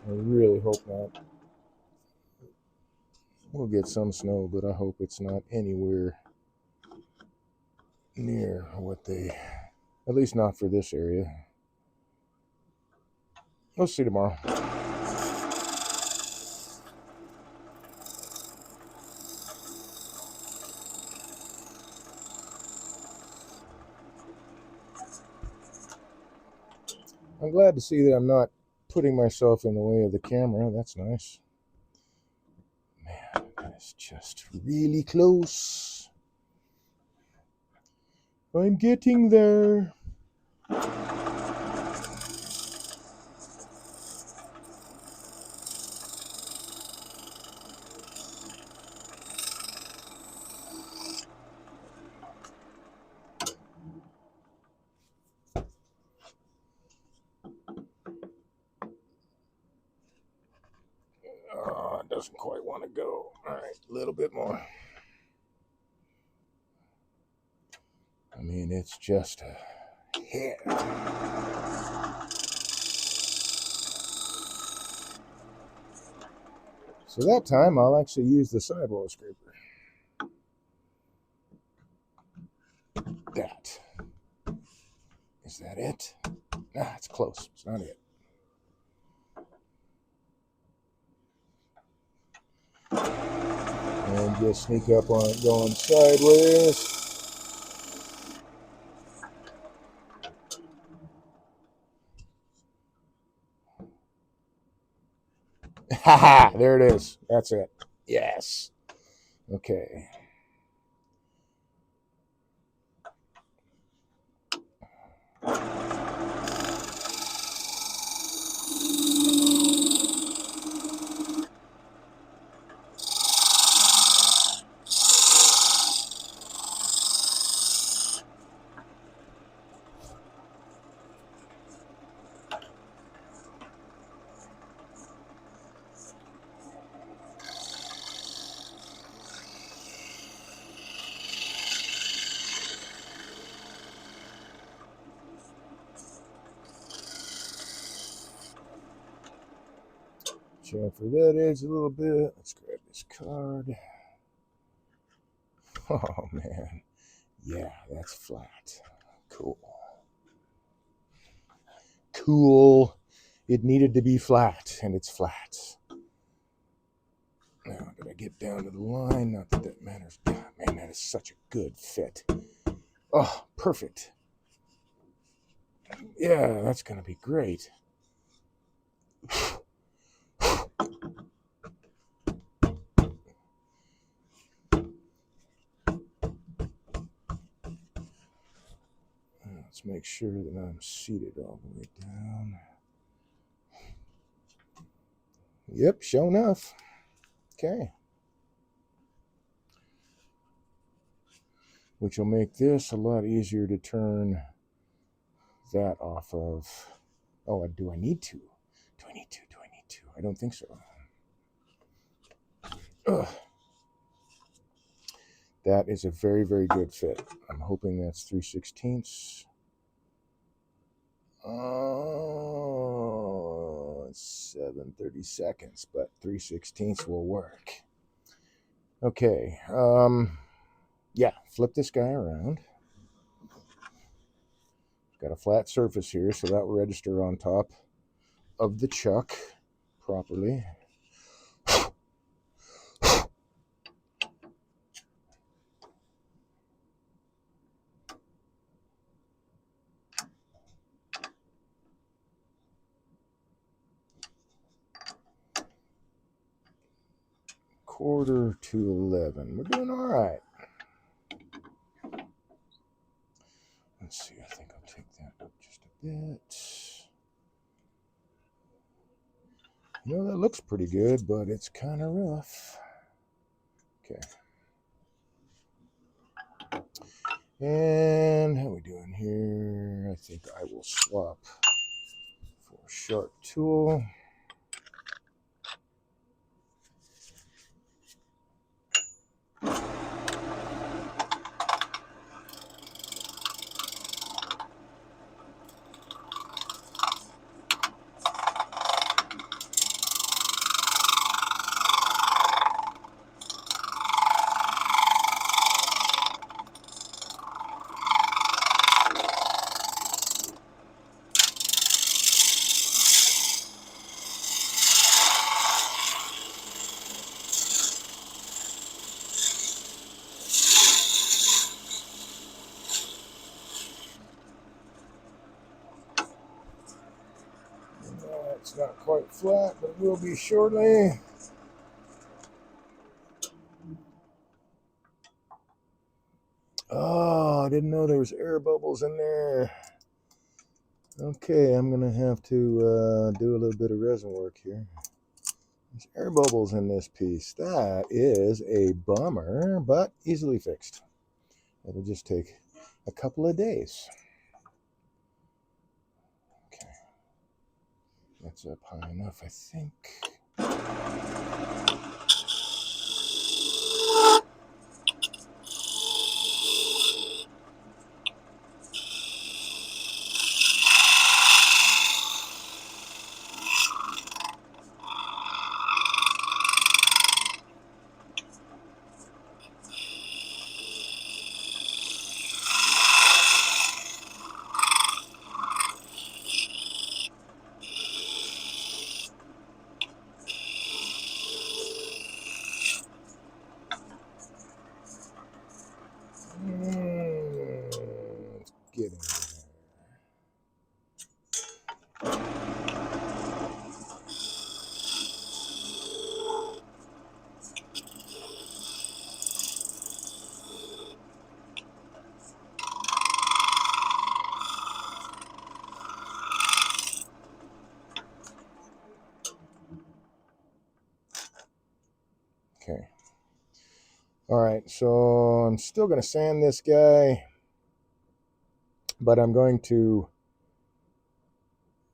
I really hope not. We'll get some snow, but I hope it's not anywhere near what they, at least not for this area. We'll see tomorrow. I'm glad to see that I'm not putting myself in the way of the camera. That's nice. Man, that's just really close. I'm getting there. Oh, it doesn't quite want to go. All right, a little bit more. I mean, it's just a hair. So that time I'll actually use the sidewall scraper. That. Is that it? Nah, it's close. It's not it. And just sneak up on it going sideways. Haha, there it is. That's it. Yes. Okay. Chamfer that edge a little bit. Let's grab this card. Oh man. Yeah, that's flat. Cool. Cool. It needed to be flat, and it's flat. Now, did I get down to the line? Not that that matters. God, man, that is such a good fit. Oh, perfect. Yeah, that's going to be great. Let's make sure that I'm seated all the way down. Yep, sure enough. Okay. Which will make this a lot easier to turn that off of. Oh, do I need to? Do I need to? Do I need to? I don't think so. Ugh. That is a very, very good fit. I'm hoping that's 3/16. Oh, 7:30 seconds, but 3/16 will work. Okay. Yeah, flip this guy around. Got a flat surface here, so that will register on top of the chuck properly. Quarter to 11. We're doing all right. Let's see. I think I'll take that up just a bit. You know, that looks pretty good, but it's kind of rough. Okay. And how are we doing here? I think I will swap for a sharp tool. It's not quite flat, but it will be shortly. Oh, I didn't know there was air bubbles in there. Okay, I'm going to have to do a little bit of resin work here. There's air bubbles in this piece. That is a bummer, but easily fixed. It'll just take a couple of days. Okay. That's up high enough, I think. getting there. Okay. All right, so I'm still going to sand this guy, but I'm going to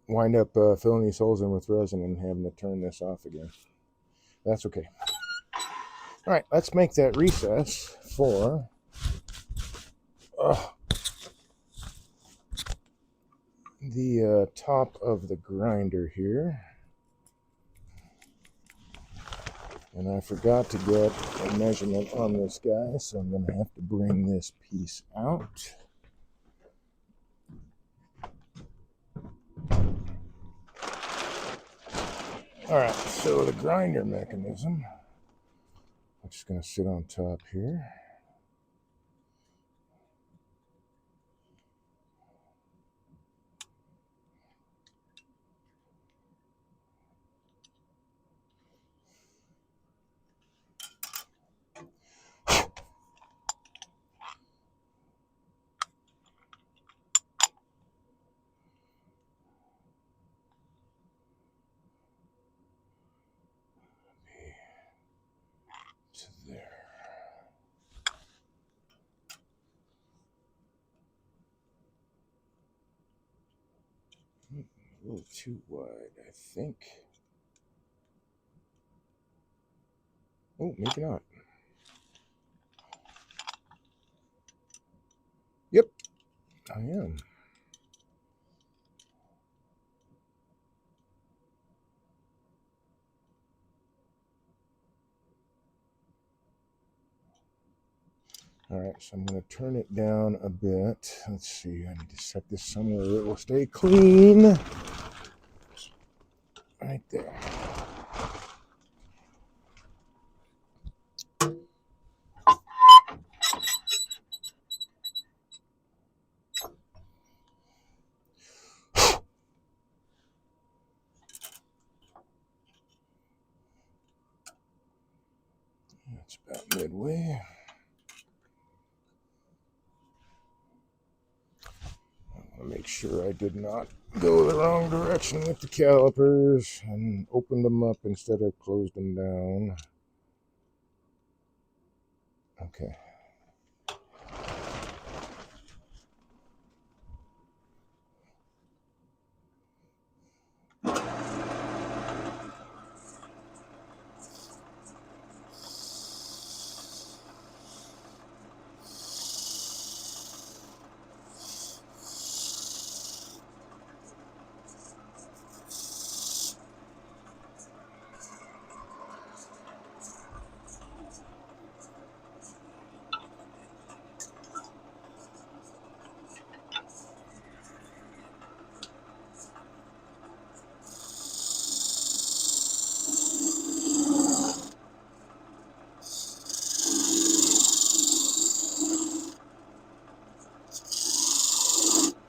wind up filling these holes in with resin and having to turn this off again. That's okay. All right, let's make that recess for the top of the grinder here. And I forgot to get a measurement on this guy, so I'm going to have to bring this piece out. All right, so the grinder mechanism, I'm just going to sit on top here. To there. A little too wide, I think. Oh, maybe not. Yep, I am. All right, so I'm going to turn it down a bit. Let's see, I need to set this somewhere that will stay clean. Right there. That's about midway. I want to make sure I did not go the wrong direction with the calipers and opened them up instead of closed them down. Okay.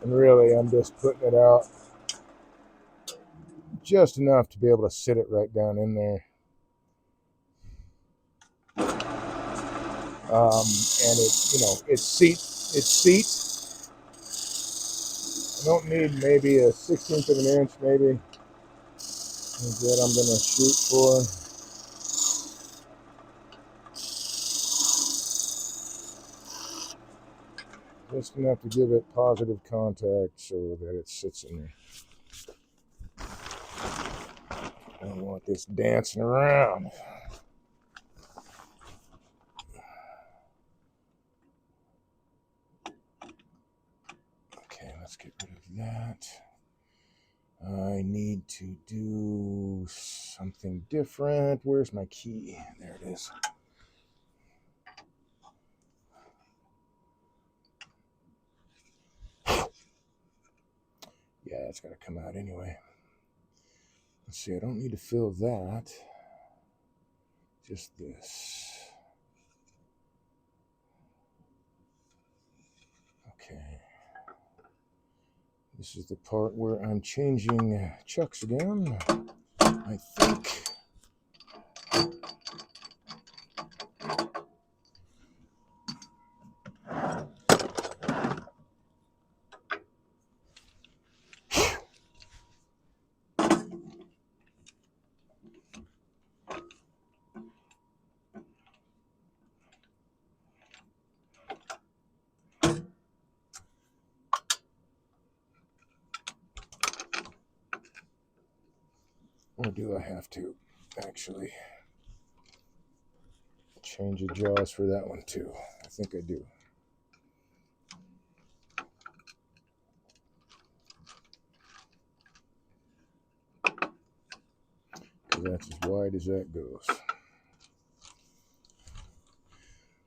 And really, I'm just putting it out just enough to be able to sit it right down in there. And it's seat. I don't need maybe a 16th of an inch, maybe. Is what I'm going to shoot for. Just enough to give it positive contact so that it sits in there. I don't want this dancing around. Okay, let's get rid of that. I need to do something different. Where's my key? There it is. Yeah, it's got to come out anyway. Let's see, I don't need to fill that. Just this. Okay. This is the part where I'm changing chucks again, I think. Or do I have to actually change the jaws for that one too? I think I do. Because that's as wide as that goes.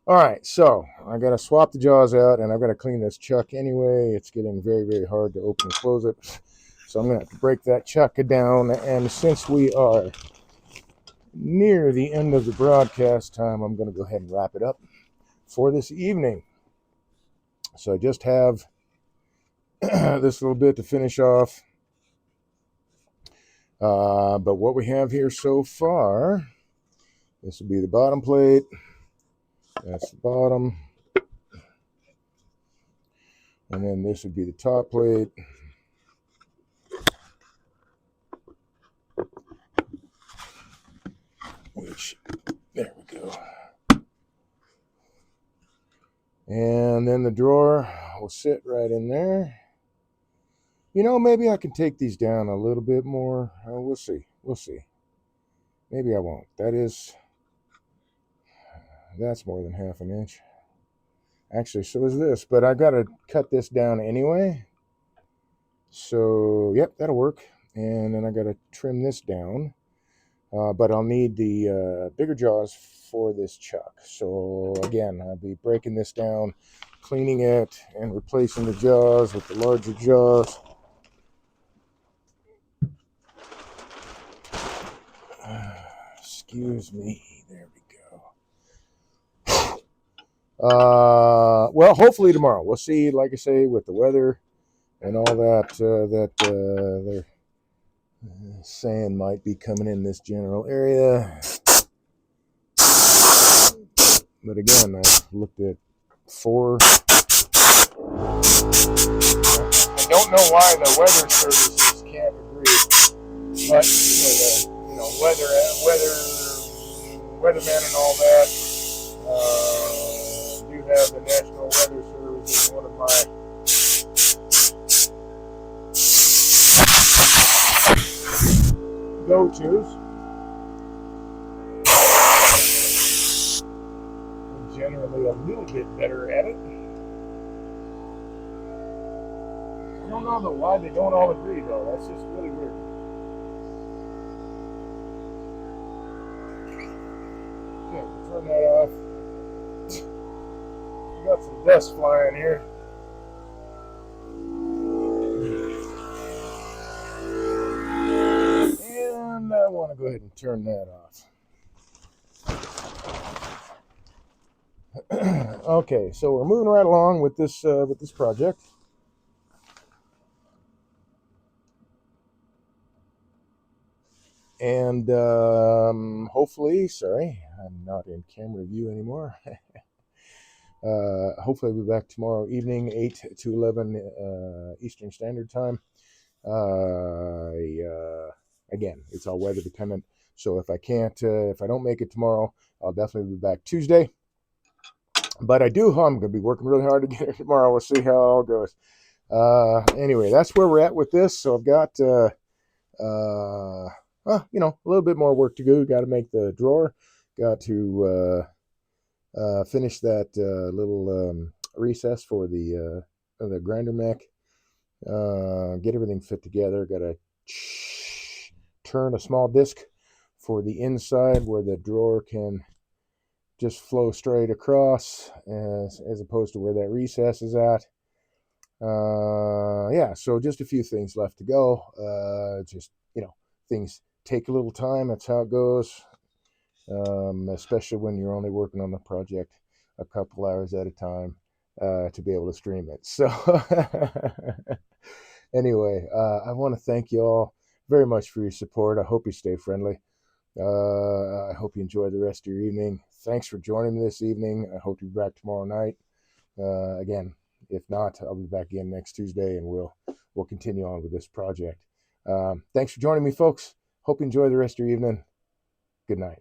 All right, so I got to swap the jaws out, and I've got to clean this chuck anyway. It's getting very, very hard to open and close it. So I'm going to have to break that chuck down. And since we are near the end of the broadcast time, I'm going to go ahead and wrap it up for this evening. So I just have this little bit to finish off. But what we have here so far, this will be the bottom plate. That's the bottom. And then this would be the top plate. Which, there we go. And then the drawer will sit right in there. You know, maybe I can take these down a little bit more. We'll see. We'll see. Maybe I won't. That's more than half an inch. Actually, so is this. But I got to cut this down anyway. So, yep, that'll work. And then I got to trim this down. But I'll need the bigger jaws for this chuck. So again, I'll be breaking this down, cleaning it, and replacing the jaws with the larger jaws. Excuse me. There we go. Well, hopefully tomorrow. We'll see, like I say, with the weather and all that, they're saying might be coming in this general area. But again, I've looked at 4. I don't know why the weather services can't agree, but weathermen and all that do have the National Weather Service as one of my go-tos. I'm generally a little bit better at it. I don't know why they don't all agree, though. That's just really weird. Okay, turn that off. We got some dust flying here. And I want to go ahead and turn that off. Okay, so we're moving right along with this project. And hopefully, sorry, I'm not in camera view anymore. Hopefully I'll be back tomorrow evening, 8 to 11 Eastern Standard Time. Again, it's all weather dependent. So if I don't make it tomorrow, I'll definitely be back Tuesday. But I'm going to be working really hard to get it tomorrow. We'll see how it all goes. Anyway, that's where we're at with this. So I've got, a little bit more work to do. Got to make the drawer. Got to finish that little recess for the grinder mech. Get everything fit together. Got to turn a small disc for the inside where the drawer can just flow straight across as opposed to where that recess is at. So just a few things left to go. Things take a little time. That's how it goes. Especially when you're only working on the project a couple hours at a time to be able to stream it. So Anyway, I want to thank you all very much for your support. I hope you stay friendly. I hope you enjoy the rest of your evening. Thanks for joining me this evening. I hope you're back tomorrow night. Again, if not, I'll be back again next Tuesday, and we'll continue on with this project. Thanks for joining me, folks. Hope you enjoy the rest of your evening. Good night.